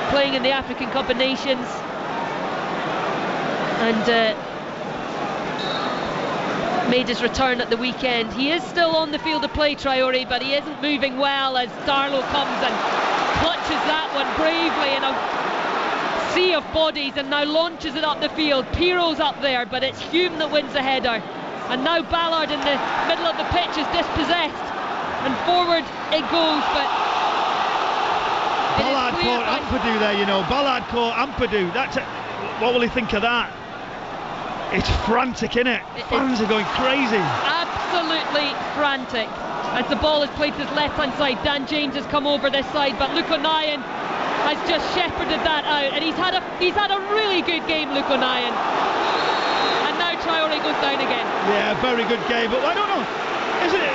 playing in the African Cup of Nations, and made his return at the weekend. He is still on the field of play, Traore, but he isn't moving well as Darlow comes and clutches that one bravely in a sea of bodies, and now launches it up the field. Piro's up there, but it's Hume that wins the header, and now Ballard in the middle of the pitch is dispossessed, and forward it goes, but Ballard caught Ampadu there, you know. Ballard caught Ampadu. What will he think of that? It's frantic, isn't it? Fans are going crazy. Absolutely frantic. As the ball is played to his left-hand side, Dan James has come over this side, but Luke O'Nien has just shepherded that out, and he's had a really good game, Luke O'Nien. And now Traore goes down again. Yeah, very good game, but I don't know.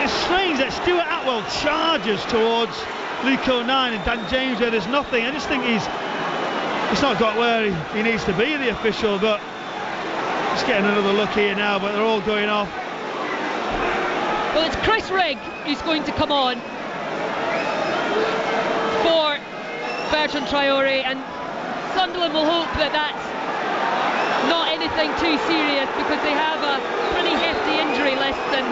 It's strange that Stuart Atwell charges towards Luke O'Nien and Dan James where there's nothing. I just think he's not got where he needs to be, the official, but he's getting another look here now, but they're all going off. Well, it's Chris Rigg who's going to come on for Bertrand Traore, and Sunderland will hope that that's not anything too serious, because they have a pretty hefty injury list, and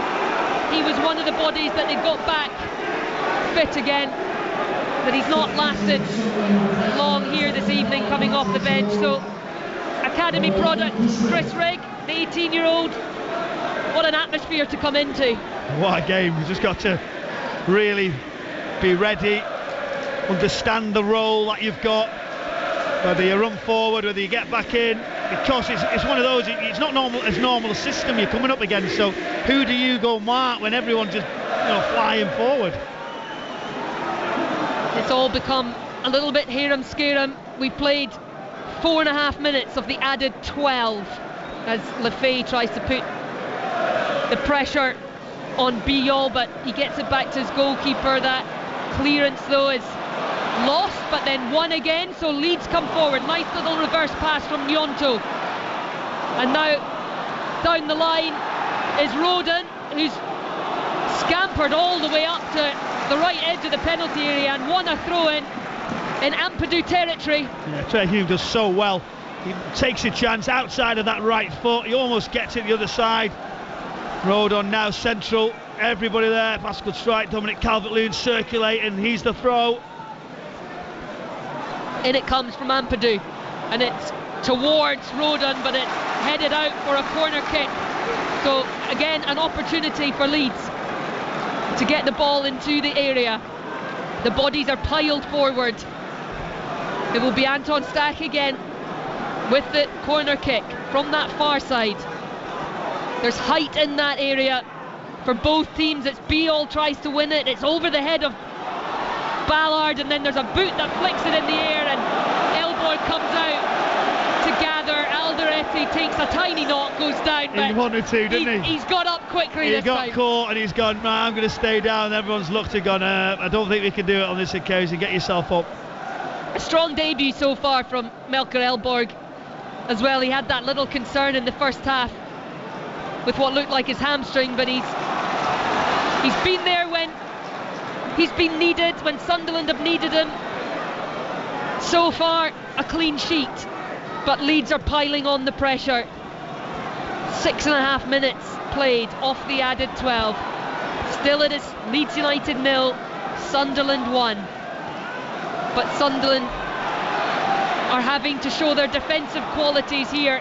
he was one of the bodies that they got back fit again, but he's not lasted long here this evening coming off the bench. So academy product Chris Rigg, the 18-year-old, what an atmosphere to come into. What a game. You've just got to really be ready, understand the role that you've got, whether you run forward, whether you get back in, because it's one of those, it's not normal system you're coming up against. So who do you go mark when everyone's just flying forward? It's all become a little bit harum-scarum. We played 4.5 minutes of the added 12 as Lefebvre tries to put the pressure on Biyol, but he gets it back to his goalkeeper. That clearance though is lost, but then won again, so Leeds come forward. Nice little reverse pass from Nyonto, and now down the line is Roden, who's scampered all the way up to the right edge of the penalty area and won a throw-in Ampadu territory. Yeah, Trey Hume does so well. He takes a chance outside of that right foot. He almost gets it the other side. Rodon now central. Everybody there. Pascal Strike, Dominic Calvert-Lewin circulating. He's the throw. In it comes from Ampadu, and it's towards Rodon, but it's headed out for a corner kick. So again, an opportunity for Leeds to get the ball into the area. The bodies are piled forward. It will be Anton Stach again with the corner kick from that far side. There's height in that area for both teams. It's Biyol tries to win it. It's over the head of Ballard, and then there's a boot that flicks it in the air, and Elboy comes out to gather. Alderete Alderete takes a tiny knock, goes down, but he wanted to, didn't he? He's got up quickly He this got time. caught and he's gone, "Nah, I'm going to stay down." Everyone's looked and gone, "I don't think we can do it on this occasion. Get yourself up." A strong debut so far from Melker Elborg as well. He had that little concern in the first half with what looked like his hamstring, but he's been there when he's been needed, when Sunderland have needed him. So far, a clean sheet, but Leeds are piling on the pressure. 6.5 minutes played off the added 12. Still it is Leeds United 0, Sunderland 1. But Sunderland are having to show their defensive qualities here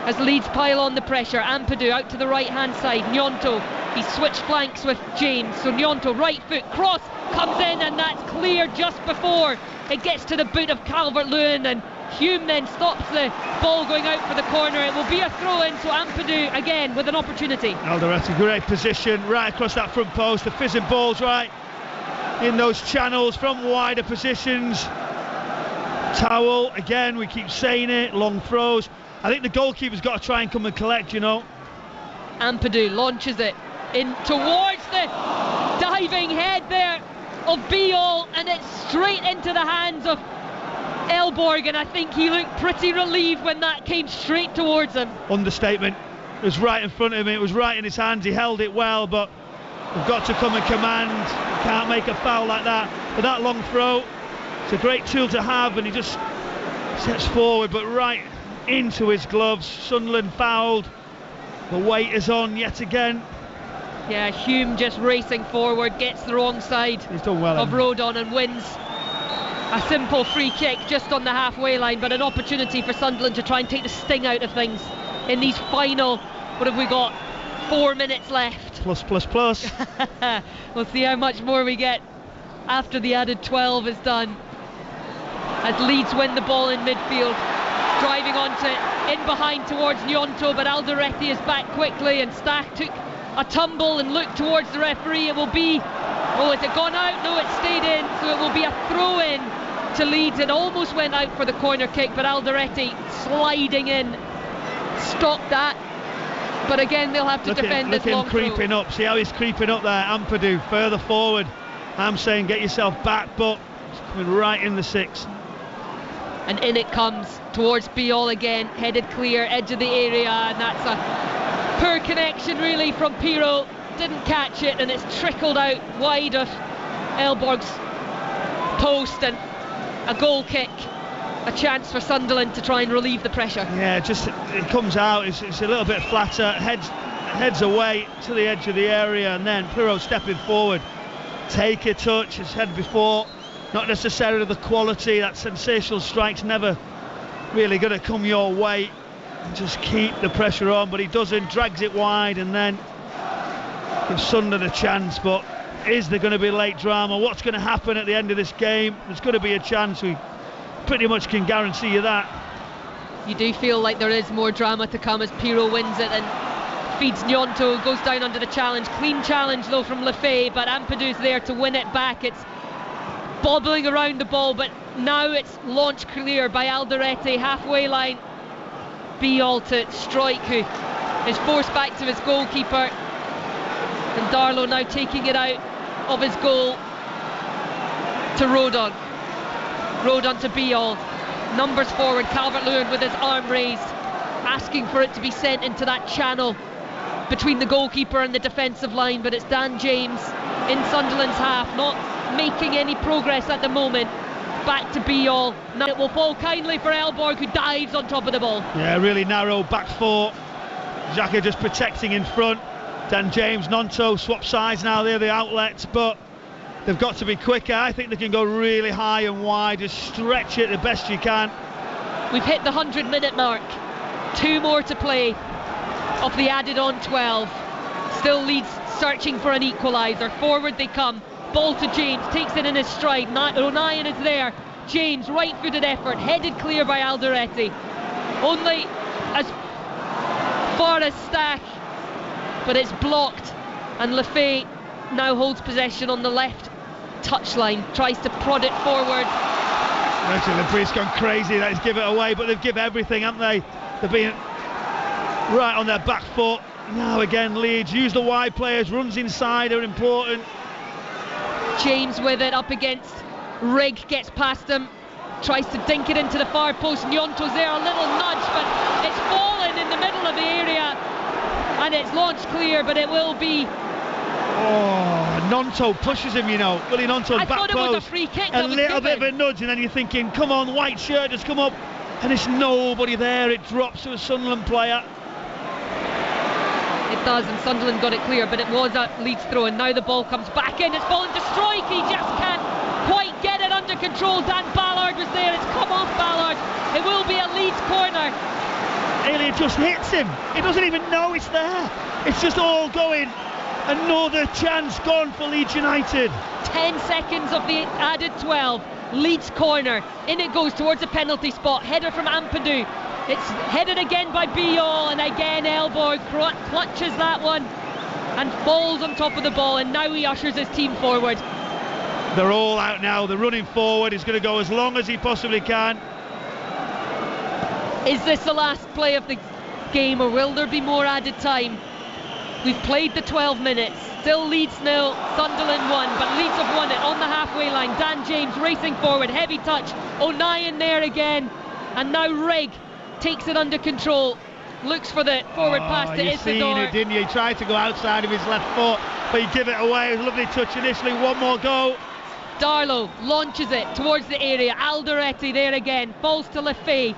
as Leeds pile on the pressure. Ampadu out to the right hand side. Gnonto, he switched flanks with James, so Gnonto, right foot cross, comes in, and that's clear just before it gets to the boot of Calvert-Lewin, and Hume then stops the ball going out for the corner. It will be a throw in, so Ampadu again with an opportunity. Alderete, great position right across that front post. The fizzing ball's right in those channels from wider positions. Towel again, we keep saying it, long throws. I think the goalkeeper's got to try and come and collect, you know. Ampadu launches it in towards the diving head there of Biol, and it's straight into the hands of Elborg, and I think he looked pretty relieved when that came straight towards him. Understatement. It was right in front of him, it was right in his hands, he held it well, but we've got to come and command. Can't make a foul like that. But that long throw, it's a great tool to have, and he just steps forward, but right into his gloves. Sunderland fouled. The weight is on yet again. Yeah, Hume just racing forward, gets the wrong side He's done well of Rodon and wins a simple free kick just on the halfway line, but an opportunity for Sunderland to try and take the sting out of things in these final, what have we got, 4 minutes left. Plus. We'll see how much more we get after the added 12 is done, as Leeds win the ball in midfield, driving onto in behind towards Gnonto, but Alderete is back quickly, and Stack took a tumble and looked towards the referee. It will be, oh, has it gone out? No, it stayed in, so it will be a throw in to Leeds. It almost went out for the corner kick, but Alderete sliding in stopped that. But again, they'll have to defend this long throw. Look at him creeping up. See how he's creeping up there, Ampadu, further forward. I'm saying get yourself back, but it's coming right in the 6. And in it comes towards Biol again, headed clear, edge of the area, and that's a poor connection really from Pirro. Didn't catch it, and it's trickled out wide of Elborg's post, and a goal kick. A chance for Sunderland to try and relieve the pressure. Yeah, just it comes out, it's a little bit flatter, heads away to the edge of the area, and then Pirro stepping forward, take a touch, as said before, not necessarily the quality, that sensational strike's never really going to come your way. Just keep the pressure on, but he doesn't, drags it wide, and then gives Sunderland a chance. But is there going to be late drama? What's going to happen at the end of this game? There's going to be a chance, we pretty much can guarantee you that. You do feel like there is more drama to come as Pirro wins it and feeds Gnonto, goes down under the challenge. Clean challenge though from Lefebvre, but Ampadu's there to win it back. It's bobbling around the ball, but now it's launched clear by Alderete, halfway line. Biol to strike, who is forced back to his goalkeeper, and Darlow now taking it out of his goal to Rodon to Biol, numbers forward, Calvert-Lewin with his arm raised, asking for it to be sent into that channel between the goalkeeper and the defensive line, but it's Dan James in Sunderland's half, not making any progress at the moment. Back to Biol, now it will fall kindly for Elborg, who dives on top of the ball. Yeah, really narrow back four, Xhaka just protecting in front. Dan James, Gnonto swap sides now, they're the outlets, but they've got to be quicker. I think they can go really high and wide, just stretch it the best you can. We've hit the 100-minute mark, 2 more to play of the added on 12. Still Leeds searching for an equaliser. Forward they come, ball to James, takes it in his stride. O'Nien is there. James, right-footed effort, headed clear by Alderete. Only as far as Stack, but it's blocked, and Lefebvre now holds possession on the left touchline, tries to prod it forward. Actually, the priest's gone crazy that he's give it away, but they've given everything, haven't they? They've been right on their back foot. Now again, Leeds use the wide players, runs inside are important. James with it up against Rigg, gets past him, tries to dink it into the far post. Nyonto's there, a little nudge, but it's fallen in the middle of the area and it's launched clear, but it will be. Oh, Gnonto pushes him, you know. Willie Gnonto's back post. I thought it was a free kick. A little bit of a nudge, and then you're thinking, come on, white shirt has come up, and there's nobody there. It drops to a Sunderland player. It does, and Sunderland got it clear, but it was a Leeds throw, and now the ball comes back in. It's fallen to Strike. He just can't quite get it under control. Dan Ballard was there. It's come off Ballard. It will be a Leeds corner. Elliot just hits him. He doesn't even know it's there. It's just all going. Another chance gone for Leeds United. 10 seconds of the added 12. Leeds corner. In it goes towards the penalty spot. Header from Ampadu. It's headed again by Biol, and again Elbow clutches that one and falls on top of the ball, and now he ushers his team forward. They're all out now. They're running forward. He's going to go as long as he possibly can. Is this the last play of the game, or will there be more added time? We've played the 12 minutes. Still Leeds 0, Sunderland 1, but Leeds have won it on the halfway line. Dan James racing forward, heavy touch. O'Nien there again, and now Rigg takes it under control. Looks for the forward pass to Isidore. You seen it, didn't you? He tried to go outside of his left foot, but he gave it away. It was a lovely touch initially. One more go. Darlow launches it towards the area. Alderete there again, falls to Lefebvre.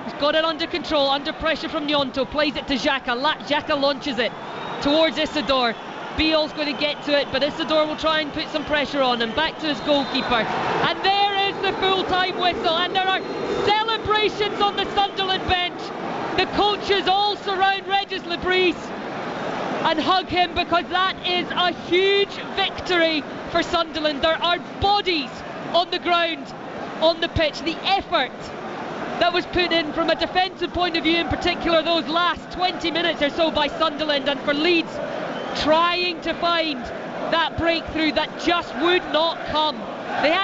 He's got it under control, under pressure from Gnonto, plays it to Xhaka. Xhaka launches it towards Isidore. Biol's going to get to it, but Isidore will try and put some pressure on him. Back to his goalkeeper. And there is the full-time whistle, and there are celebrations on the Sunderland bench. The coaches all surround Regis Lebris and hug him, because that is a huge victory for Sunderland. There are bodies on the ground, on the pitch. The effort that was put in from a defensive point of view, in particular those last 20 minutes or so by Sunderland, and for Leeds trying to find that breakthrough that just would not come. They had